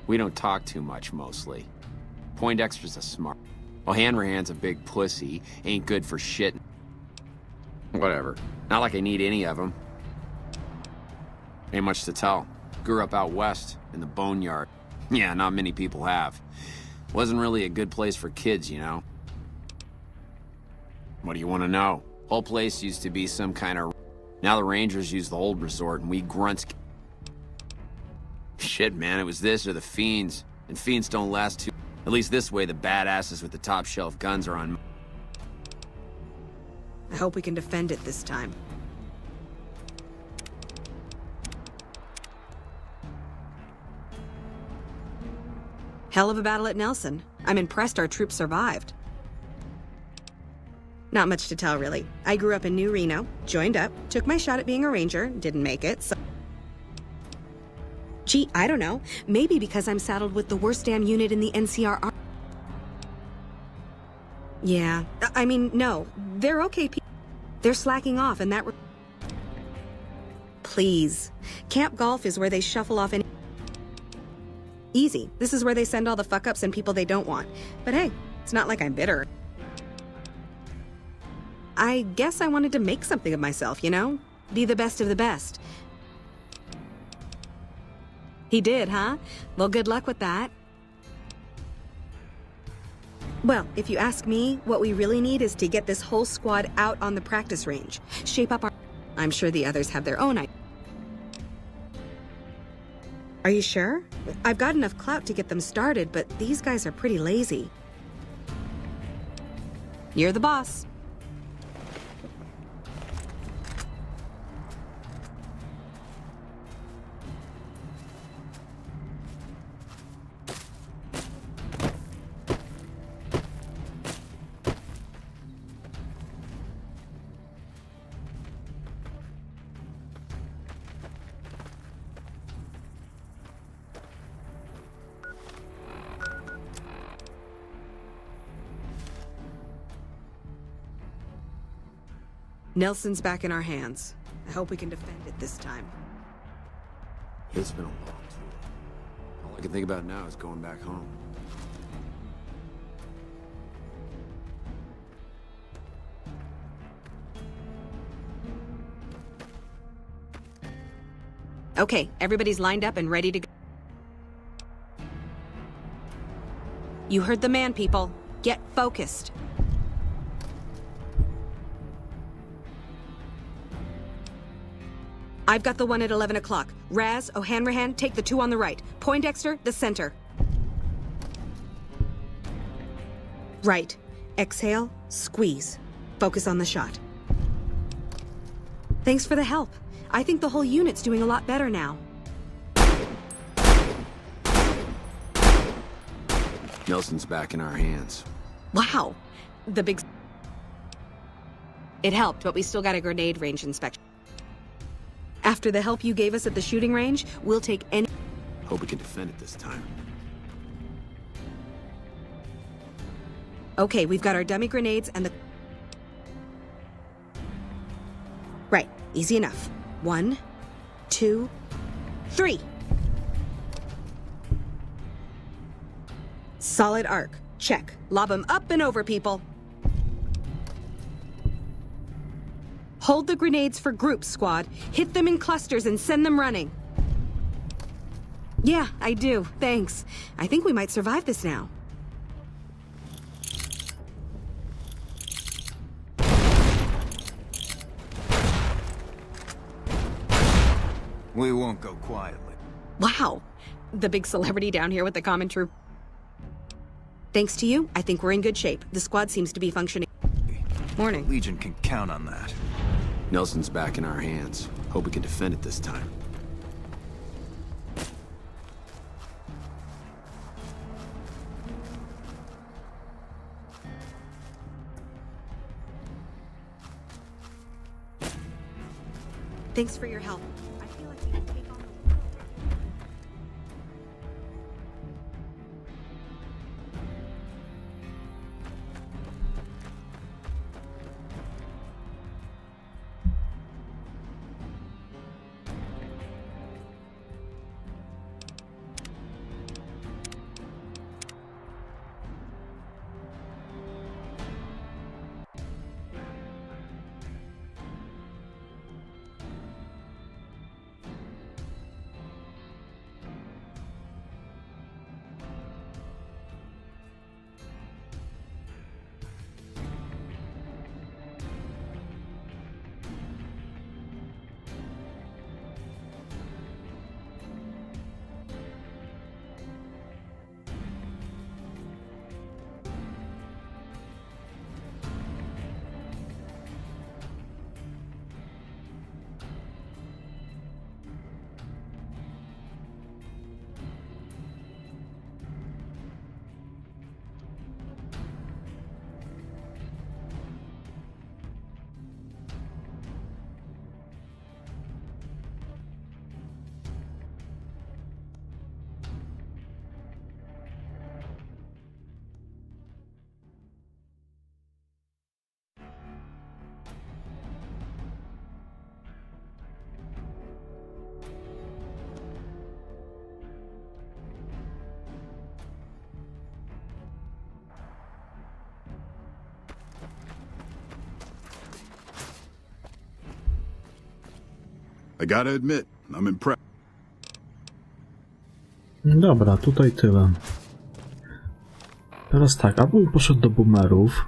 We don't talk too much, mostly. Poindexter's a smart... Well, Hanrahan's a big pussy. Ain't good for shit. Whatever. Not like I need any of them. Ain't much to tell. Grew up out west, in the boneyard. Yeah, not many people have. Wasn't really a good place for kids, you know? What do you want to know? Whole place used to be some kind of... Now the Rangers use the old resort, and we grunts... Shit, man, it was this or the fiends. And fiends don't last too... At least this way, the badasses with the top shelf guns are on... I hope we can defend it this time. Hell of a battle at Nelson. I'm impressed our troops survived. Not much to tell, really. I grew up in New Reno, joined up, took my shot at being a ranger, didn't make it, so... Gee, I don't know. Maybe because I'm saddled with the worst damn unit in the NCR. Yeah, I mean, no. They're okay people. They're slacking off, and that... Please. Camp Golf is where they shuffle off any... Easy. This is where they send all the fuck-ups and people they don't want. But hey, it's not like I'm bitter. I guess I wanted to make something of myself, you know? Be the best of the best. He did, huh? Well, good luck with that. Well, if you ask me, what we really need is to get this whole squad out on the practice range. Shape up our... I'm sure the others have their own ideas. Are you sure? I've got enough clout to get them started, but these guys are pretty lazy. You're the boss. Nelson's back in our hands. I hope we can defend it this time. It's been a long tour. All I can think about now is going back home. Okay, everybody's lined up and ready to go. You heard the man, people. Get focused. I've got the one at 11 o'clock. Raz, O'Hanrahan, take the two on the right. Poindexter, the center. Right. Exhale, squeeze. Focus on the shot. Thanks for the help. I think the whole unit's doing a lot better now. Nelson's back in our hands. Wow. The big... It helped, but we still got a grenade range inspection. After the help you gave us at the shooting range, we'll take any... Hope we can defend it this time. Okay, we've got our dummy grenades and the... Right, easy enough. 1, 2, 3. Solid arc. Check. Lob them up and over, people. Hold the grenades for groups, squad. Hit them in clusters and send them running. Yeah, I do. Thanks. I think we might survive this now. We won't go quietly. Wow. The big celebrity down here with the common troop. Thanks to you, I think we're in good shape. The squad seems to be functioning. Morning. The Legion can count on that. Nelson's back in our hands. Hope we can defend it this time. Thanks for your help. I feel like we can take on the world. I gotta admit, I'm impressed. Dobra, tutaj tyle. Teraz tak, abym poszedł do boomerów.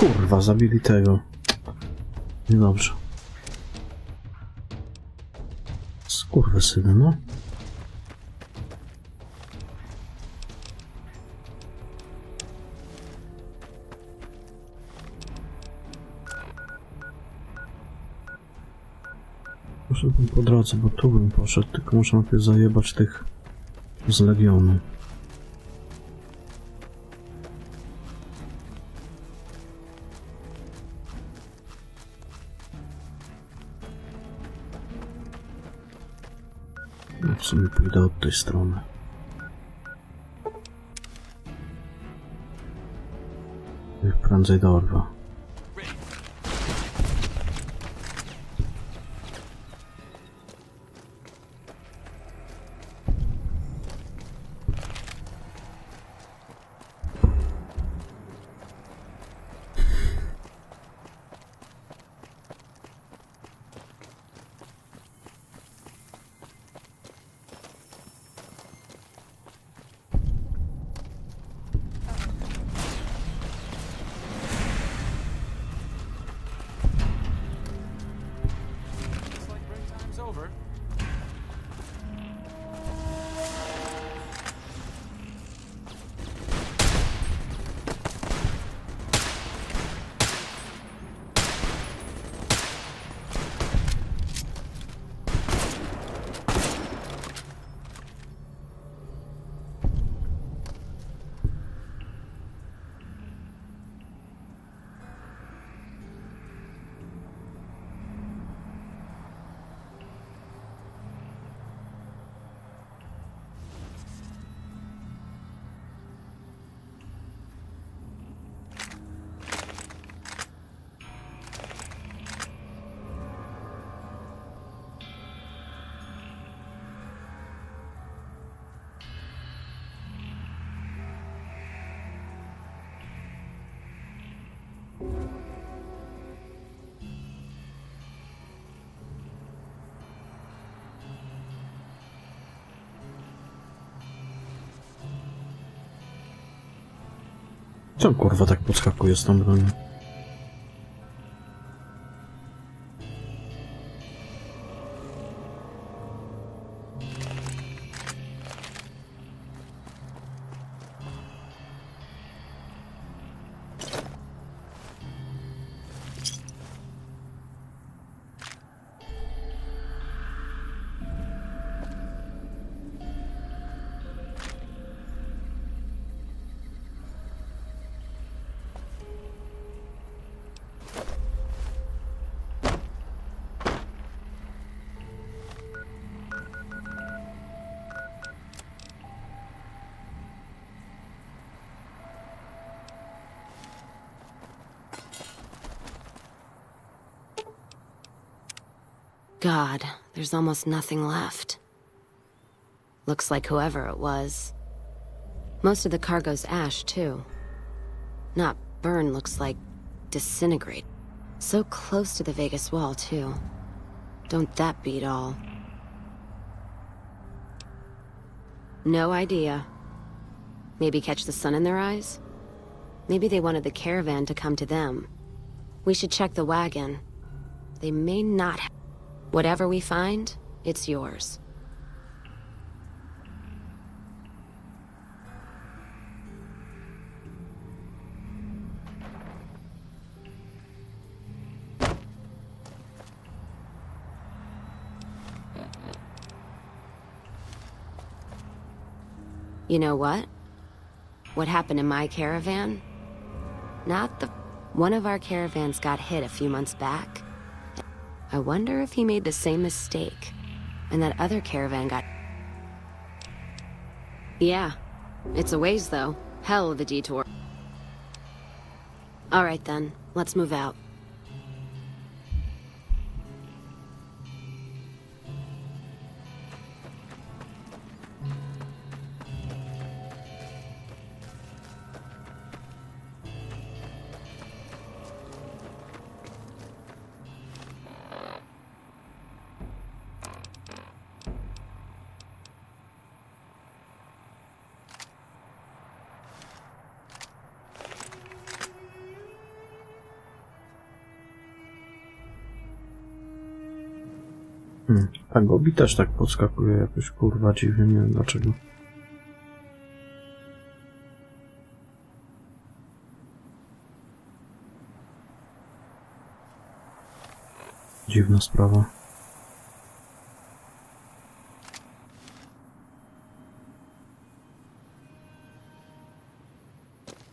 Kurwa, zabili tego. Niedobrze. Skurwysyny, no. Poszedłbym po drodze, bo tu bym poszedł, tylko muszę najpierw zajebać tych z Legionu. No w sumie pójdę od tej strony. Jak prędzej dorwa. Co kurwa tak podskakuje z tą bronią? God, there's almost nothing left. Looks like whoever it was. Most of the cargo's ash, too. Not burn, looks like disintegrate. So close to the Vegas wall, too. Don't that beat all? No idea. Maybe catch the sun in their eyes? Maybe they wanted the caravan to come to them. We should check the wagon. They may not have... Whatever we find, it's yours. You know what? What happened in my caravan? One of our caravans got hit a few months back. I wonder if he made the same mistake, and that other caravan got... Yeah, it's a ways though. Hell of a detour. All right then, let's move out. Tak, Gobi też tak podskakuje jakoś, kurwa, dziwnie, nie wiem dlaczego. Dziwna sprawa.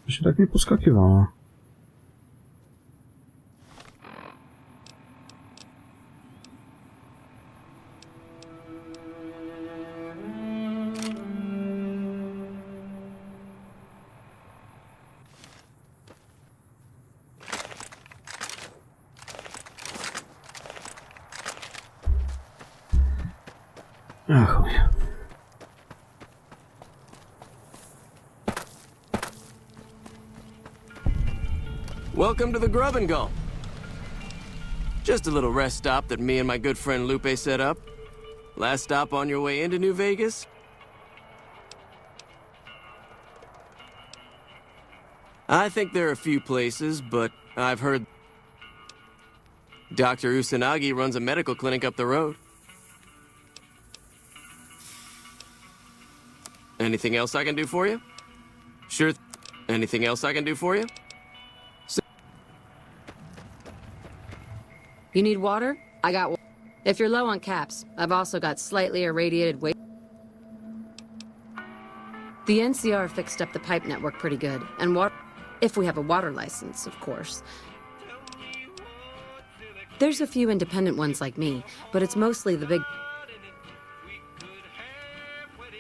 To się tak nie podskakiwała. Ach, chuj. Welcome to the Grub and Go. Just a little rest stop that me and my good friend Lupe set up. Last stop on your way into New Vegas? I think there are a few places, but I've heard Dr. Usanagi runs a medical clinic up the road. Anything else I can do for you? Sure. Anything else I can do for you? You need water? I got water. If you're low on caps, I've also got slightly irradiated waste. The NCR fixed up the pipe network pretty good, and water, if we have a water license, of course. There's a few independent ones like me, but it's mostly the big...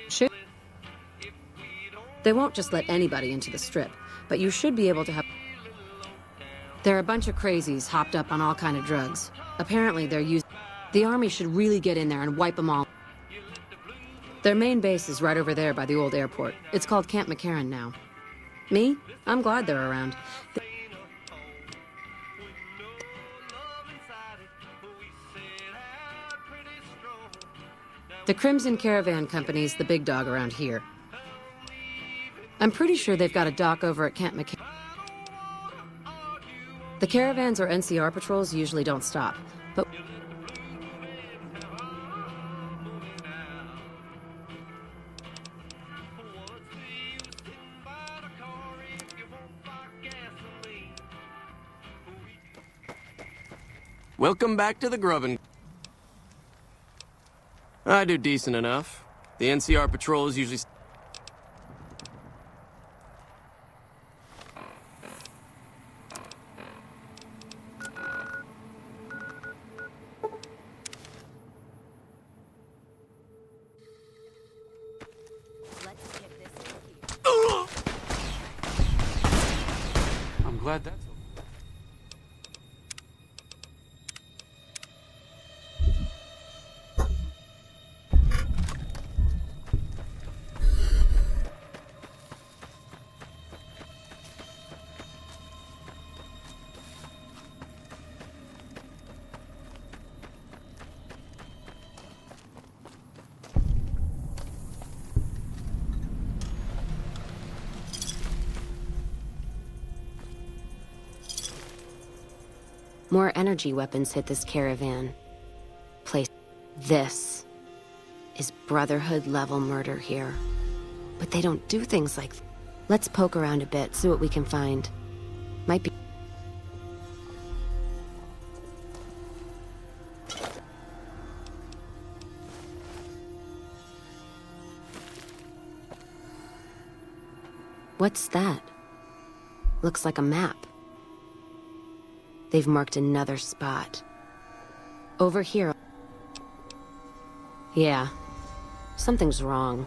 Shit. They won't just let anybody into the strip, but you should be able to have... There are a bunch of crazies hopped up on all kind of drugs. Apparently they're using... The army should really get in there and wipe them all. Their main base is right over there by the old airport. It's called Camp McCarran now. Me? I'm glad they're around. The Crimson Caravan Company's the big dog around here. I'm pretty sure they've got a dock over at Camp McCarran. The caravans or NCR patrols usually don't stop, but... Welcome back to the Grubbin. I do decent enough. The NCR patrols usually... I'm glad that's... More energy weapons hit this caravan. This is Brotherhood-level murder here. But they don't do things like... Let's poke around a bit, see what we can find. Might be... What's that? Looks like a map. They've marked another spot. Over here. Yeah. Something's wrong.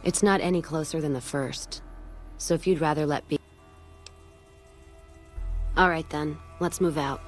It's not any closer than the first. So if you'd rather let be... Alright then, let's move out.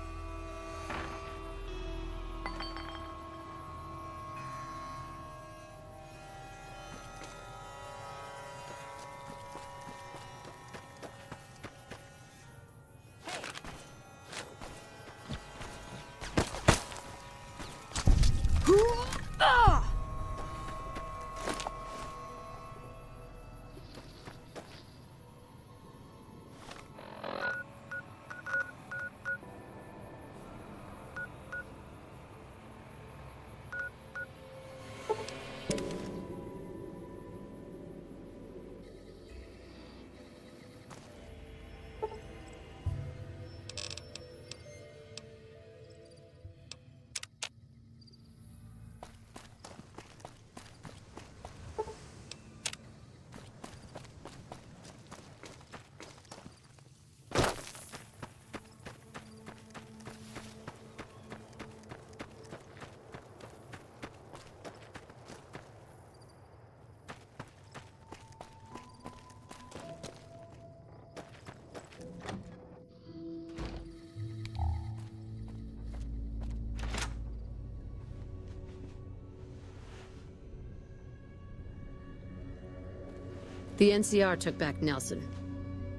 The NCR took back Nelson.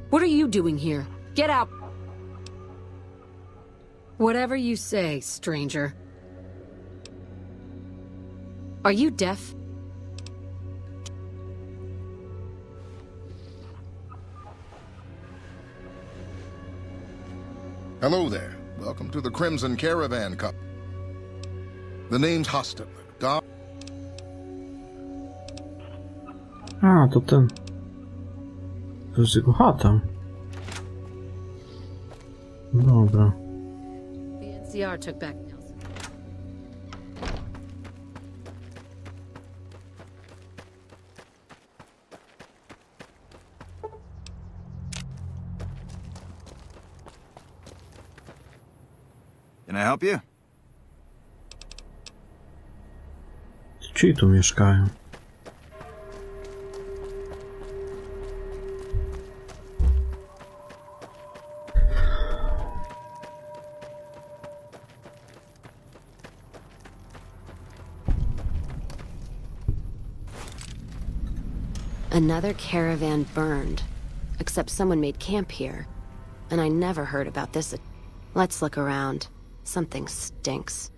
What are you doing here? Get out! Whatever you say, stranger. Are you deaf? Hello there. Welcome to the Crimson Caravan Cup. The name's Hostetler. A, to ten. To jest jego chata. Dobra. The NCR took back Nelson. Can I help you? Ci tu mieszkają. Another caravan burned. Except someone made camp here. And I never heard about this. Let's look around. Something stinks.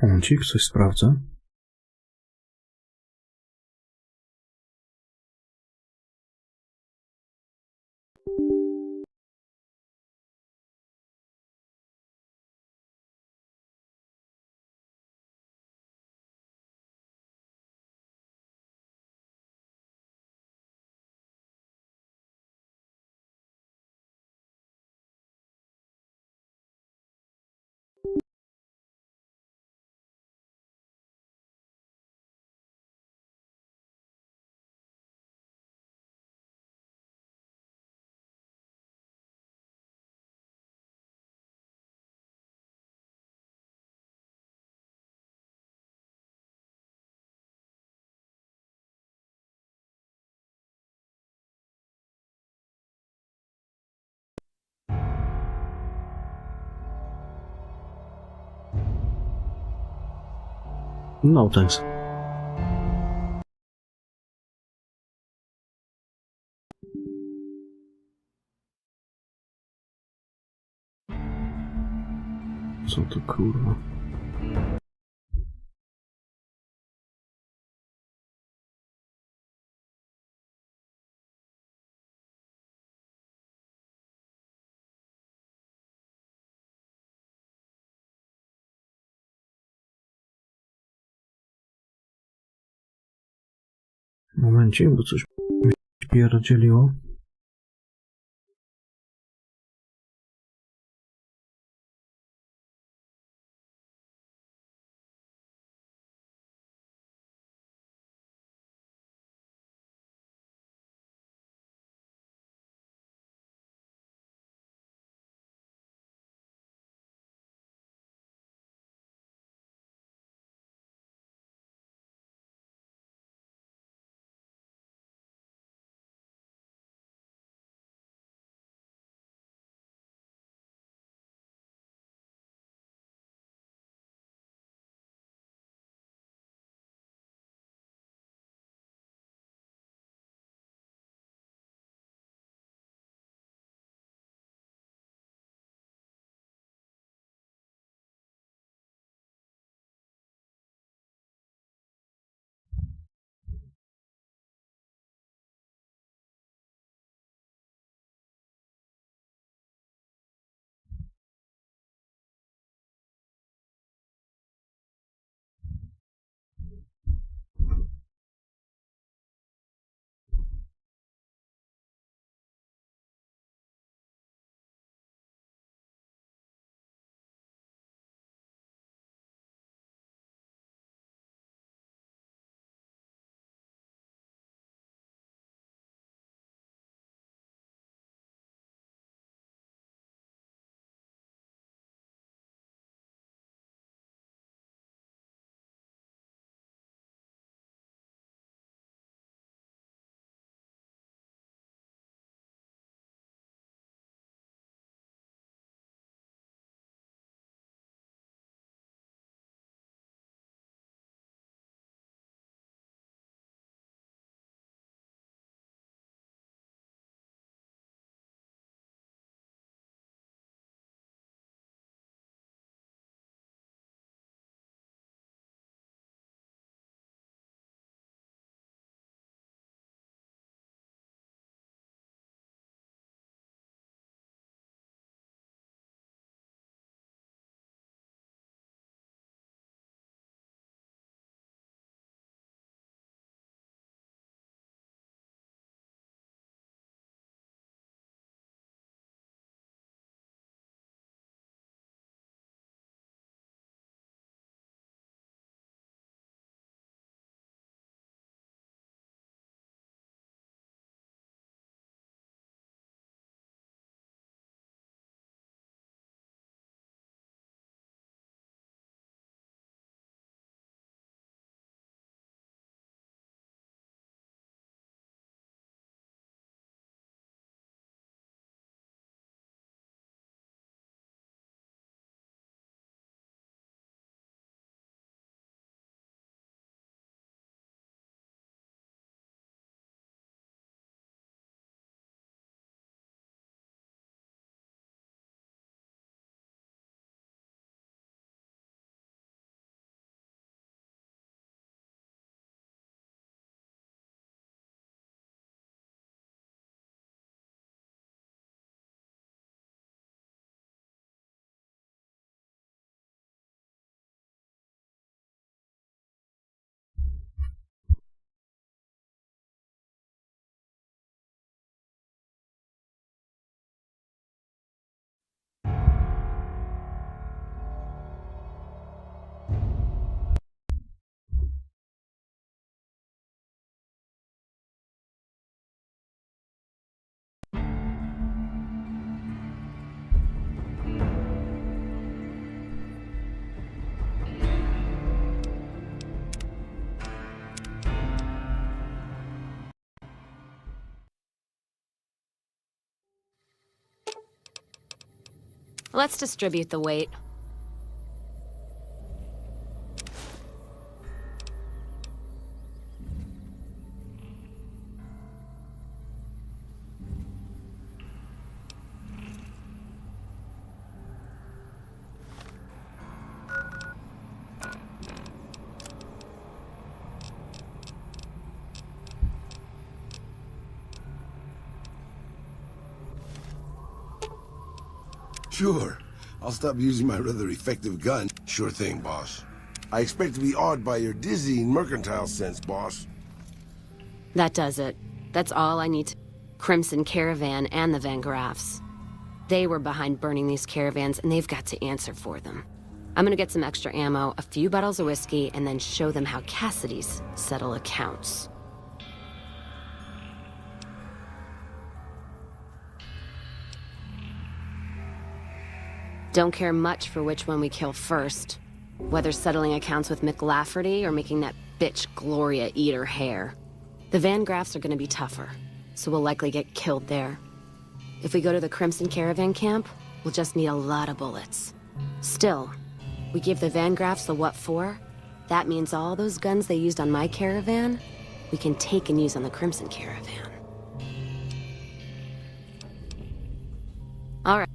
Momencik, coś sprawdzę. No thanks. Co to kurwa? Momencik, bo coś mi pierdzieliło. Let's distribute the weight. Sure. I'll stop using my rather effective gun. Sure thing, boss. I expect to be awed by your dizzying mercantile sense, boss. That does it. That's all I need to... Crimson Caravan and the Van Graffs. They were behind burning these caravans, and they've got to answer for them. I'm gonna get some extra ammo, a few bottles of whiskey, and then show them how Cassidy's settle accounts. Don't care much for which one we kill first. Whether settling accounts with McLafferty or making that bitch Gloria eat her hair. The Van Graffs are gonna be tougher, so we'll likely get killed there. If we go to the Crimson Caravan camp, we'll just need a lot of bullets. Still, we give the Van Graffs the what for, that means all those guns they used on my caravan, we can take and use on the Crimson Caravan. All right.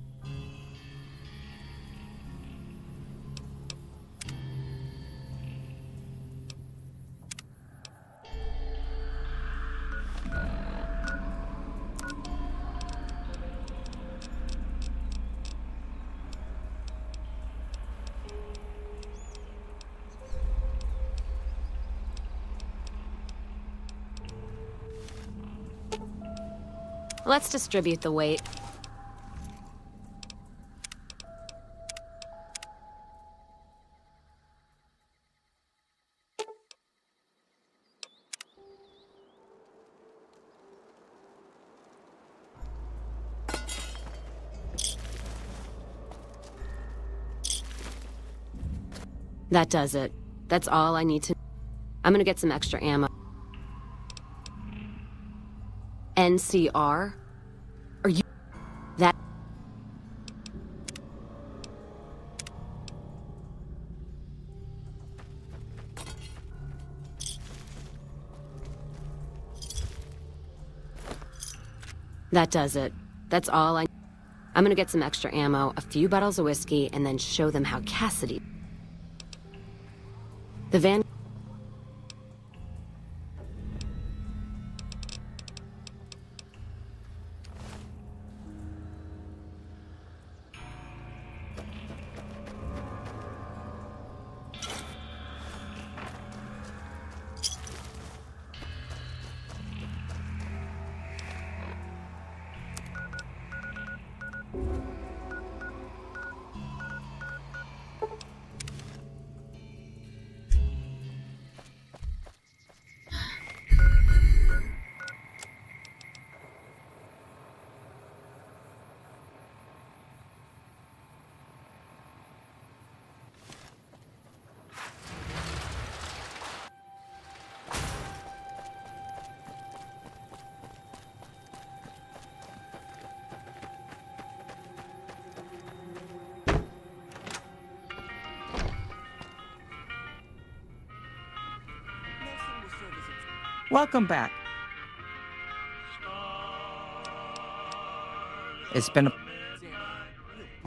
Let's distribute the weight. That does it. That's all I need to... I'm gonna get some extra ammo. NCR? Are you... That... That does it. That's all I... I'm gonna get some extra ammo, a few bottles of whiskey, and then show them how Cassidy... The Van... Welcome back. It's been a...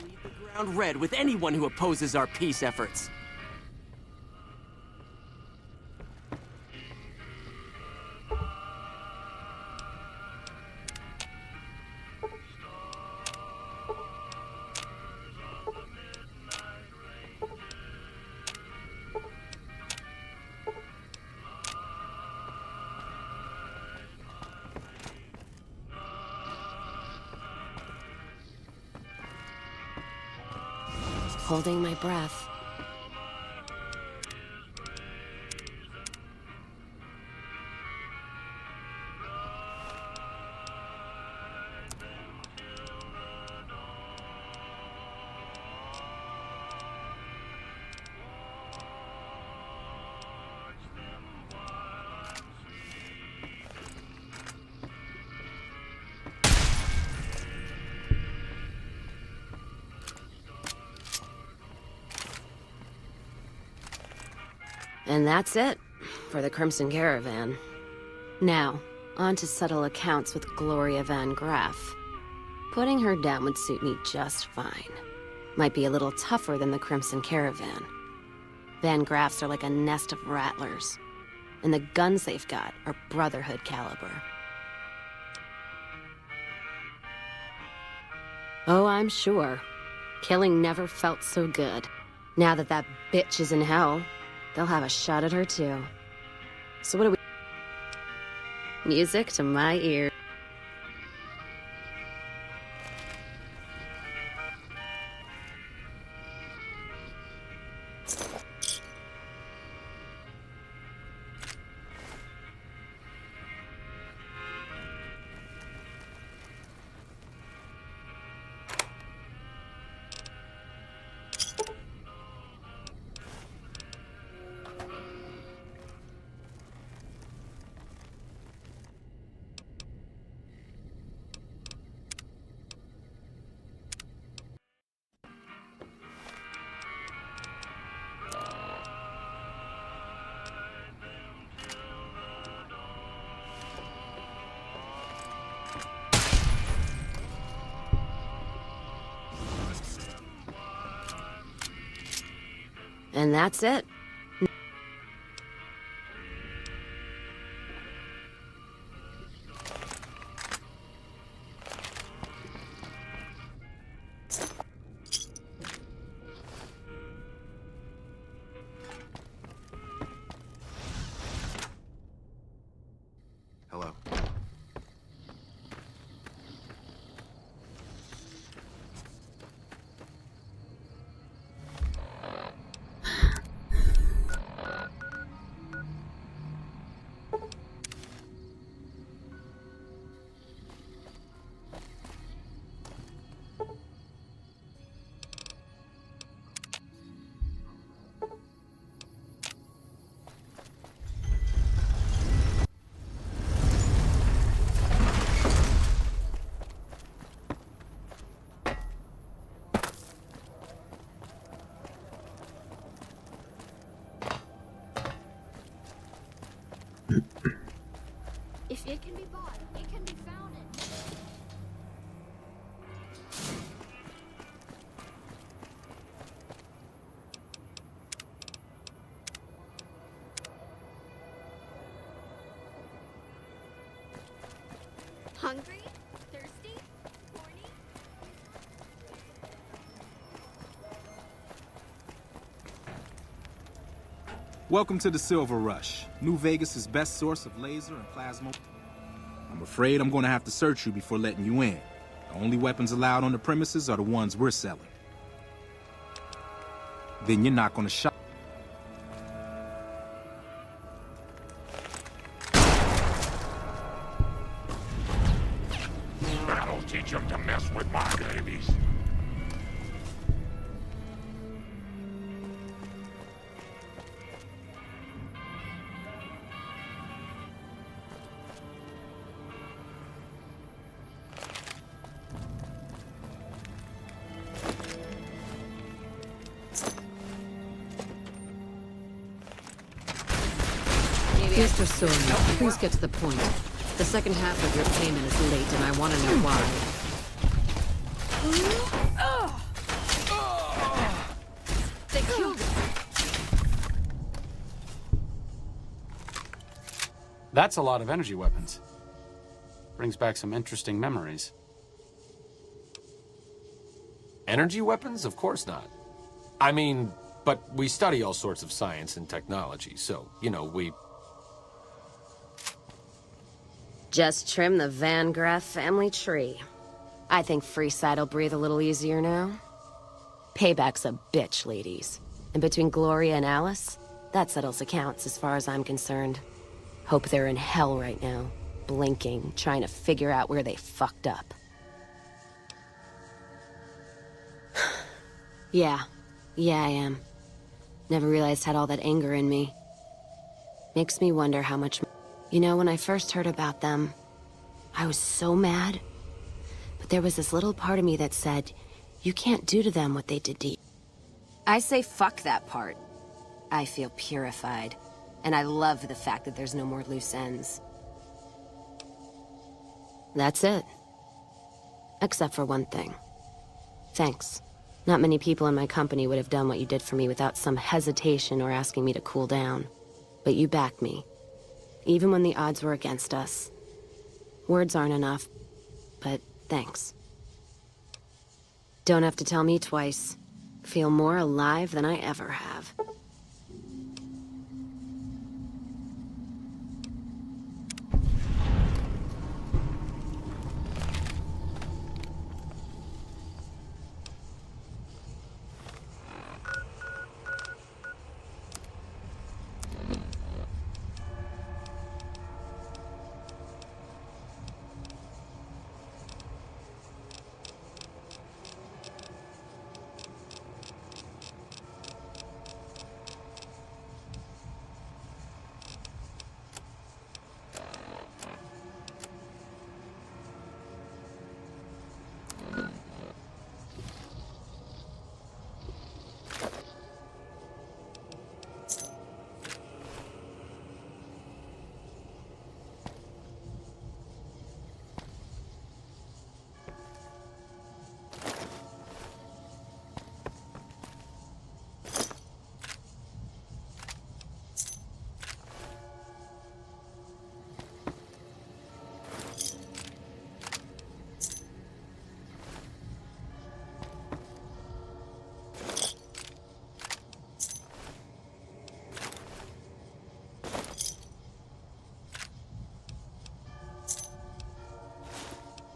Bleed the ground red with anyone who opposes our peace efforts. Holding my breath. And that's it for the Crimson Caravan. Now, on to settle accounts with Gloria Van Graff. Putting her down would suit me just fine. Might be a little tougher than the Crimson Caravan. Van Graffs are like a nest of rattlers. And the guns they've got are Brotherhood caliber. Oh, I'm sure. Killing never felt so good. Now that bitch is in hell, they'll have a shot at her too. So what do we... Music to my ear. And that's it. Hello. If it can be bought, it can be found in. Hungry? Thirsty? Horny? Welcome to the Silver Rush, New Vegas' best source of laser and plasma. I'm afraid I'm going to have to search you before letting you in. The only weapons allowed on the premises are the ones we're selling. Then you're not going to shop. That'll teach them to mess with my babies. Mr. Sawyer, please get to the point. The second half of your payment is late, and I want to know why. They killed him. That's a lot of energy weapons. Brings back some interesting memories. Energy weapons? Of course not. I mean, but we study all sorts of science and technology, so, you know, we... Just trim the Van Graff family tree. I think Freeside will breathe a little easier now. Payback's a bitch, ladies. And between Gloria and Alice, that settles accounts as far as I'm concerned. Hope they're in hell right now, blinking, trying to figure out where they fucked up. Yeah, I am. Never realized I had all that anger in me. Makes me wonder how much... You know, when I first heard about them, I was so mad. But there was this little part of me that said, you can't do to them what they did to you. I say fuck that part. I feel purified. And I love the fact that there's no more loose ends. That's it. Except for one thing. Thanks. Not many people in my company would have done what you did for me without some hesitation or asking me to cool down. But you backed me. Even when the odds were against us. Words aren't enough, but thanks. Don't have to tell me twice. Feel more alive than I ever have.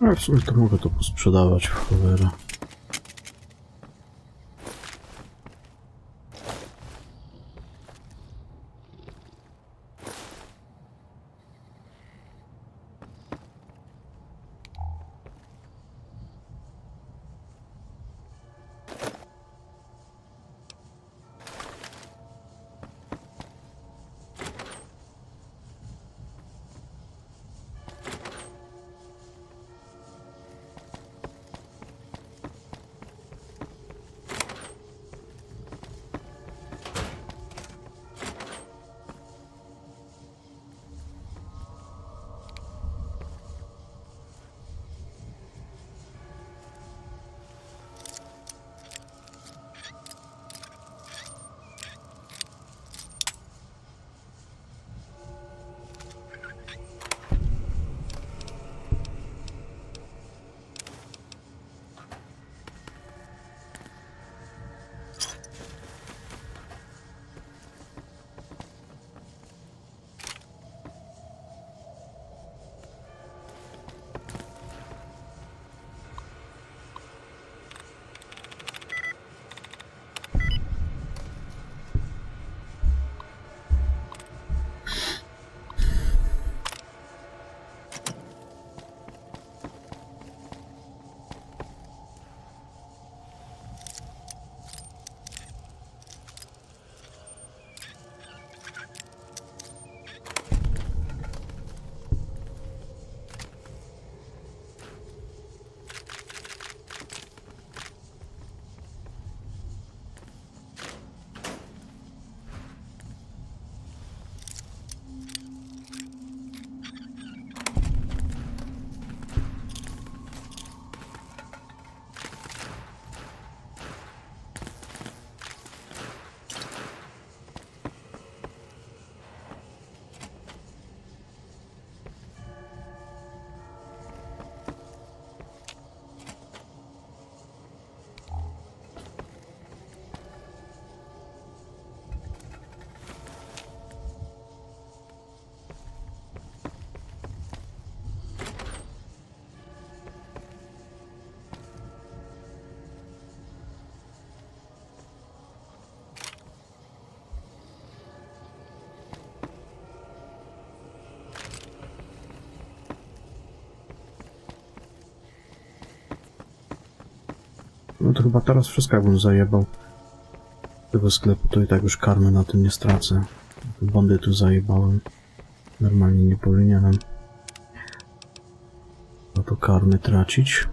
A w sumie to mogę to posprzedawać w cholerę. No to chyba teraz wszystko jakbym zajebał tego sklepu, to i tak już karmy na tym nie stracę. Bondy tu zajebałem. Normalnie nie powinienem na to karmy tracić.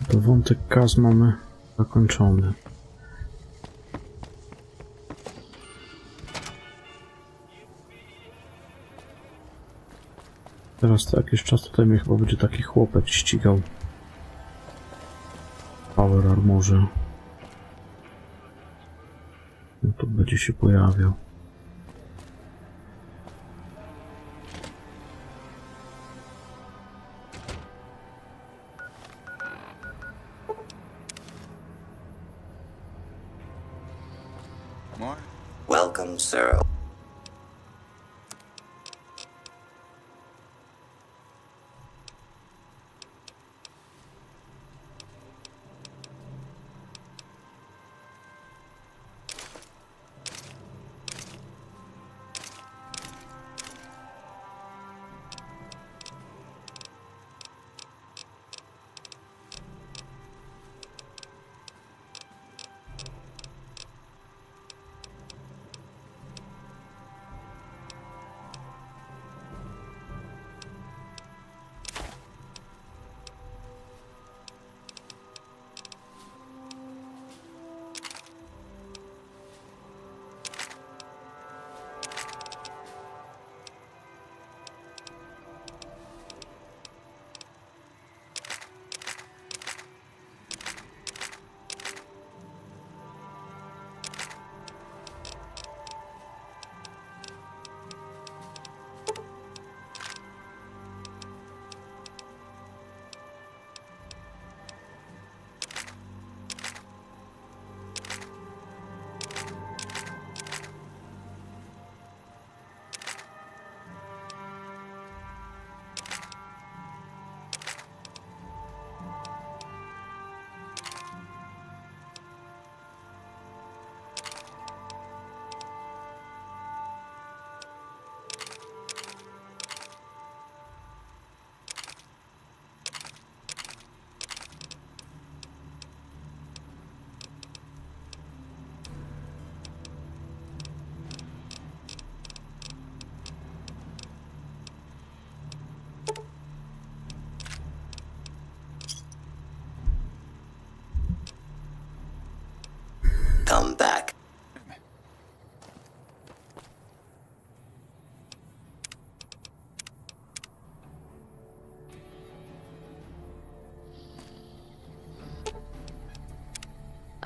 To wątek Kaz mamy zakończony. Teraz to jakiś czas tutaj mnie chyba będzie taki chłopec ścigał. Power Armorze. No to będzie się pojawiał. Welcome, sir.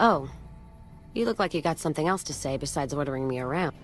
Oh, you look like you got something else to say besides ordering me around.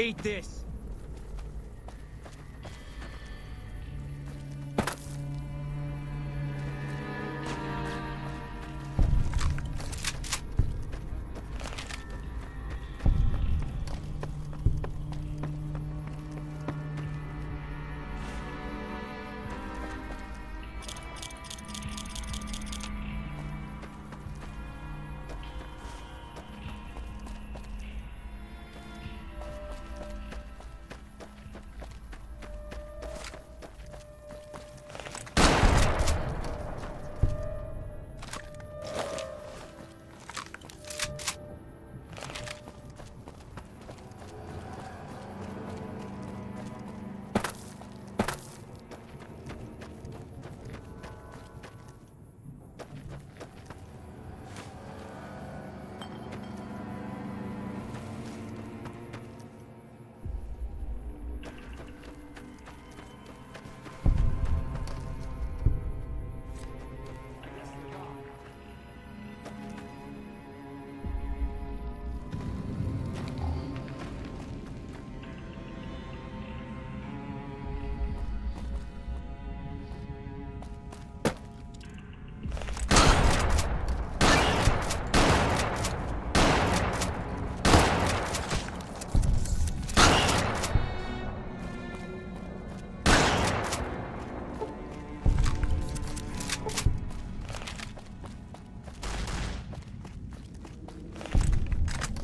Eat this.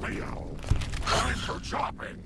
Leo, time for chopping.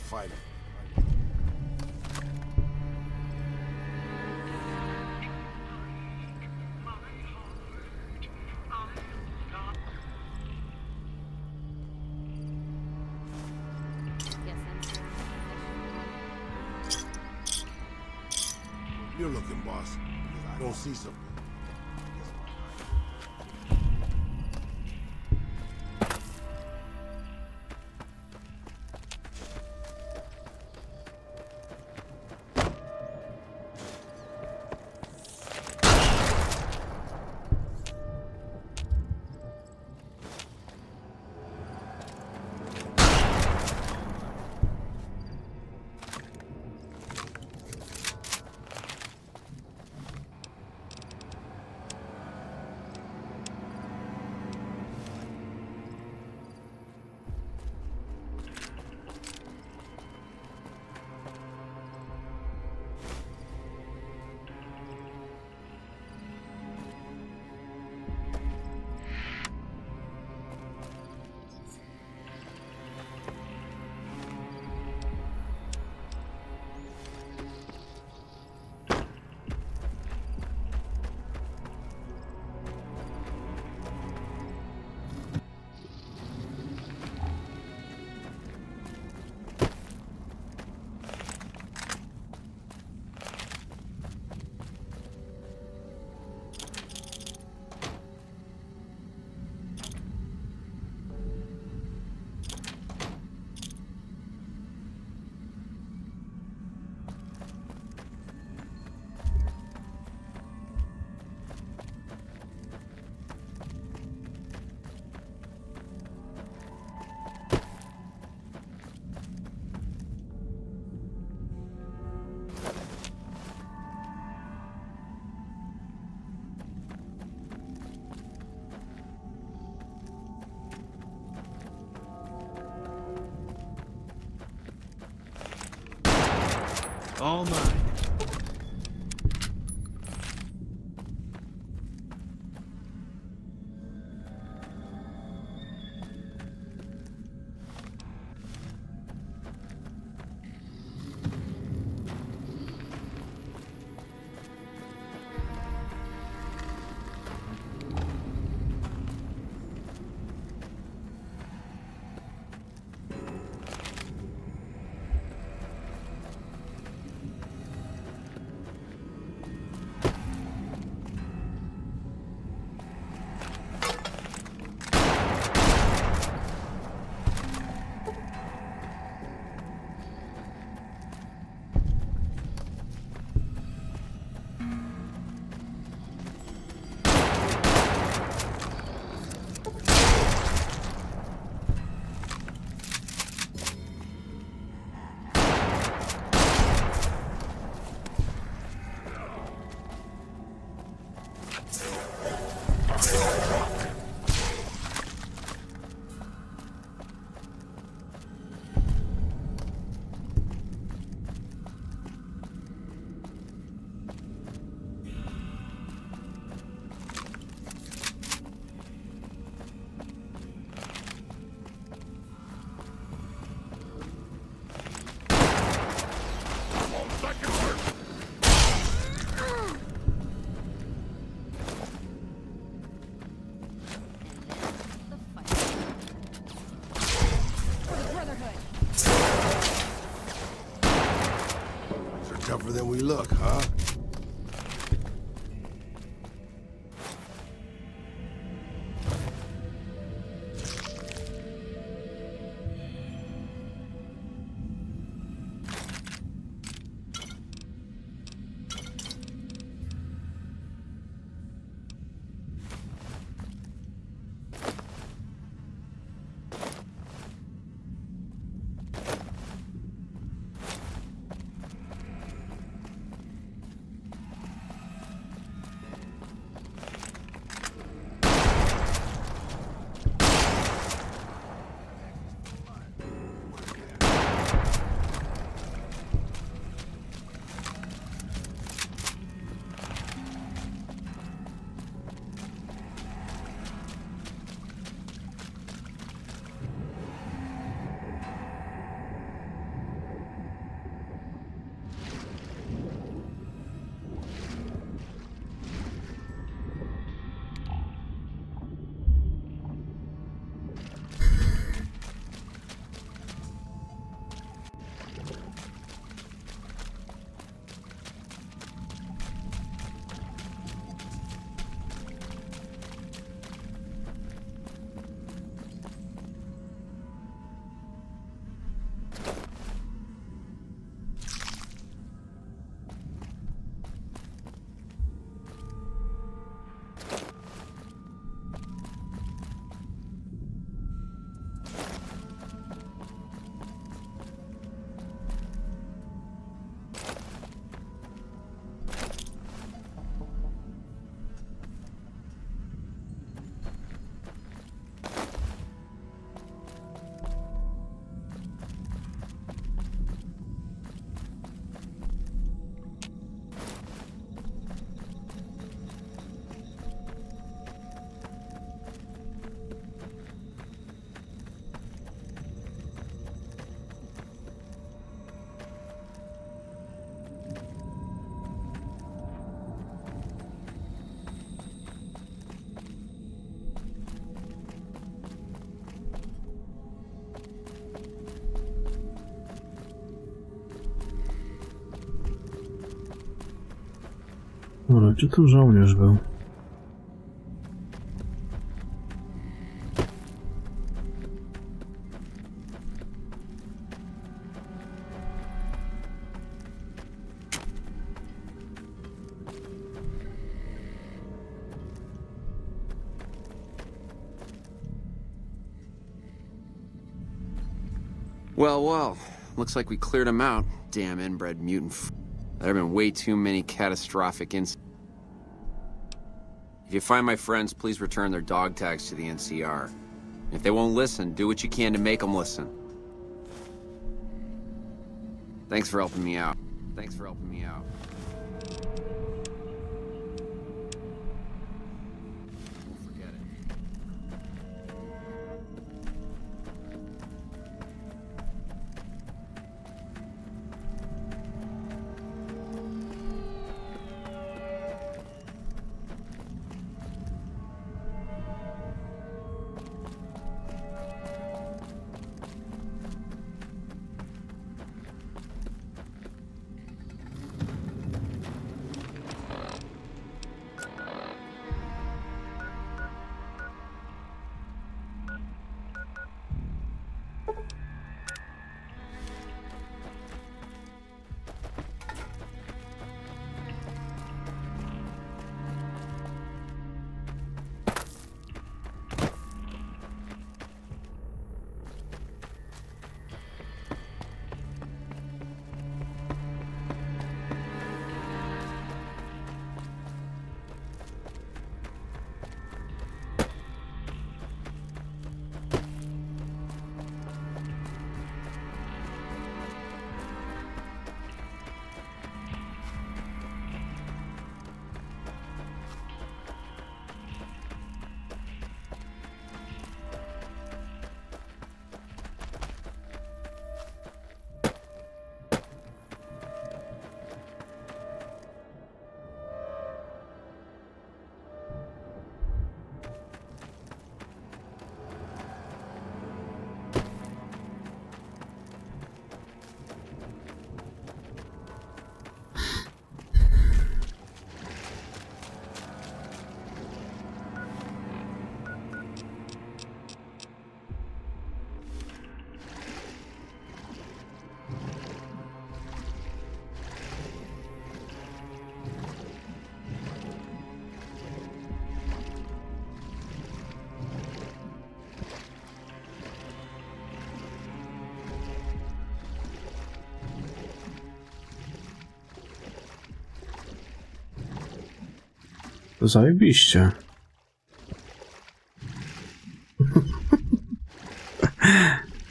Fighting. You're looking, boss, because I don't see something. all mine. Tougher than we look, huh? Dobra, gdzie tu żołnierz był? Well, well. Looks like we cleared him out. Damn inbred mutant There have been way too many catastrophic incidents. If you find my friends, please return their dog tags to the NCR. If they won't listen, do what you can to make them listen. Thanks for helping me out. Thanks for helping me out. Won't forget it. Zajebiście.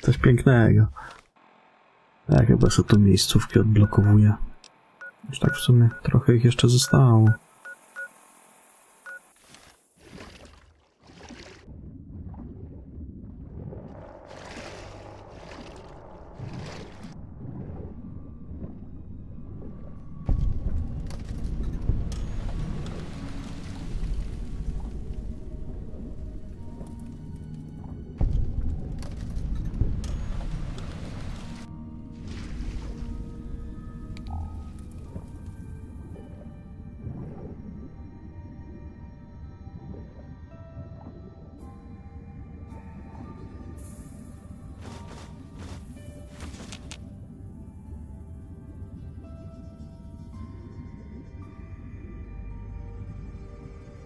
Coś pięknego. Tak, chyba sobie tu miejscówki odblokowuję. Już tak w sumie trochę ich jeszcze zostało.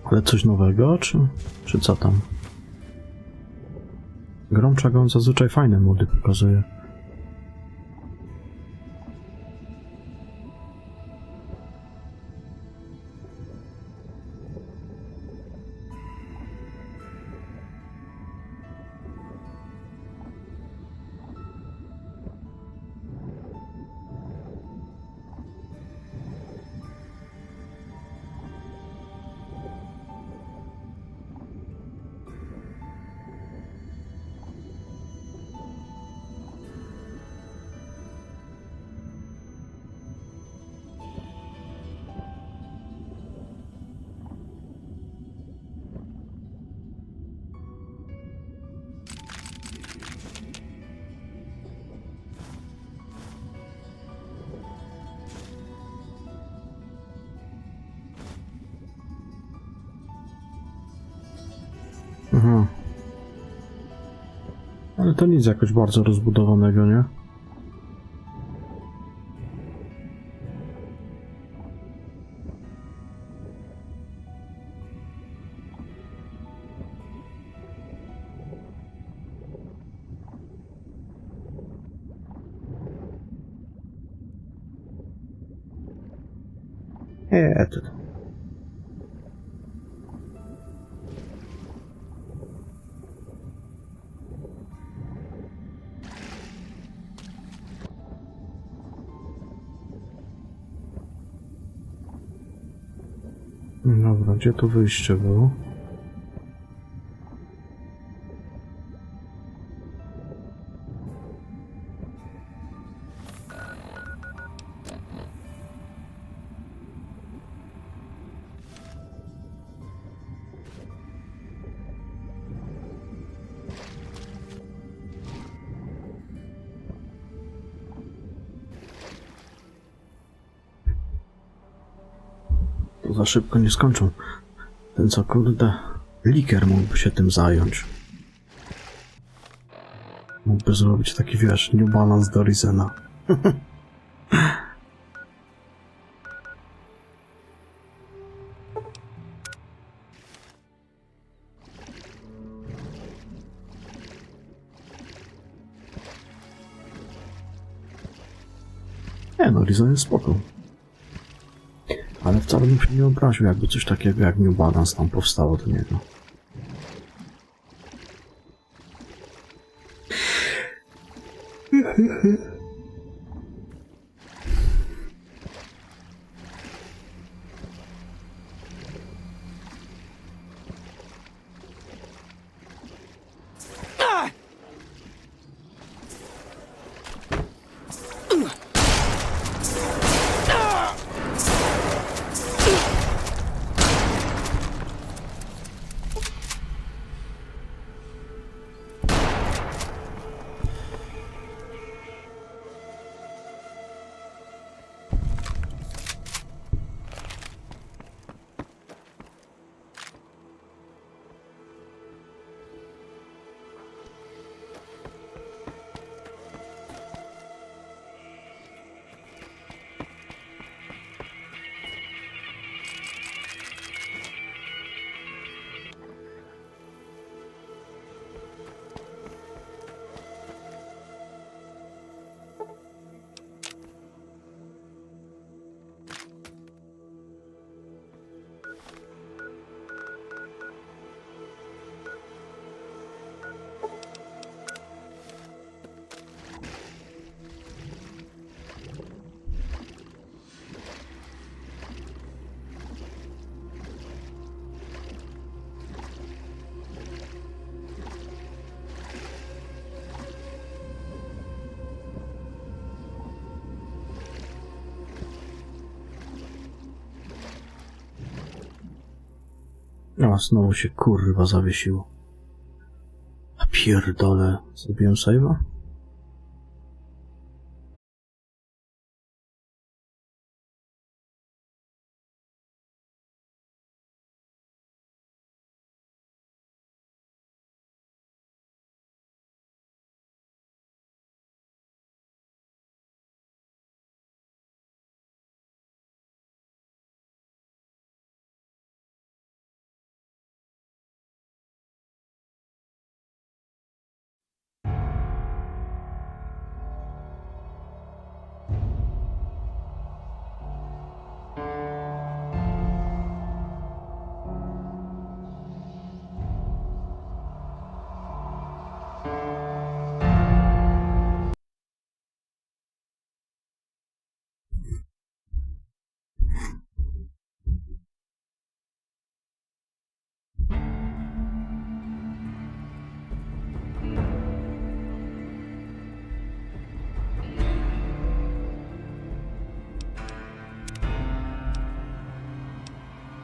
Ale coś nowego, czy co tam? Gromczak on zazwyczaj fajne mody pokazuje. Aha. Ale to nic jakoś bardzo rozbudowanego, nie? To... Dobra, gdzie tu wyjście było? To za szybko nie skończą. Ten co kurde, liker mógłby się tym zająć. Mógłby zrobić taki, wiesz, New Balance do Rizena. Nie no, Rizen jest spoko. Ale wcale bym się nie obraził, jakby coś takiego jak New Balance tam powstało do niego. A znowu się kurwa zawiesiło. A pierdolę. Zrobiłem save'a?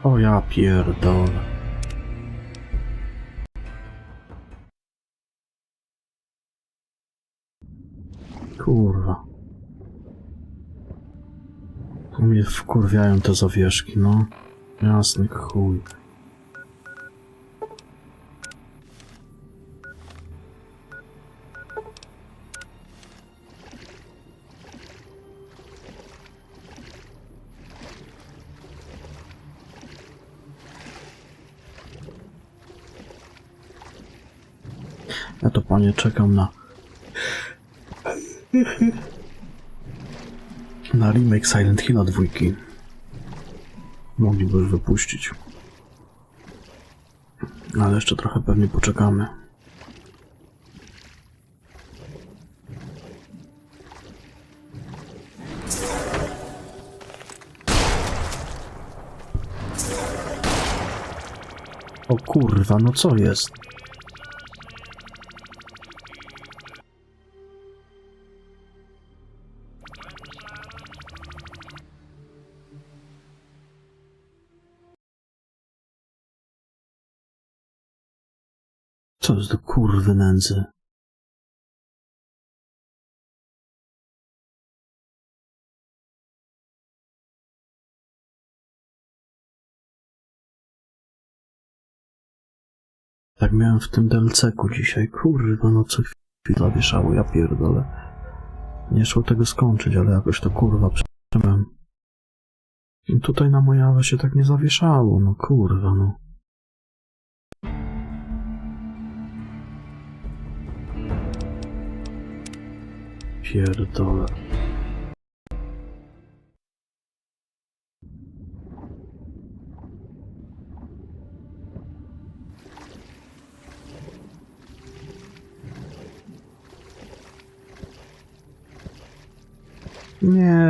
O ja pierdolę. Kurwa. Mnie wkurwiają te zawieszki, no. Jasny chuj. Ja to, panie, czekam na remake Silent Hilla 2. Mogliby już wypuścić. Ale jeszcze trochę pewnie poczekamy. kurwa, no co jest? Co jest do kurwy nędzy? Tak miałem w tym DLC-ku dzisiaj, kurwa, no co chwilę zawieszało, ja pierdolę. Nie szło tego skończyć, ale jakoś to kurwa przeczytałem. I tutaj na Mojave się tak nie zawieszało, no kurwa, no. Pierdolę.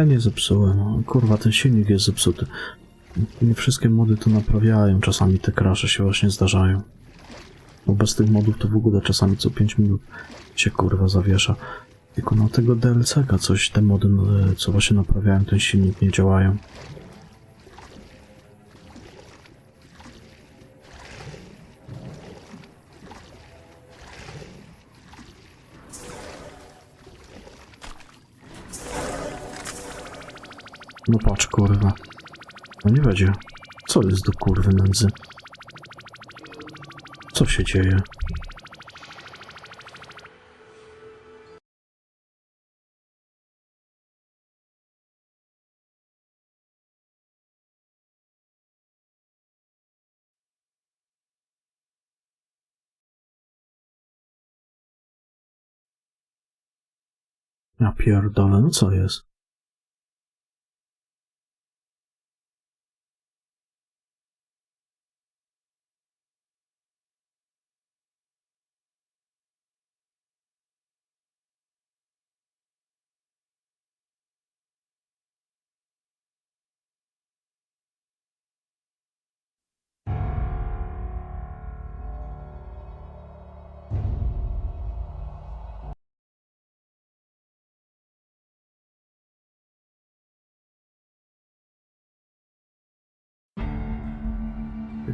Nie zepsułem. Kurwa, ten silnik jest zepsuty. Nie wszystkie mody to naprawiają. Czasami te crashe się właśnie zdarzają. Bo bez tych modów to w ogóle czasami co 5 minut się kurwa zawiesza. Tylko na tego DLC-ka coś, te mody, co właśnie naprawiają ten silnik, nie działają. No patrz, kurwa. No nie będzie. Co jest do kurwy nędzy? Co się dzieje? Ja pierdolę, no co jest?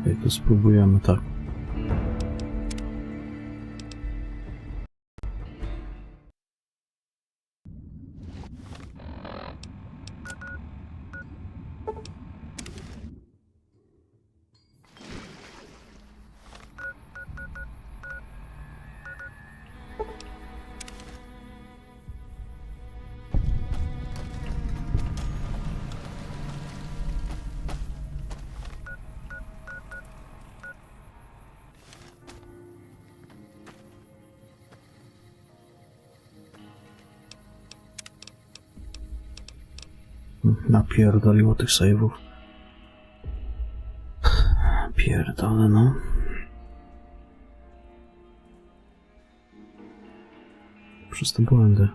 Okej, to spróbujemy tak. Napierdoliło tych save'ów. Pierdolę, no. Przez te błędy.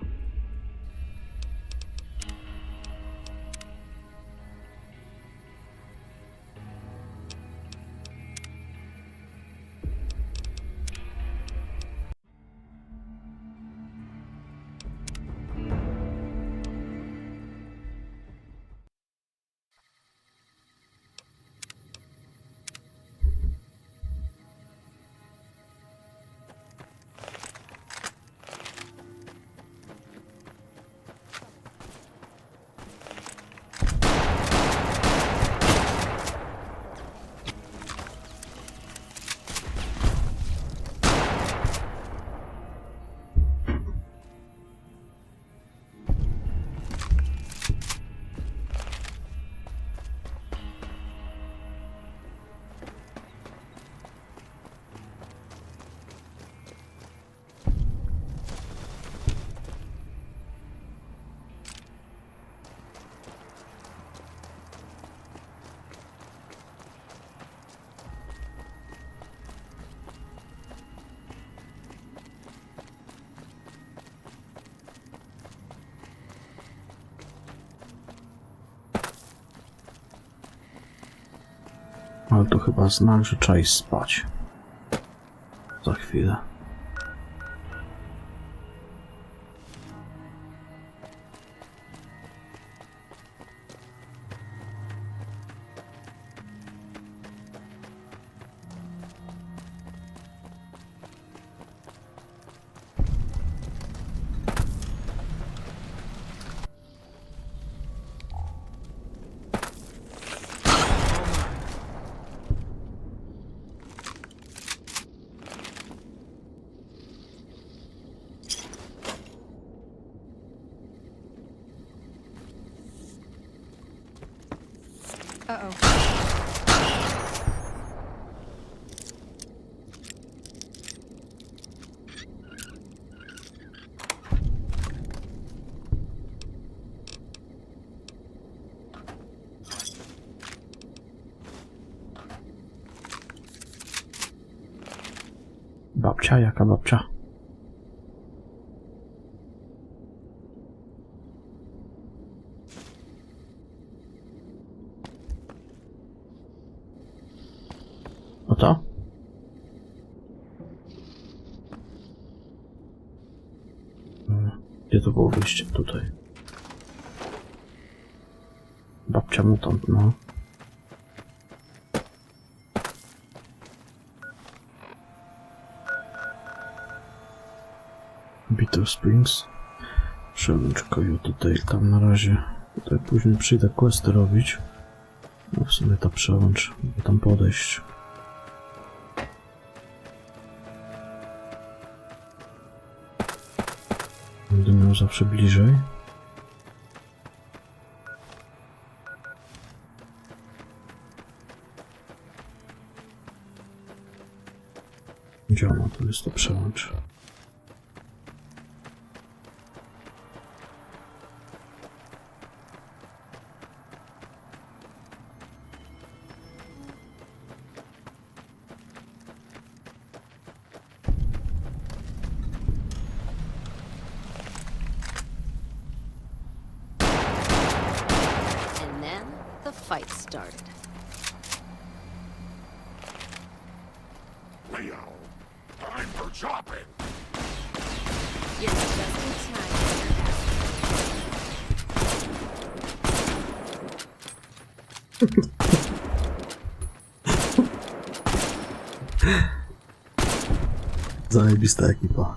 Ale to chyba znak, że trzeba iść spać. za chwilę. Uh-oh. Babcia, jaka babcia? O to? Gdzie to było wyjście? Tutaj. Babcia mutant, no. Bitter Springs. Challenge Coyote Tail tam na razie. Tutaj później przyjdę questy robić. No w sumie ta challenge, by tam podejść. Będę miał zawsze bliżej. Gdzie ona? Tu jest to przełącz. The fight started. Leo, time for chopping. You're just in time. Zajebista ekipa.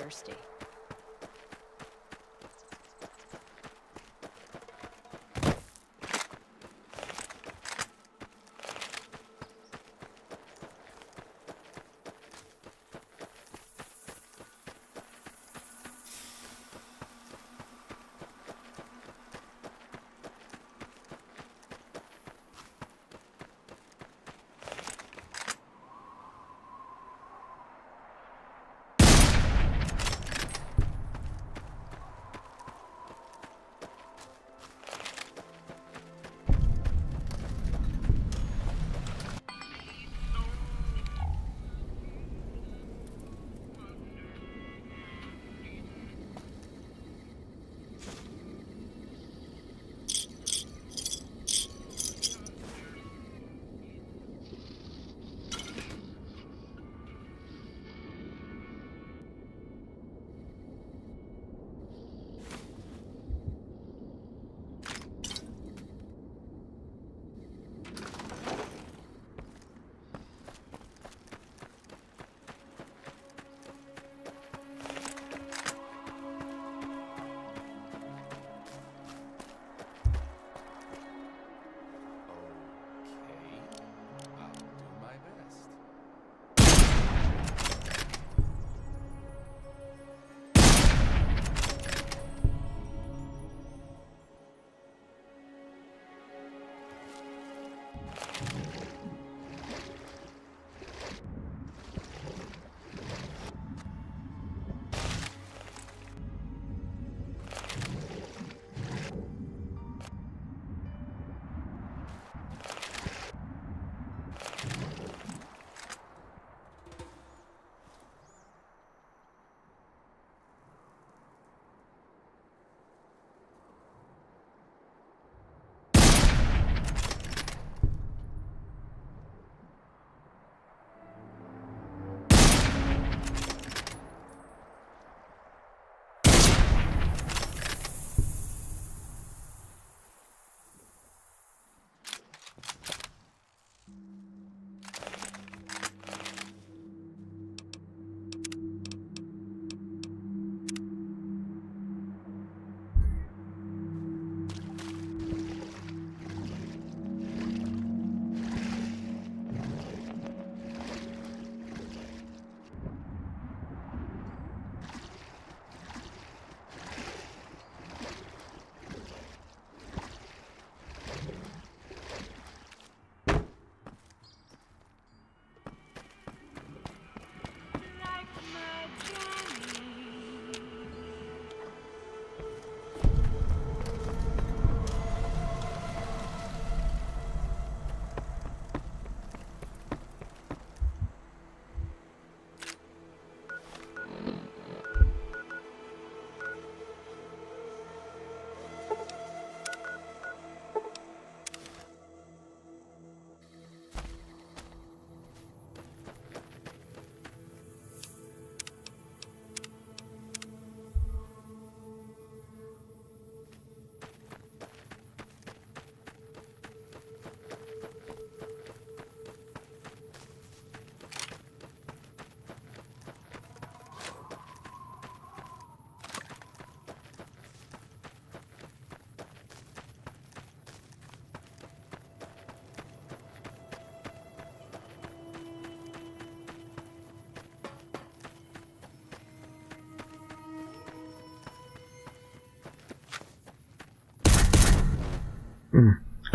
thirsty.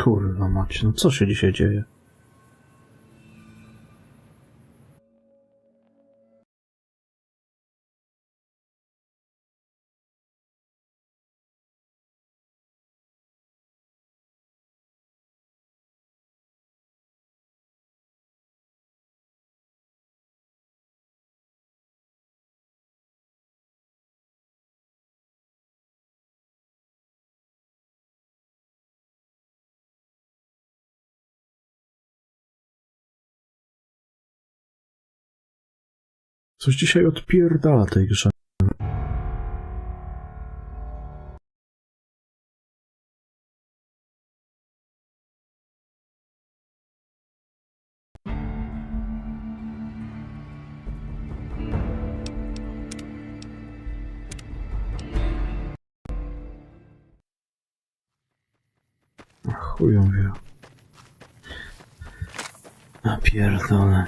Kurwa mać, no co się dzisiaj dzieje? Coś dzisiaj odpierdala tej grze. Chują wie. Napierdolę.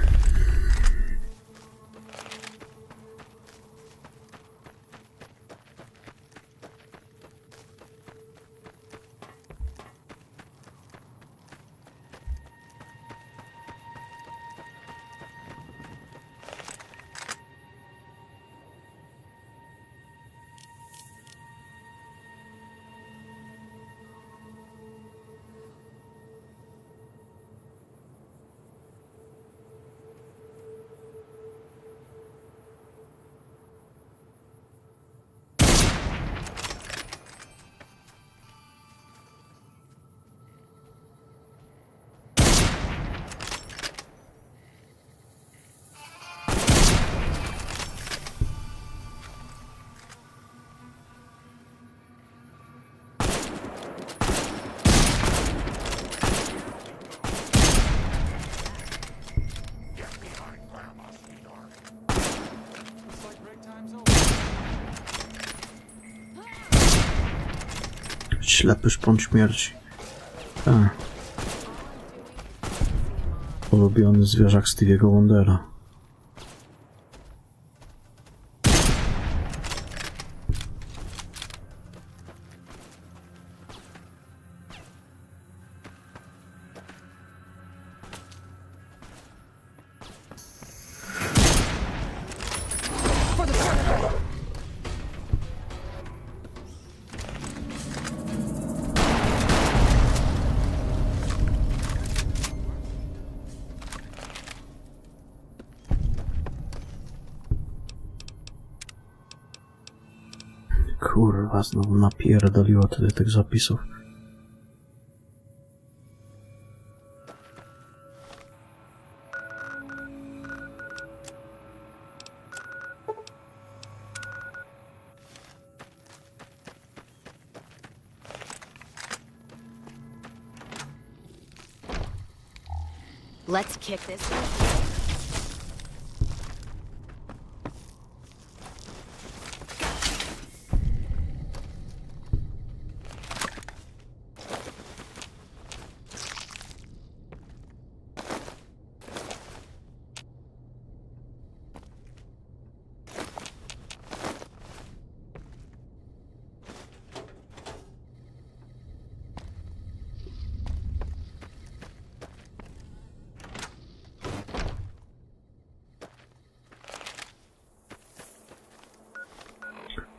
Ślepy szpon śmierci. Ulubiony zwierzak Stevie'ego Wondera. Kurwa, znowu napierdoliło tyle tych zapisów. Let's kick this.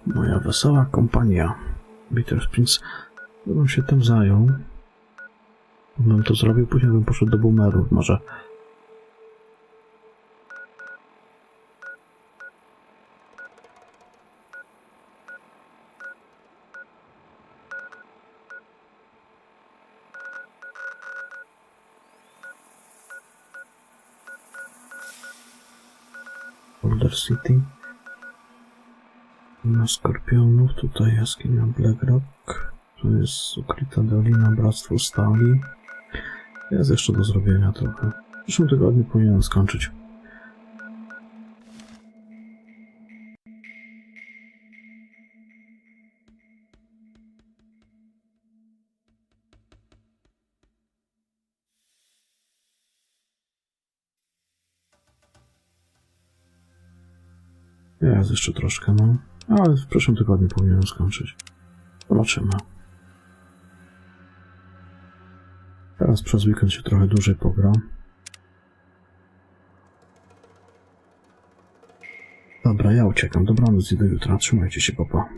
Moja wesoła kompania. Bitter Prince. Gdybym się tym zajął, bym to zrobił, później bym poszedł do boomerów może. Boulder City. Na Skorpionów, tutaj jaskinia Blackrock, tu jest ukryta dolina Bractwo Stali. Jest jeszcze do zrobienia trochę. W przyszłym tygodniu powinienem skończyć. Jest jeszcze troszkę, no. Ale w przyszłym tygodniu powinienem skończyć. Zobaczymy. Teraz przez weekend się trochę dłużej pogra. Dobra, ja uciekam. Dobranoc i do jutra. Trzymajcie się, papa.